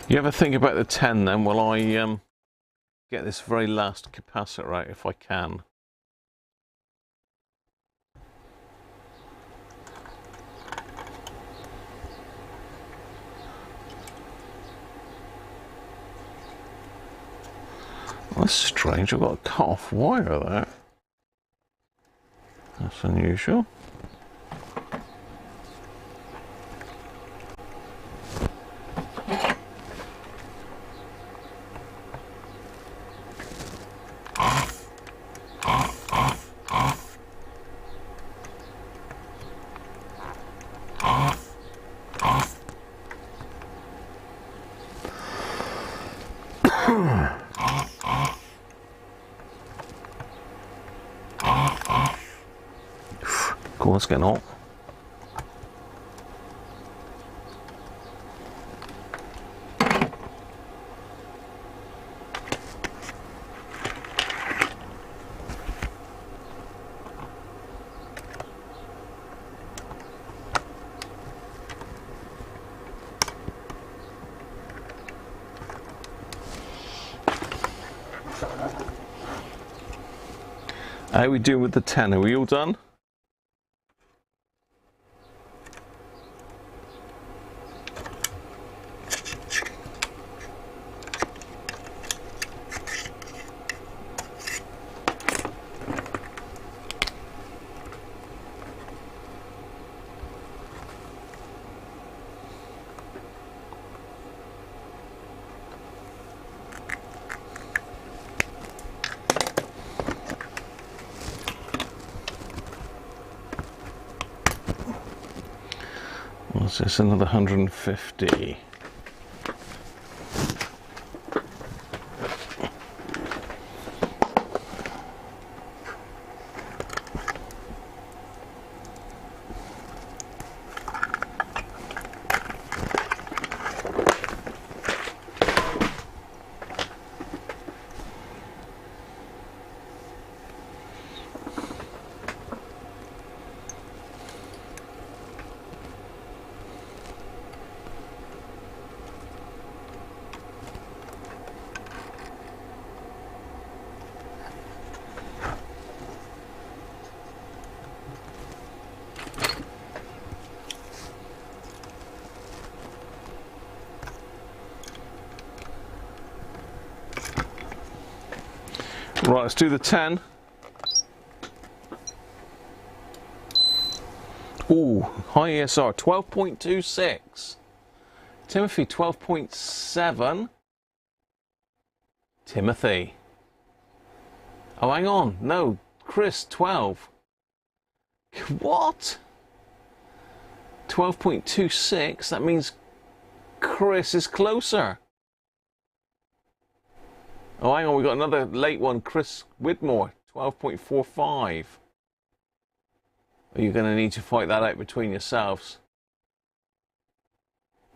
You ever think about the 10 then? While I get this very last capacitor out if I can. Well, that's strange, I've got a cut off wire there. That's unusual. Cool, let's get hot. How are we doing with the 10? Are we all done? What's this? Another 150. Right, let's do the 10. Ooh, high ESR, 12.26. Timothy, 12.7. Timothy. Oh, hang on. No, Chris, 12. What? 12.26? That means Chris is closer. Oh, hang on. We got another late one. Chris Widmore, 12.45. You're going to need to fight that out between yourselves.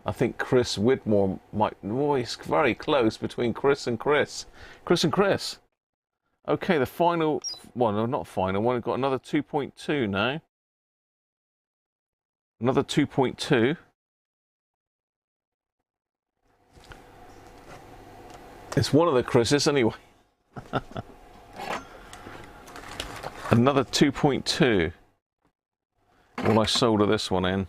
I think Chris Widmore might... Oh, it's very close between Chris and Chris. Chris and Chris. Okay, the final... Well, no, not final one. We've got another 2.2 now. Another 2.2. It's one of the Chris's anyway. Another 2.2. Well, I solder this one in.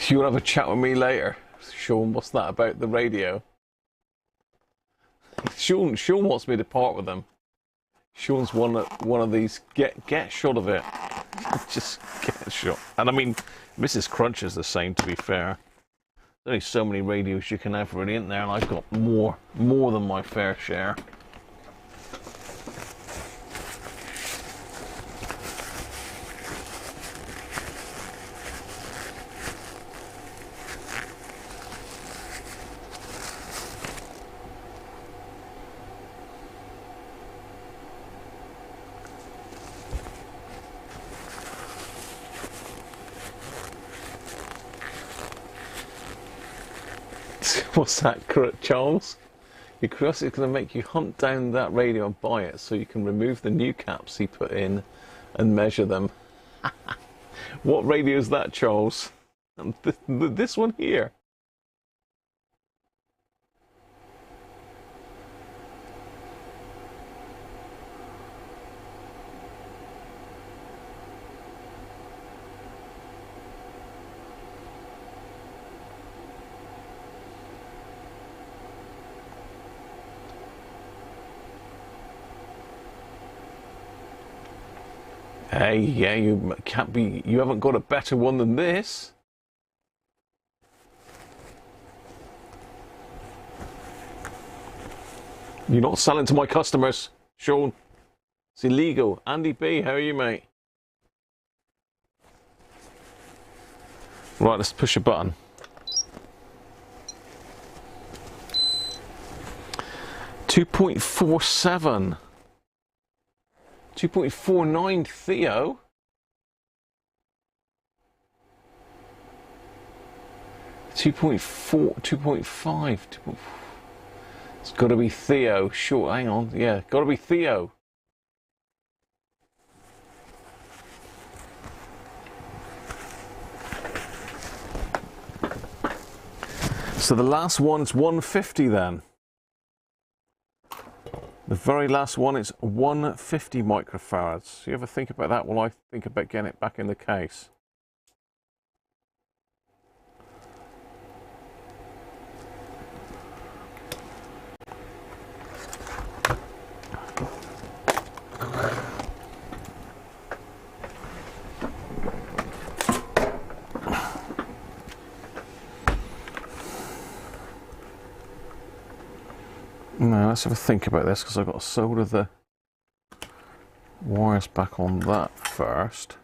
You want to have a chat with me later? Sean, what's that about the radio? Sean wants me to part with them. Sean's one of these, get a shot of it. Just get a shot. And I mean, Mrs. Cruncher's the same, to be fair. There's only so many radios you can have really in there, and I've got more than my fair share. What's that, Charles? Your curiosity is going to make you hunt down that radio and buy it so you can remove the new caps he put in and measure them. What radio is that, Charles? This one here. Hey, yeah, you can't be. You haven't got a better one than this. You're not selling to my customers, Sean. It's illegal. Andy B, how are you, mate? Right, let's push a button. $2.47. 2.49 Theo. $2.5. It's got to be Theo. Sure, hang on. Yeah, got to be Theo. So the last one's 150 then. The very last one is 150 microfarads. You ever think about that? Well, I think about getting it back in the case. Now let's have a think about this, because I've got to solder the wires back on that first.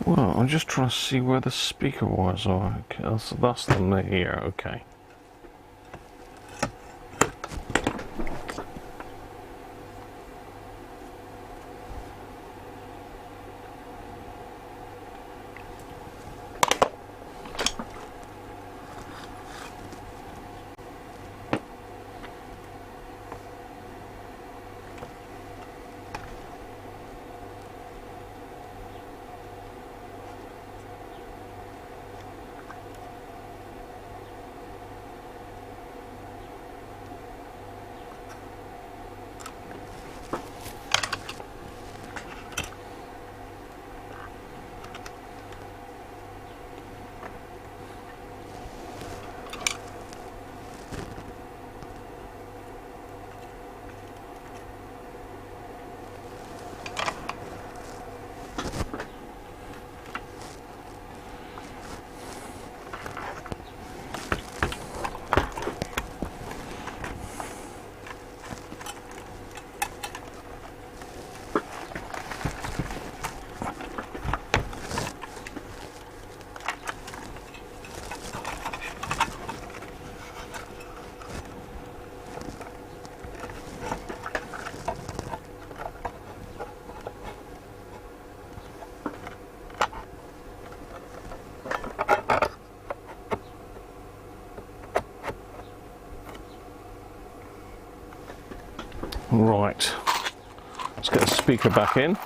Well, I'm just trying to see where the speaker wires are. Okay, that's them here, okay. Right, let's get the speaker back in.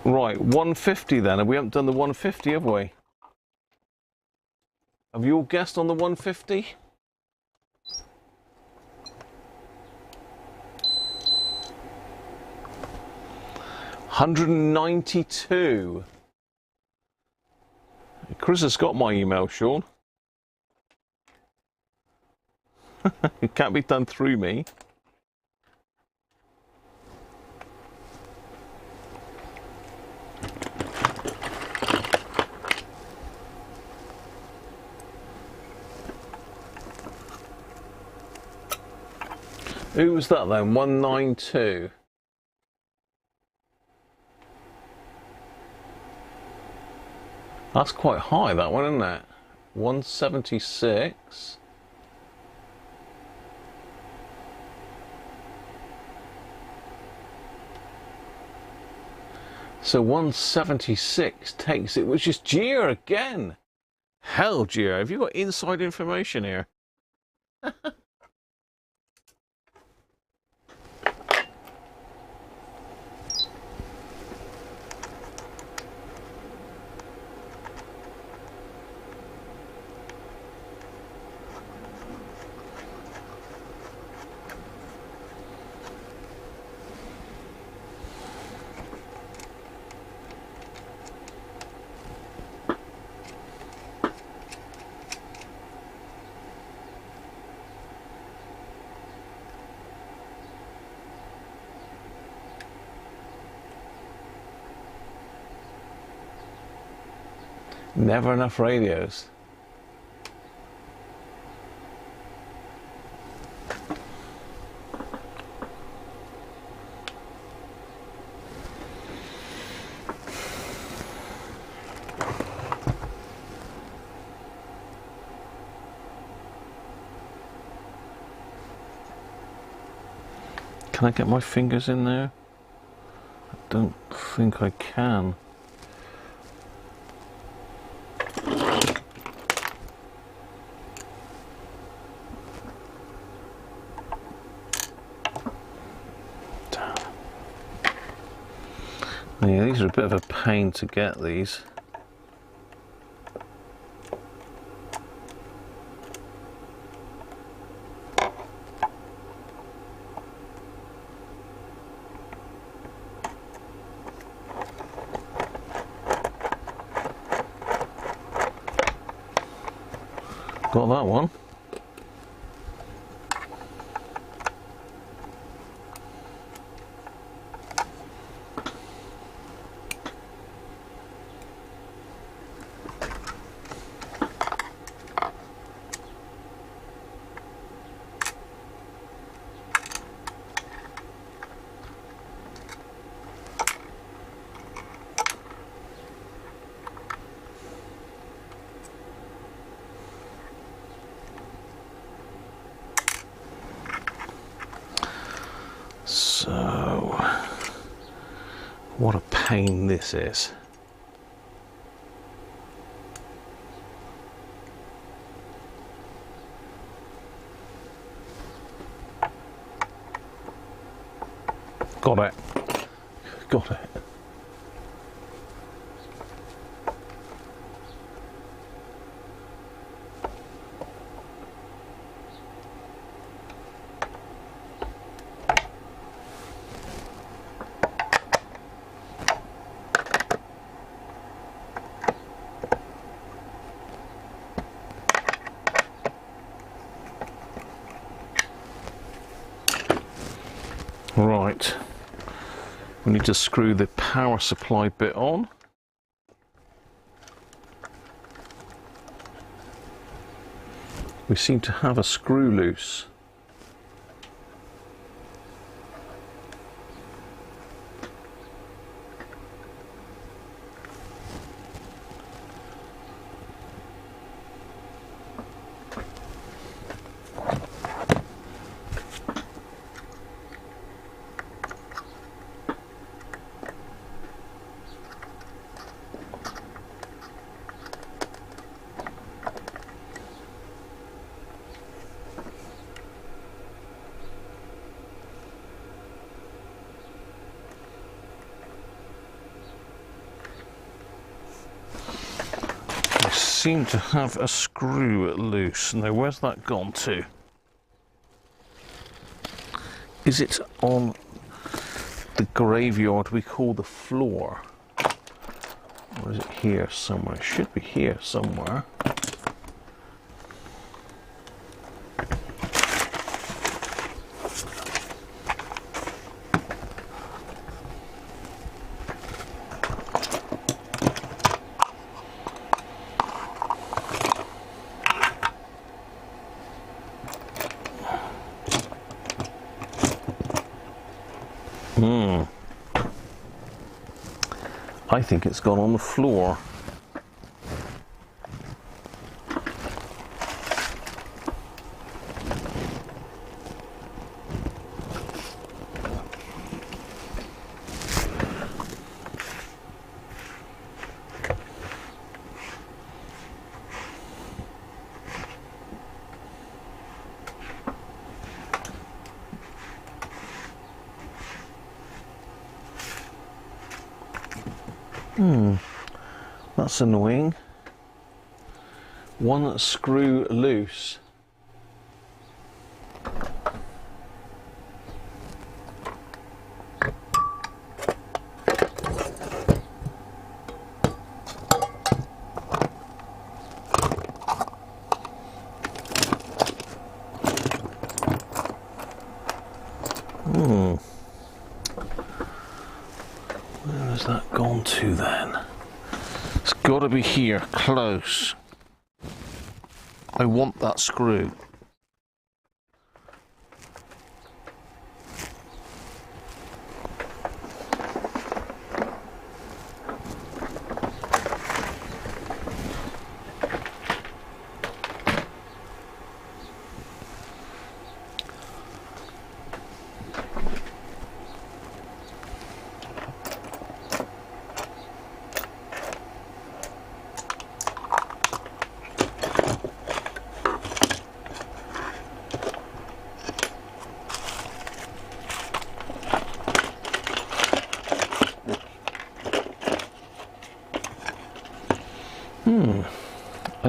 Right, 150 then. We haven't done the 150, have we? Have you all guessed on the 150? $192. Chris has got my email, Sean. It can't be done through me. Who was that then? 192. That's quite high, that one, isn't it? 176. So 176 takes it, which is Gia again. Hell, Gia, have you got inside information here? Never enough radios. Can I get my fingers in there? I don't think I can. Damn. Yeah, these are a bit of a pain to get these. Got that one. So, what a pain this is. Got it. Got it. Right, we need to screw the power supply bit on. We seem to have a screw loose. Seem to have a screw loose. Now, where's that gone to? Is it on the graveyard we call the floor? Or is it here somewhere? It should be here somewhere. I think it's gone on the floor. That's annoying. One screw loose. Where has that gone to then? It's got to be here, close. I want that screw.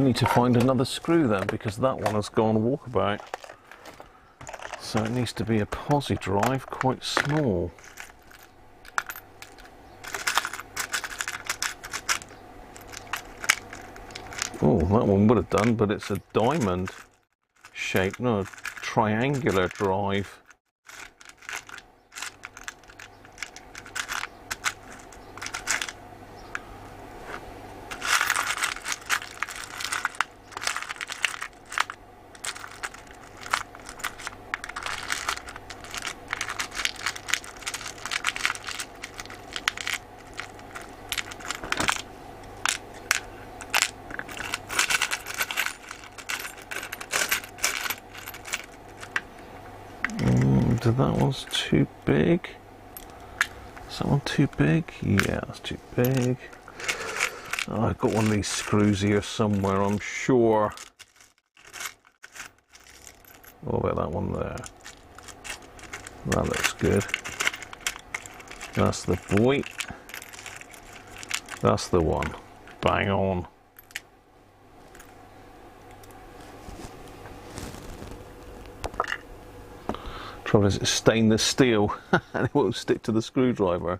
need to find another screw then, because that one has gone walkabout. So it needs to be a posi drive, quite small. Oh, that one would have done, but it's a diamond shape, no, a triangular drive. That one's too big. Is that one too big? Yeah, that's too big. Oh, I've got one of these screws here somewhere, I'm sure. What about that one there? That looks good. That's the boy. That's the one. Bang on. Trouble is, it's stainless steel and it won't stick to the screwdriver.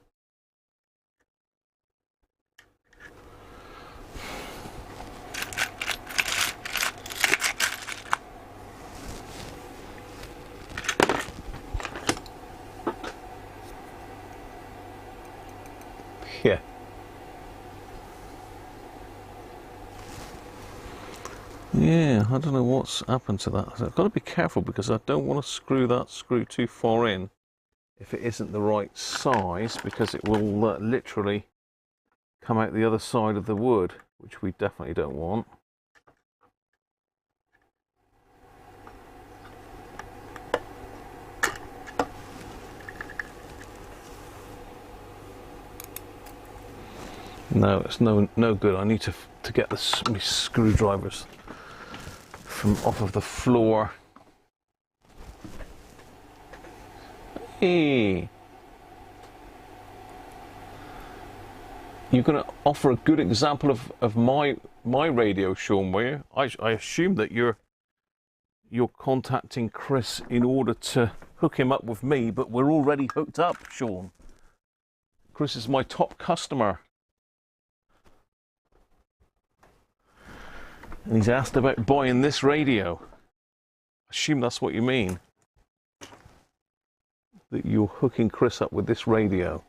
Yeah. Yeah, I don't know what's happened to that. I've got to be careful because I don't want to screw that screw too far in if it isn't the right size, because it will literally come out the other side of the wood, which we definitely don't want. No, it's no good. I need to get the screwdrivers from off of the floor. Hey, you're going to offer a good example of my radio, Sean, were you? I assume that you're contacting Chris in order to hook him up with me, but we're already hooked up, Sean. Chris is my top customer. And he's asked about buying this radio. I assume that's what you mean. That you're hooking Chris up with this radio.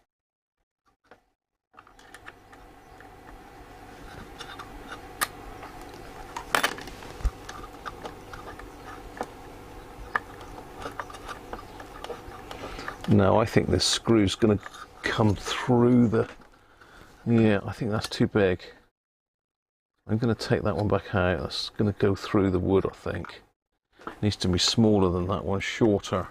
No, I think this screw's going to come through the... Yeah, I think that's too big. I'm going to take that one back out. That's going to go through the wood, I think. It needs to be smaller than that one, shorter.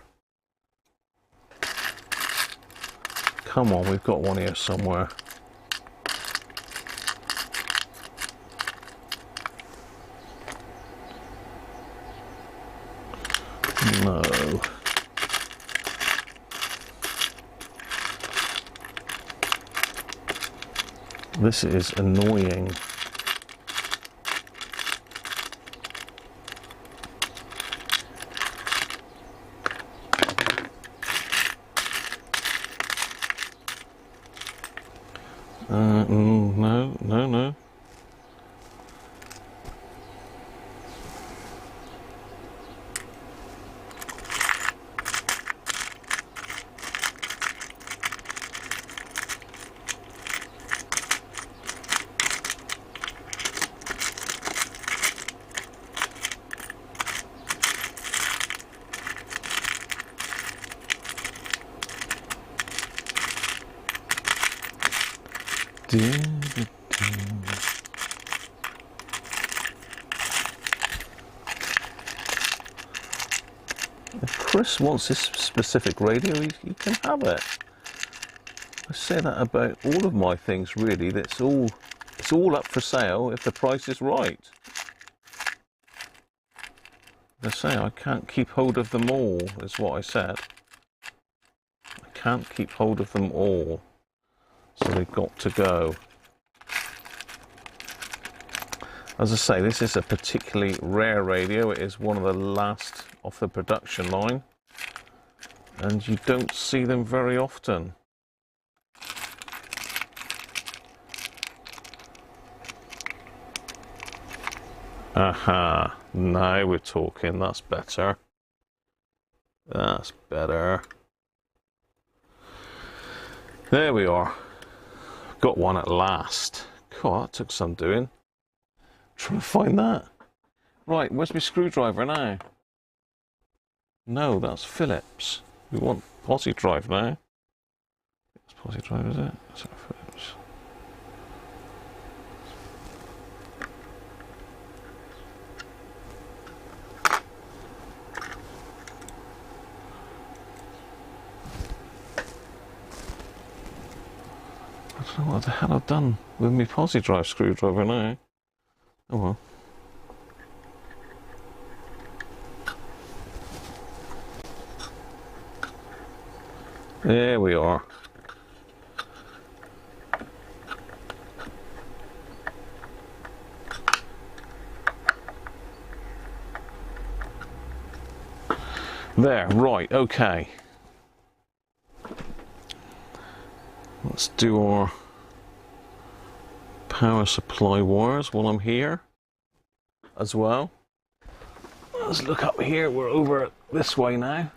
Come on, we've got one here somewhere. No. This is annoying. No. If Chris wants this specific radio, he can have it. I say that about all of my things, really. It's all up for sale if the price is right. I say I can't keep hold of them all, is what I said. I can't keep hold of them all, so they've got to go. As I say, this is a particularly rare radio. It is one of the last off the production line, and you don't see them very often. Aha, now we're talking. That's better. That's better. There we are. Got one at last. God, that took some doing. Trying to find that. Right, where's my screwdriver now? No, that's Phillips. We want posi drive now. It's posi drive, is it? Is that Phillips? I don't know what the hell I've done with my posi drive screwdriver now. Oh well. There we are. There, right, okay. Let's do our power supply wires while I'm here as well. Let's look up here. We're over this way now.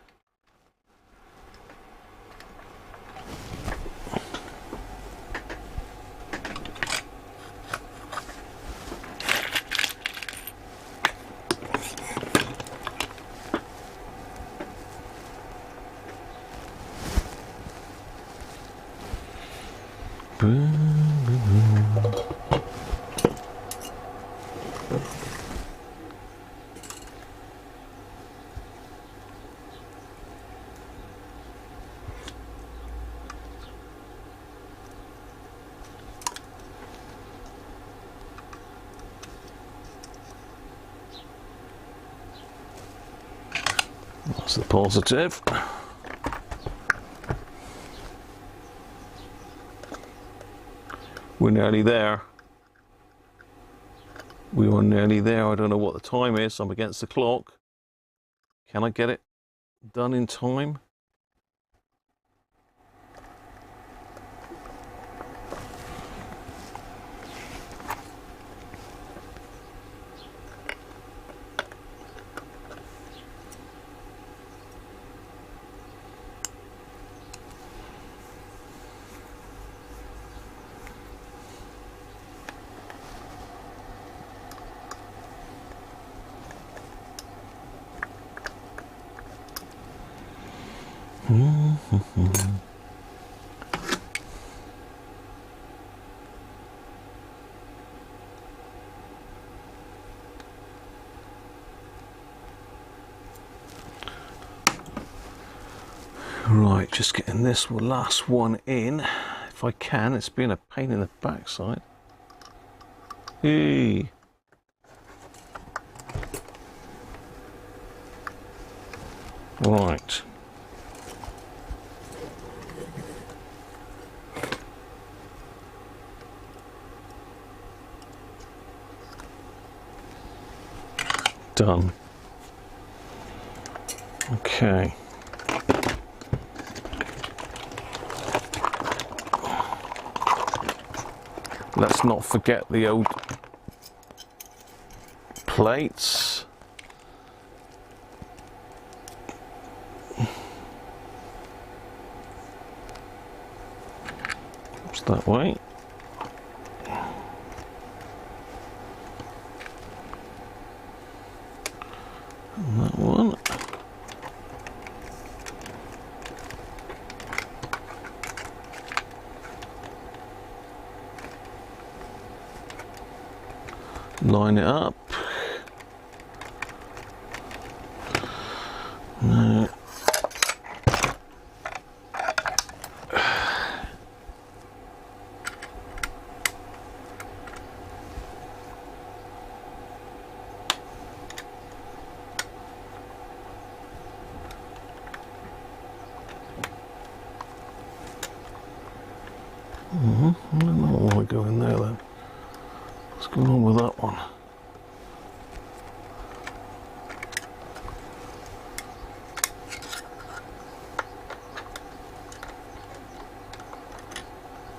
That's the positive. We're nearly there. We are nearly there. I don't know what the time is. I'm against the clock. Can I get it done in time? Right, just getting this last one in, if I can. It's been a pain in the backside. Hey. Right. Done. Okay. Let's not forget the old plates. Oops, that way. And that one. Line it up. No. I don't know why I go in there then. What's going on with that one?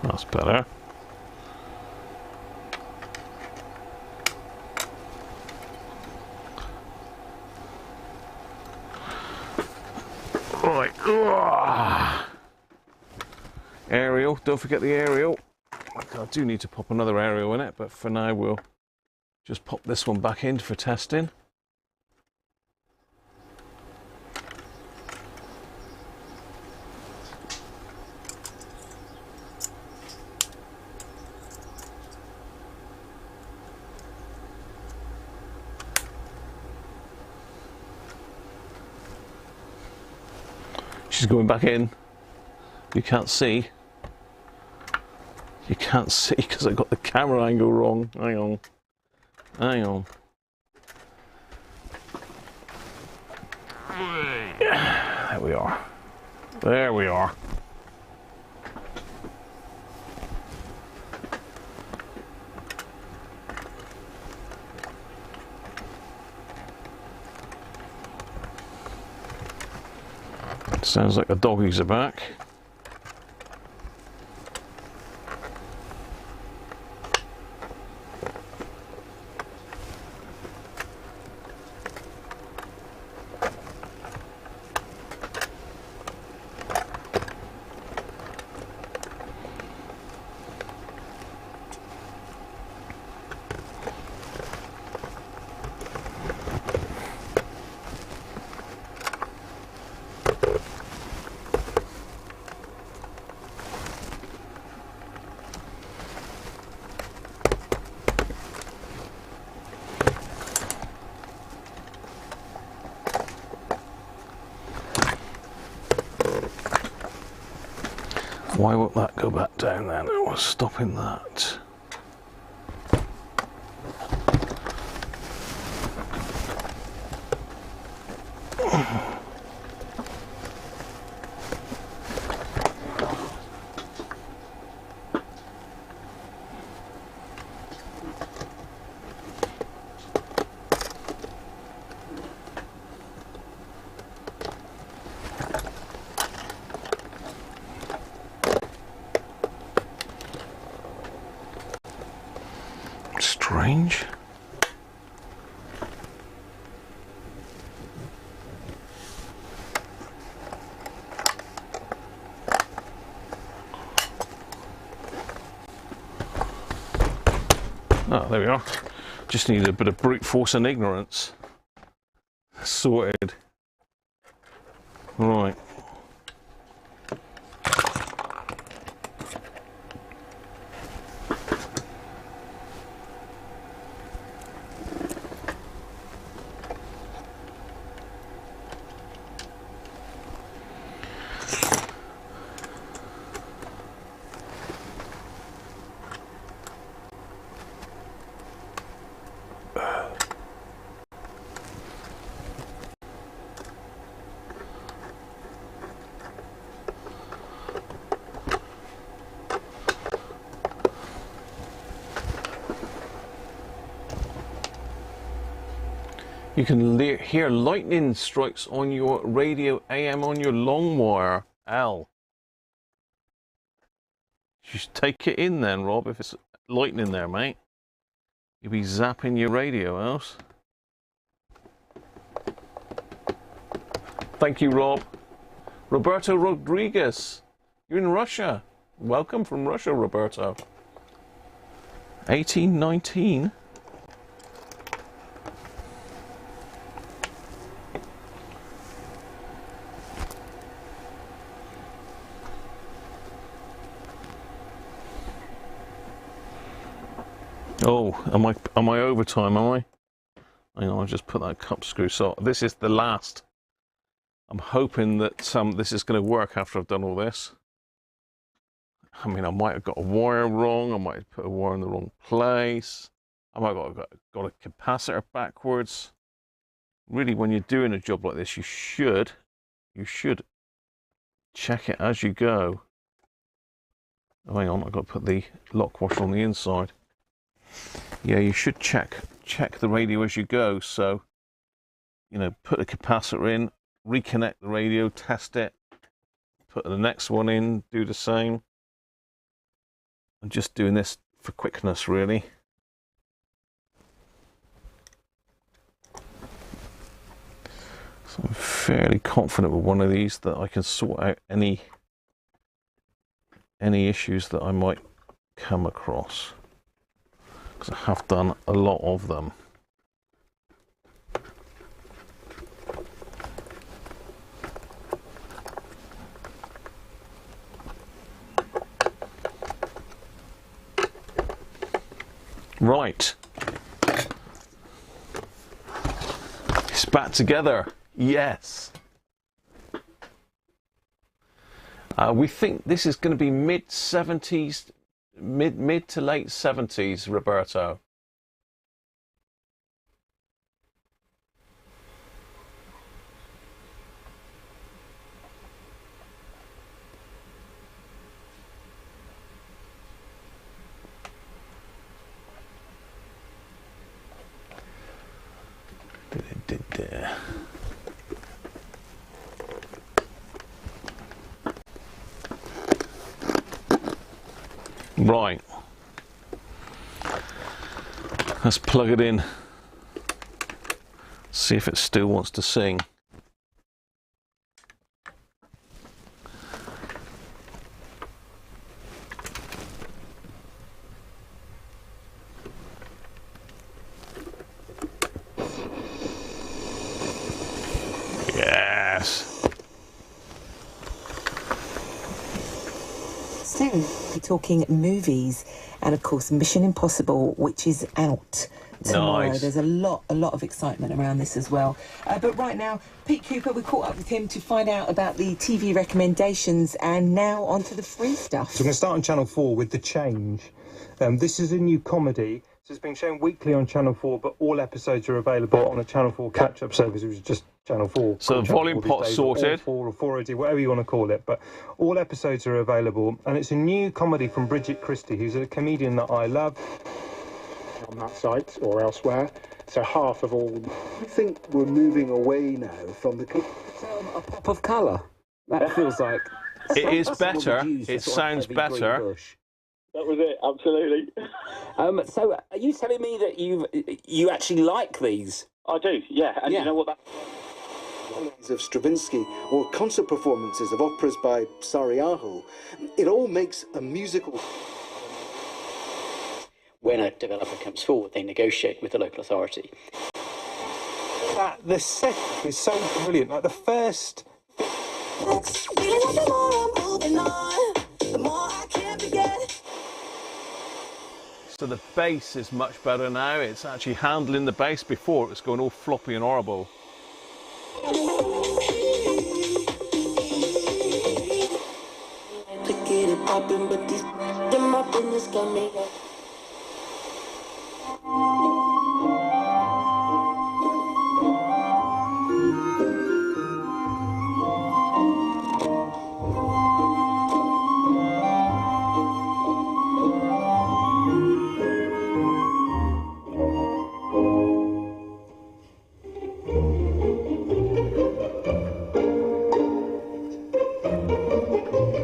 That's better. Right. Aerial, don't forget the aerial. I do need to pop another aerial in it, but for now we'll just pop this one back in for testing. She's going back in. You can't see. You can't see because I got the camera angle wrong. Hang on. Hang on. There we are. There we are. Sounds like the doggies are back. Why won't that go back down then? What's stopping that? Strange. Oh, there we are. Just need a bit of brute force and ignorance. Sorted. Right. You can hear lightning strikes on your radio AM on your long wire. Al. You should take it in then, Rob, if it's lightning there, mate. You'll be zapping your radio else. Thank you, Rob. Roberto Rodriguez. You're in Russia. Welcome from Russia, Roberto. 1819. Oh, am I overtime, am I? Hang on, I'll just put that cup screw. So this is the last. I'm hoping that this is going to work after I've done all this. I mean, I might have got a wire wrong. I might have put a wire in the wrong place. I might have got a capacitor backwards. Really, when you're doing a job like this, you should check it as you go. Oh, hang on, I've got to put the lock washer on the inside. Yeah, you should check the radio as you go. So, you know, put a capacitor in, reconnect the radio, test it, put the next one in, do the same. I'm just doing this for quickness, really. So I'm fairly confident with one of these that I can sort out any issues that I might come across, because I have done a lot of them. Right, it's back together. Yes. We think this is going to be mid-70s, mid to late 70s, Roberto. Right, let's plug it in, see if it still wants to sing. Yes. Soon we're talking movies, and of course Mission Impossible, which is out tomorrow. Nice. There's a lot of excitement around this as well. But right now, Pete Cooper, we caught up with him to find out about the TV recommendations, and now onto the free stuff. So we're going to start on Channel 4 with The Change. This is a new comedy. So it's being shown weekly on Channel 4, but all episodes are available on a Channel 4 catch-up service, which is just Channel 4. So the volume pot's sorted. Or 4OD, whatever you want to call it. But all episodes are available, and it's a new comedy from Bridget Christie, who's a comedian that I love. On that site or elsewhere, so half of all. I think we're moving away now from the a pop of colour. That feels like it is better. It sounds better. That was it, absolutely. So, are you telling me that you actually like these? I do, yeah. And you know what? Of Stravinsky or concert performances of operas by Sarajevo, it all makes a musical. When a developer comes forward, they negotiate with the local authority. The set is so brilliant. Like the first. So the bass is much better now. It's actually handling the bass. Before it was going all floppy and horrible.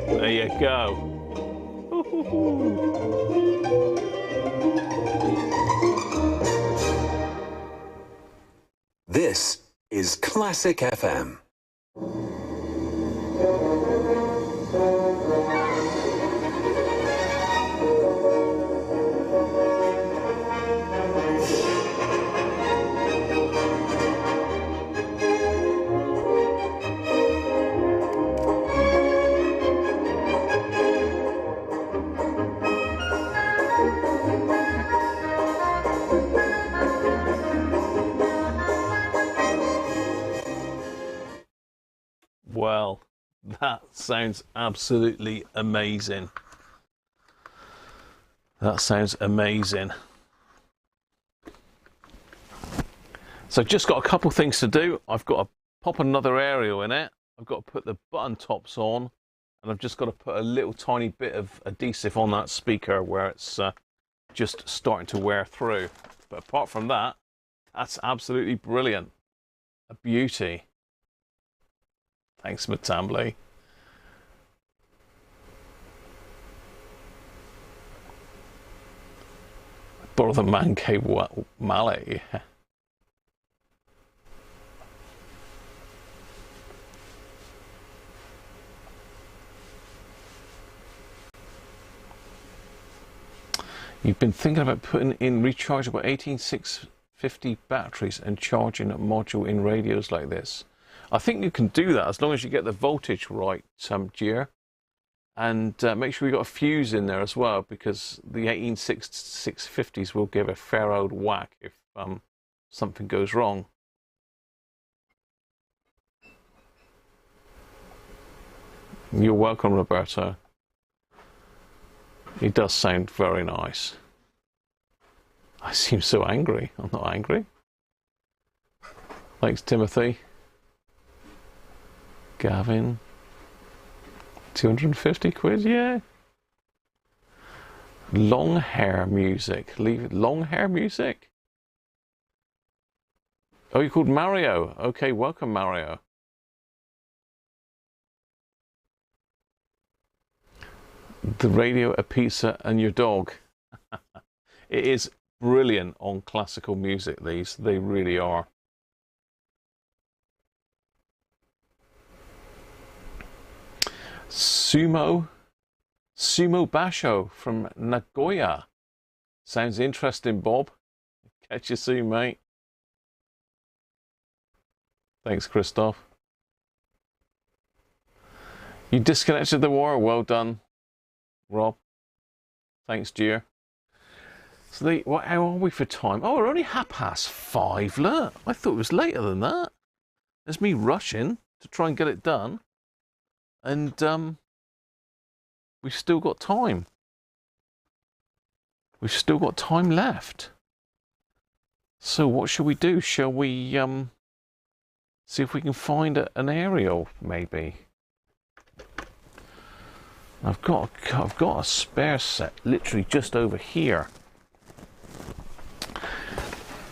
There you go. This is Classic FM. Well, that sounds absolutely amazing. That sounds amazing. So I've just got a couple things to do. I've got to pop another aerial in it. I've got to put the button tops on, and I've just got to put a little tiny bit of adhesive on that speaker where it's just starting to wear through. But apart from that, that's absolutely brilliant. A beauty. Thanks, Reassembly. Borrow the man cave mallet, yeah. You've been thinking about putting in rechargeable 18650 batteries and charging a module in radios like this. I think you can do that as long as you get the voltage right, Gio. And make sure you got a fuse in there as well, because the 18650s will give a fair old whack if something goes wrong. You're welcome, Roberto. He does sound very nice. I seem so angry. I'm not angry. Thanks, Timothy. Gavin. 250 quid, yeah. Long hair music. Leave it. Long hair music? Oh, you're called Mario. Okay, welcome, Mario. The radio, a pizza, and your dog. It is brilliant on classical music, these. They really are. Sumo Basho from Nagoya. Sounds interesting, Bob. Catch you soon, mate. Thanks, Christoph. You disconnected the wire. Well done, Rob. Thanks, dear. So how are we for time? Oh, we're only 5:30. Look, I thought it was later than that. There's me rushing to try and get it done. And we've still got time. We've still got time left. So what shall we do? Shall we see if we can find an aerial, maybe? I've got a spare set literally just over here.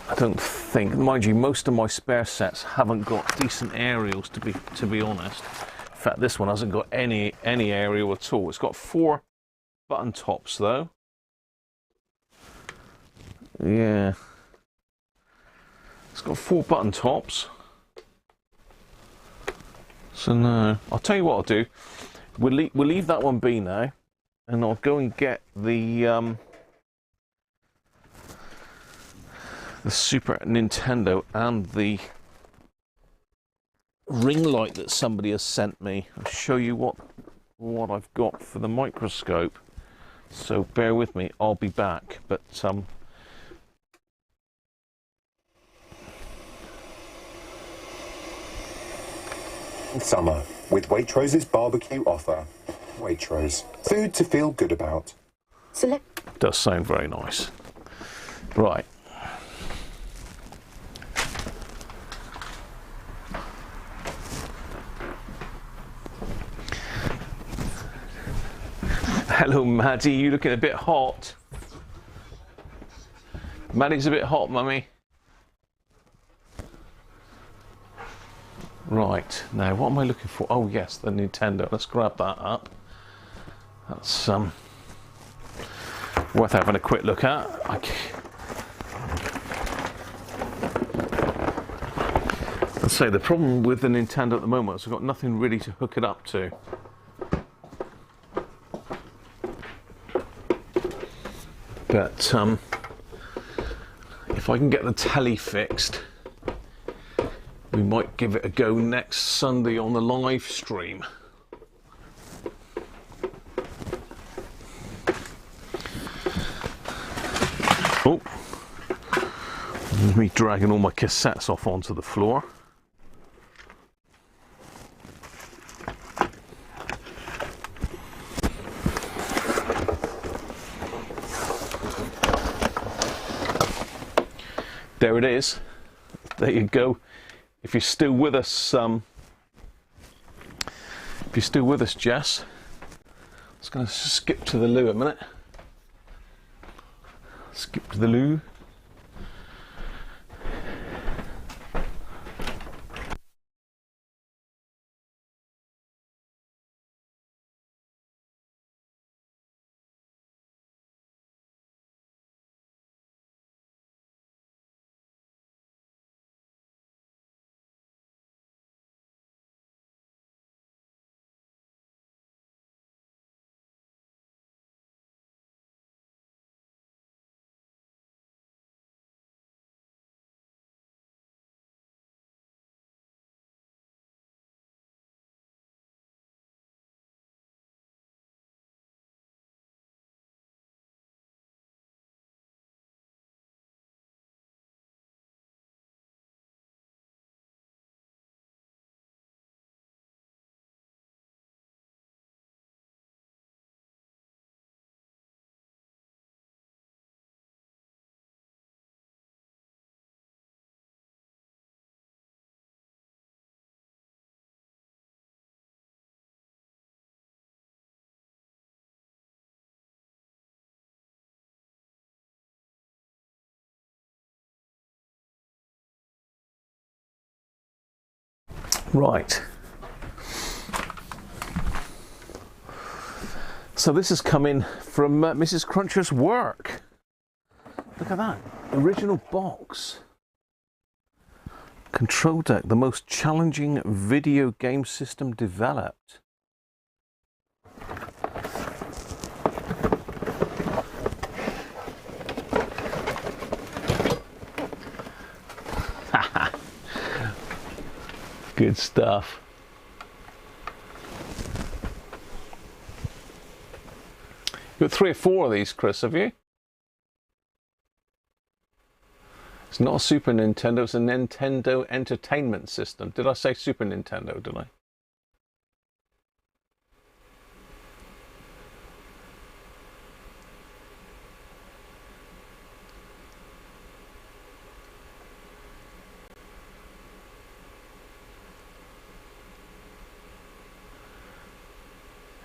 I don't think, mind you, most of my spare sets haven't got decent aerials to be honest. In fact, this one hasn't got any aerial at all. It's got 4 button tops though. Yeah. It's got 4 button tops. So no, I'll tell you what I'll do. We'll leave that one be now, and I'll go and get the Super Nintendo and the ring light that somebody has sent me. I'll show you what I've got for the microscope. So bear with me, I'll be back. But Summer with Waitrose's barbecue offer. Waitrose, food to feel good about. Does sound very nice. Right. Hello, Maddie. You looking a bit hot? Maddie's a bit hot, mummy. Right, now what am I looking for? Oh yes, the Nintendo. Let's grab that up. That's worth having a quick look at. Let's say the problem with the Nintendo at the moment is I've got nothing really to hook it up to. But if I can get the telly fixed, we might give it a go next Sunday on the live stream. Oh, me dragging all my cassettes off onto the floor. There it is. There you go. If you're still with us, Jess, I'm just going to skip to the loo a minute. Skip to the loo. Right. So this has come in from Mrs. Cruncher's work. Look at that. Original box. Control Deck, the most challenging video game system developed. Good stuff. You've got 3 or 4 of these, Chris, have you? It's not a Super Nintendo, it's a Nintendo Entertainment System. Did I say Super Nintendo, did I?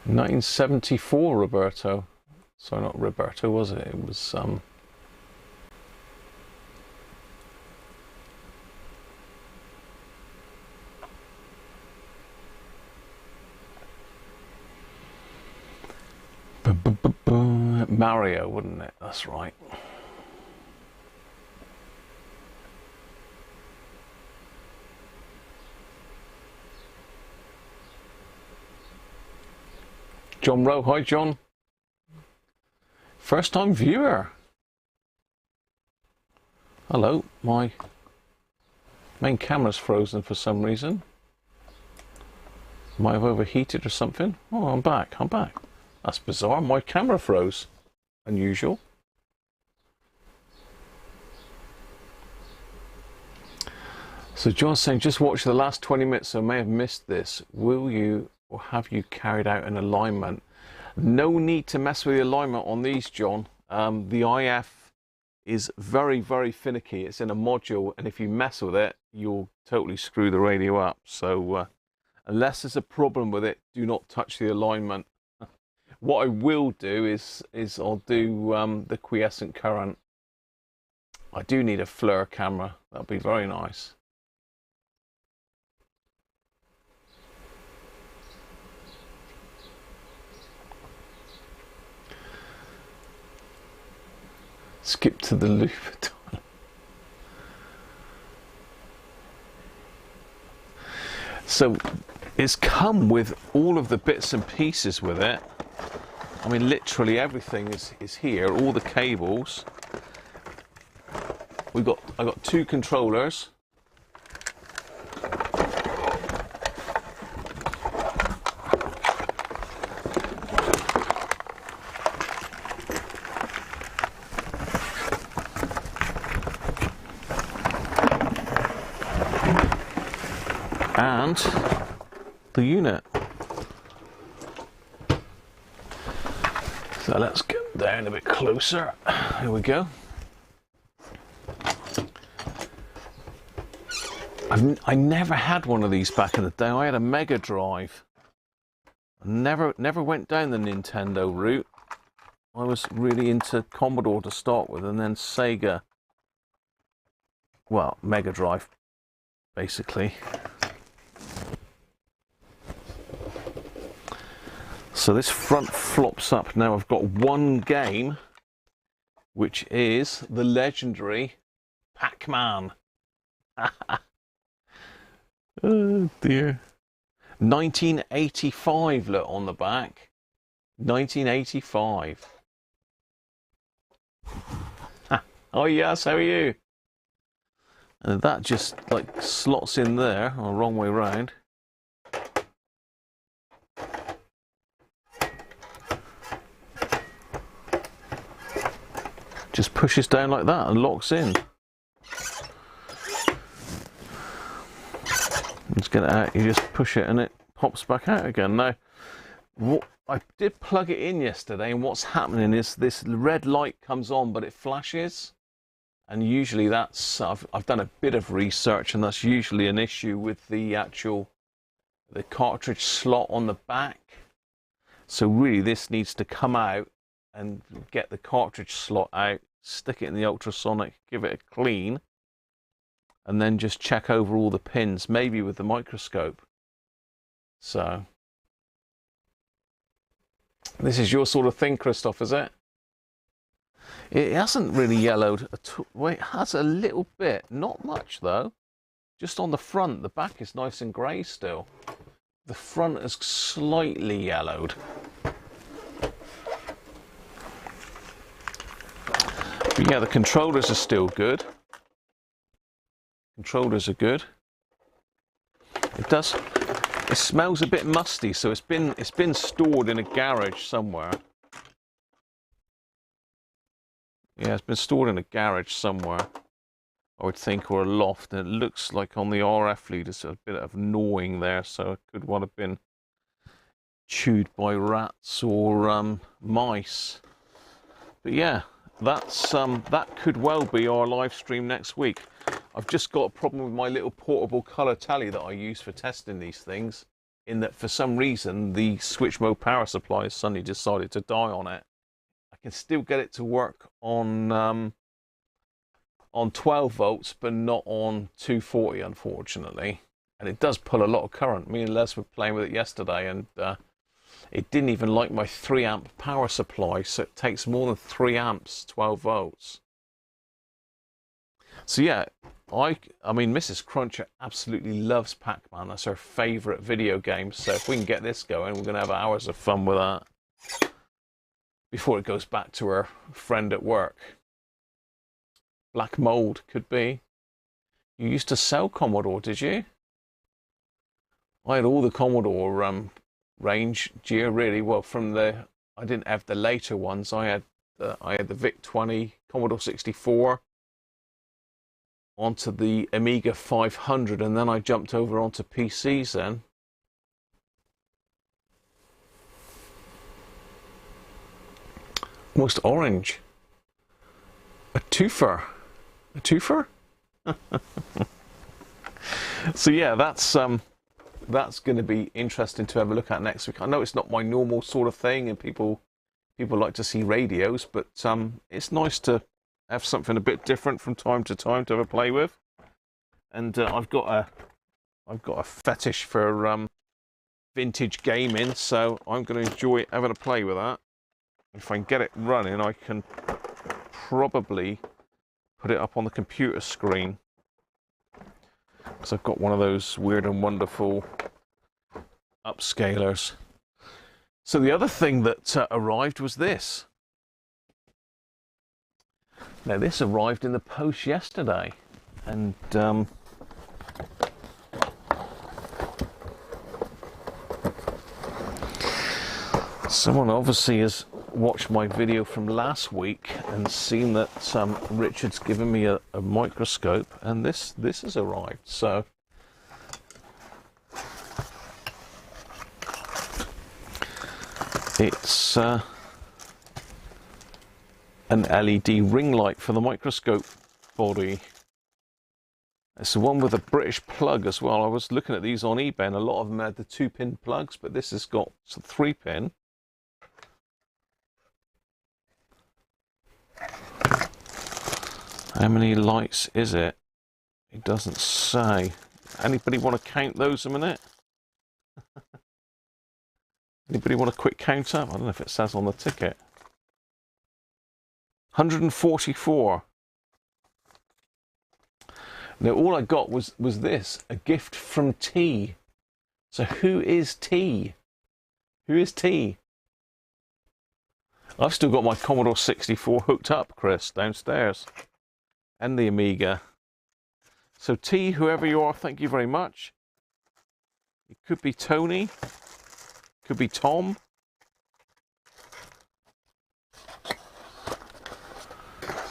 (1974), Roberto. Sorry, not Roberto, was it? It was Mario, wouldn't it? That's right. John Rowe, hi John. First time viewer. Hello, my main camera's frozen for some reason. Might have overheated or something. Oh, I'm back, I'm back. That's bizarre, my camera froze. Unusual. So John's saying, just watch the last 20 minutes, so I may have missed this. Will you or have you carried out an alignment? No need to mess with the alignment on these, John. The IF is very, very finicky. It's in a module, and if you mess with it, you'll totally screw the radio up. So unless there's a problem with it, do not touch the alignment. What I will do is I'll do the quiescent current. I do need a FLIR camera. That'll be very nice. Skip to the loop. So it's come with all of the bits and pieces with it. I mean, literally everything is here. All the cables. I got 2 controllers. And the unit. So let's get down a bit closer. Here we go. I never had one of these back in the day. I had a Mega Drive. I never went down the Nintendo route. I was really into Commodore to start with, and then Sega. Well, Mega Drive, basically. So this front flops up. Now I've got one game, which is the legendary Pac-Man. Oh dear. 1985, look on the back. 1985. Oh yes, how are you? And that just like slots in there, or wrong way round. Just pushes down like that and locks in. Let's get it out. You just push it and it pops back out again. Now, what I did plug it in yesterday, and what's happening is this red light comes on, but it flashes. And usually that's, I've done a bit of research, and that's usually an issue with the cartridge slot on the back. So really this needs to come out and get the cartridge slot out, stick it in the ultrasonic, give it a clean, and then just check over all the pins, maybe with the microscope. So this is your sort of thing, Christoph, is it? It hasn't really yellowed at all. Well, it has a little bit, not much though. Just on the front. The back is nice and grey still. The front is slightly yellowed. But yeah, the controllers are still good. Controllers are good. It smells a bit musty, so it's been stored in a garage somewhere. Yeah, it's been stored in a garage somewhere, I would think, or a loft, and it looks like on the RF lead there's a bit of gnawing there, so it could well have been chewed by rats or mice. But yeah, that could well be our live stream next week. I've just got a problem with my little portable colour tally that I use for testing these things, in that for some reason the switch mode power supply has suddenly decided to die on it. I can still get it to work on 12 volts, but not on 240, unfortunately. And it does pull a lot of current. Me and Les were playing with it yesterday, and it didn't even like my 3 amp power supply, so it takes more than 3 amps, 12 volts. So yeah, I mean, Mrs. Cruncher absolutely loves Pac-Man. That's her favourite video game. So if we can get this going, we're going to have hours of fun with that before it goes back to her friend at work. Black Mold could be. You used to sell Commodore, did you? I had all the Commodore range gear, really. Well, I didn't have the later ones. I had the VIC-20, Commodore 64, onto the Amiga 500, and then I jumped over onto PCs then. Almost orange. A twofer. A twofer? So yeah, that's going to be interesting to have a look at next week. I know it's not my normal sort of thing, and people like to see radios, but it's nice to have something a bit different from time to time to have a play with. And I've got a fetish for vintage gaming, so I'm going to enjoy having a play with that. If I can get it running, I can probably put it up on the computer screen, because I've got one of those weird and wonderful upscalers. So the other thing that arrived was this. Now this arrived in the post yesterday, and someone obviously has watched my video from last week and seen that Richard's given me a microscope, and this has arrived. So it's an LED ring light for the microscope body. It's the one with a British plug as well. I was looking at these on eBay, and a lot of them had the 2-pin plugs, but this has got 3-pin. How many lights is it? It doesn't say. Anybody want to count those a minute? Anybody want a quick count up? I don't know if it says on the ticket. 144. Now all I got was this, a gift from T. So who is T? Who is T? I've still got my Commodore 64 hooked up, Chris, downstairs. And the Amiga. So T, whoever you are, thank you very much. It could be Tony. Could be Tom.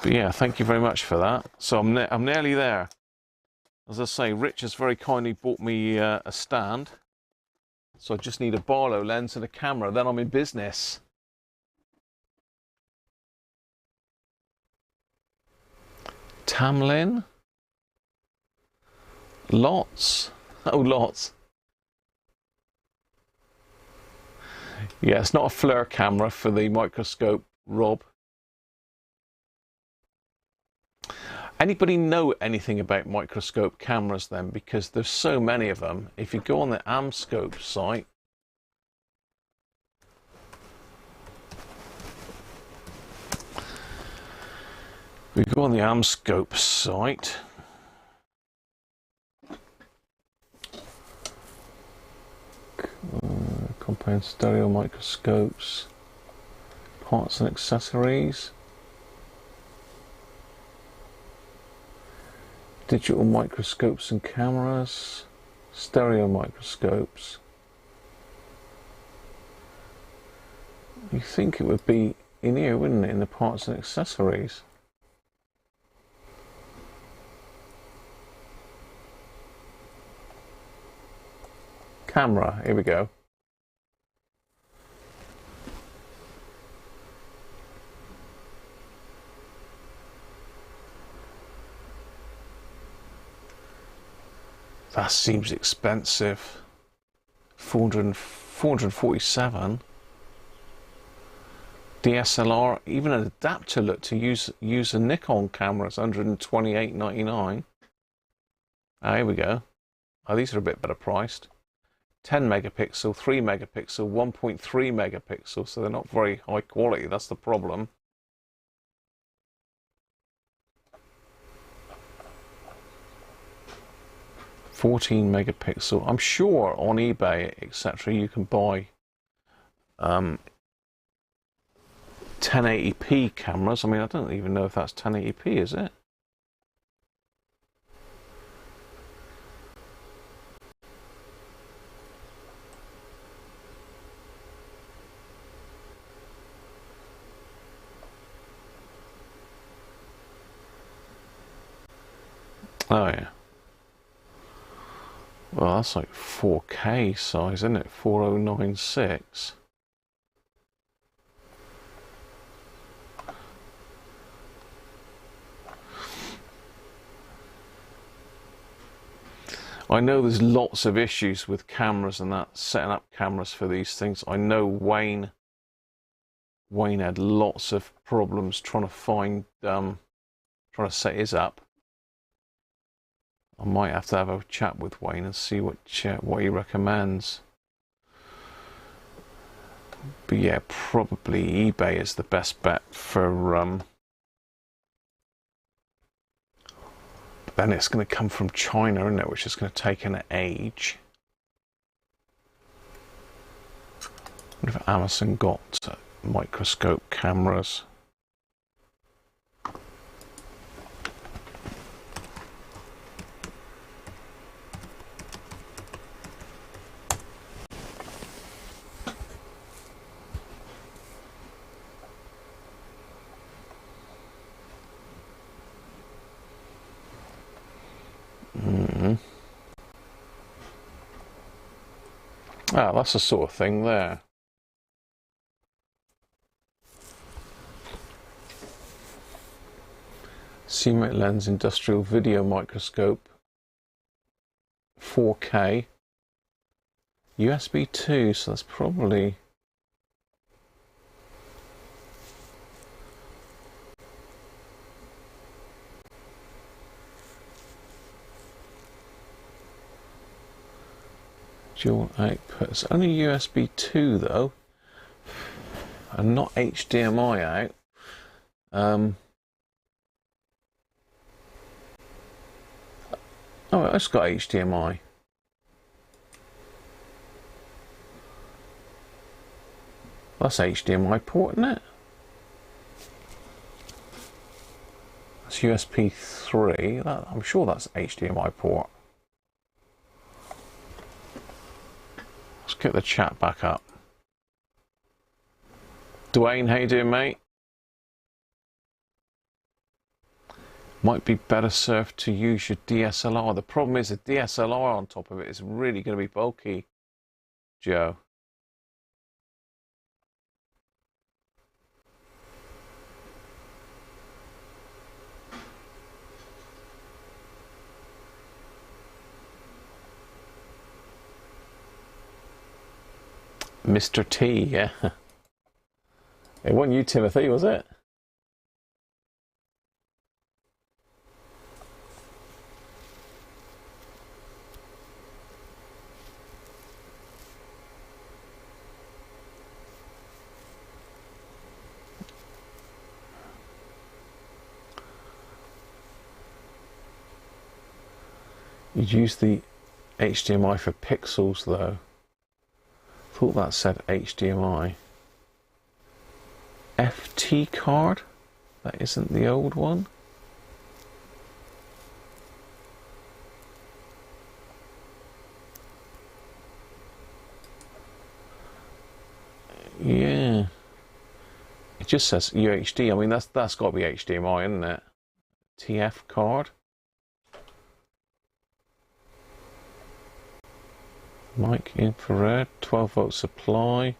But yeah, thank you very much for that. So I'm nearly there. As I say, Rich has very kindly bought me a stand. So I just need a Barlow lens and a camera, then I'm in business. Tamlin. Lots. Oh, lots. Yeah, it's not a FLIR camera for the microscope, Rob. Anybody know anything about microscope cameras then? Because there's so many of them. If you go on the Amscope site, compound stereo microscopes, parts and accessories, digital microscopes and cameras, stereo microscopes. You think it would be in here, wouldn't it, in the parts and accessories? Camera, here we go. That seems expensive. 447. DSLR, even an adapter look to use a Nikon camera is 128.99. Here we go. Oh, these are a bit better priced. 10 megapixel, 3 megapixel, 1.3 megapixel, so they're not very high quality, that's the problem. $14 megapixel. I'm sure on eBay, etc., you can buy 1080p cameras. I mean, I don't even know if that's 1080p, is it? Oh yeah. Well, that's like 4K size, isn't it? 4096. I know there's lots of issues with cameras and that, setting up cameras for these things. I know Wayne had lots of problems trying to set his up. I might have to have a chat with Wayne and see what he recommends. But yeah, probably eBay is the best bet for but then it's going to come from China, isn't it? Which is going to take an age. What if Amazon got microscope cameras? Ah, that's the sort of thing there. CMOT lens industrial video microscope, 4K, USB 2, so that's probably dual output. It's only USB 2 though, and not HDMI out. Oh, it's got HDMI. That's HDMI port, isn't it? That's USB 3. I'm sure that's HDMI port. Let's get the chat back up. Dwayne, how you doing, mate? Might be better served to use your DSLR. The problem is the DSLR on top of it is really going to be bulky, Joe. Mr. T, yeah. It wasn't you, Timothy, was it? You'd use the HDMI for pixels though. Thought that said HDMI. FT card? That isn't the old one. Yeah. It just says UHD. I mean, that's got to be HDMI, isn't it? TF card. Mic infrared, 12-volt supply.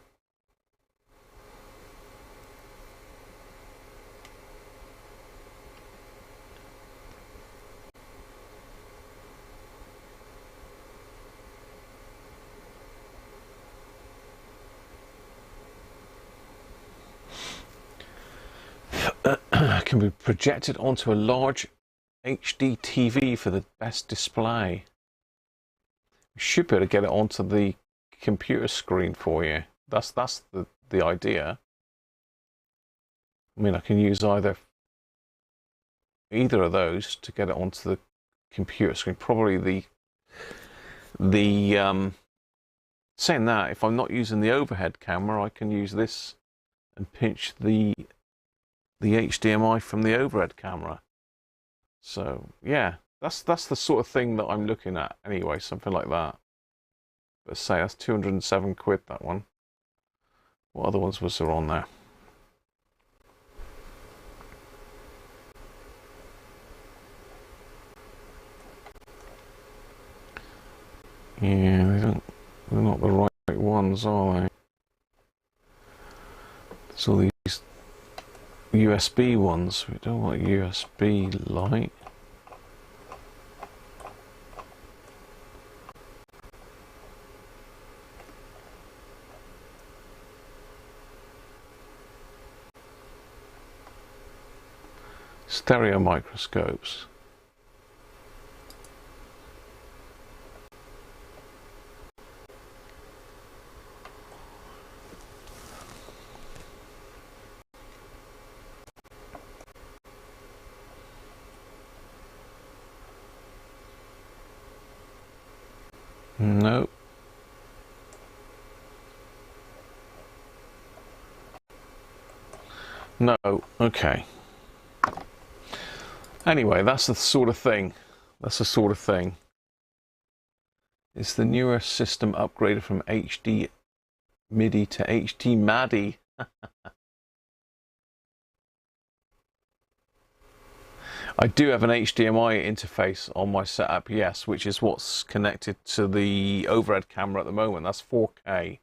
Can be projected onto a large HD TV for the best display. You should be able to get it onto the computer screen for you. That's the idea. I mean, I can use either of those to get it onto the computer screen. Probably saying that, if I'm not using the overhead camera, I can use this and pinch the HDMI from the overhead camera. So yeah, that's the sort of thing that I'm looking at anyway, something like that. But say that's 207 quid, that one. What other ones was there on there? Yeah, they're not the right ones, are they? There's all these USB ones. We don't want USB light. Stereo microscopes. No. No, okay. Anyway, that's the sort of thing. That's the sort of thing. It's the newer system upgraded from HD MIDI to HD MADI. I do have an HDMI interface on my setup, yes, which is what's connected to the overhead camera at the moment. That's 4K.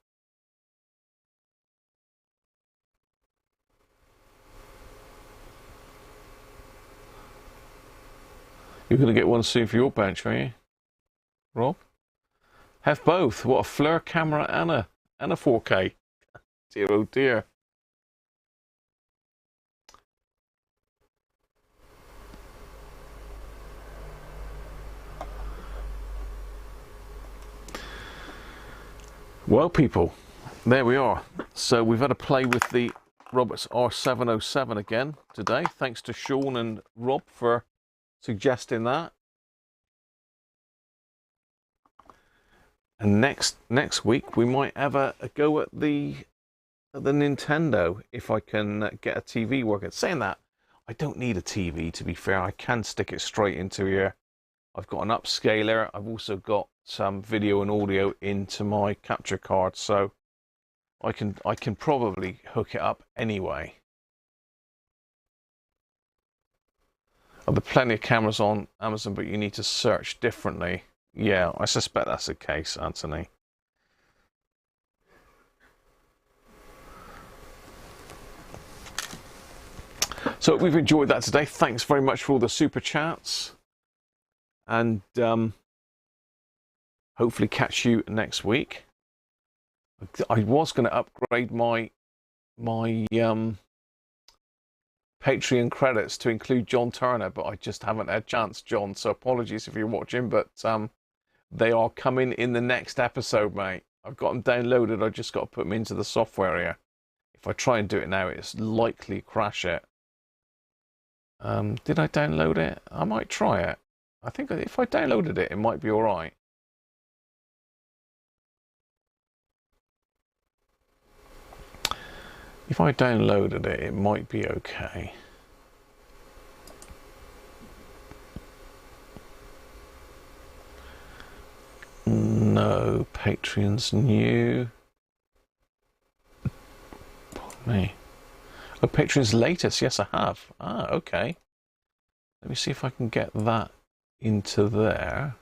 You're going to get one soon for your bench, are you, Rob? Have both. What, a FLIR camera and a 4K. Dear, oh dear. Well, people, there we are. So we've had a play with the Roberts R707 again today. Thanks to Sean and Rob for suggesting that. And next week we might have a go at the Nintendo, if I can get a TV working. Saying that, I don't need a TV, to be fair. I can stick it straight into here. I've got an upscaler. I've also got some video and audio into my capture card, so I can probably hook it up anyway. There are plenty of cameras on Amazon, but you need to search differently. Yeah, I suspect that's the case, Anthony. So we've enjoyed that today. Thanks very much for all the super chats. And hopefully catch you next week. I was going to upgrade my Patreon credits to include John Turner, but I just haven't had a chance, John. So apologies if you're watching, but they are coming in the next episode, mate. I've got them downloaded. I just got to put them into the software here. If I try and do it now, it's likely crash it. Did I download it? I might try it. I think if I downloaded it, it might be all right. If I downloaded it, it might be okay. No, Patreon's new. Pardon me. Oh, Patreon's latest. Yes, I have. Ah, okay. Let me see if I can get that into there.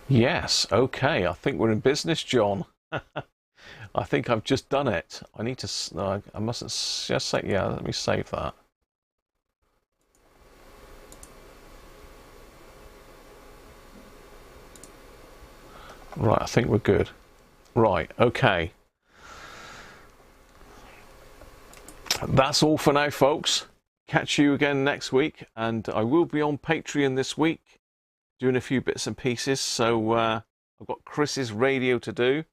Yes, okay. I think we're in business, John. I think I've just done it. I need to. I mustn't just say. Yeah, let me save that. Right, I think we're good. Right, okay. That's all for now, folks. Catch you again next week, and I will be on Patreon this week doing a few bits and pieces. So I've got Chris's radio to do.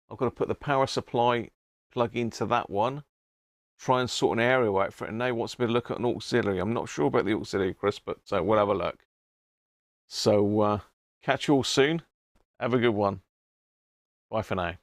I've got to put the power supply plug into that one, try and sort an aerial out for it, and now he wants me to look at an auxiliary. I'm not sure about the auxiliary, Chris, but we'll have a look. So catch you all soon. Have a good one. Bye for now.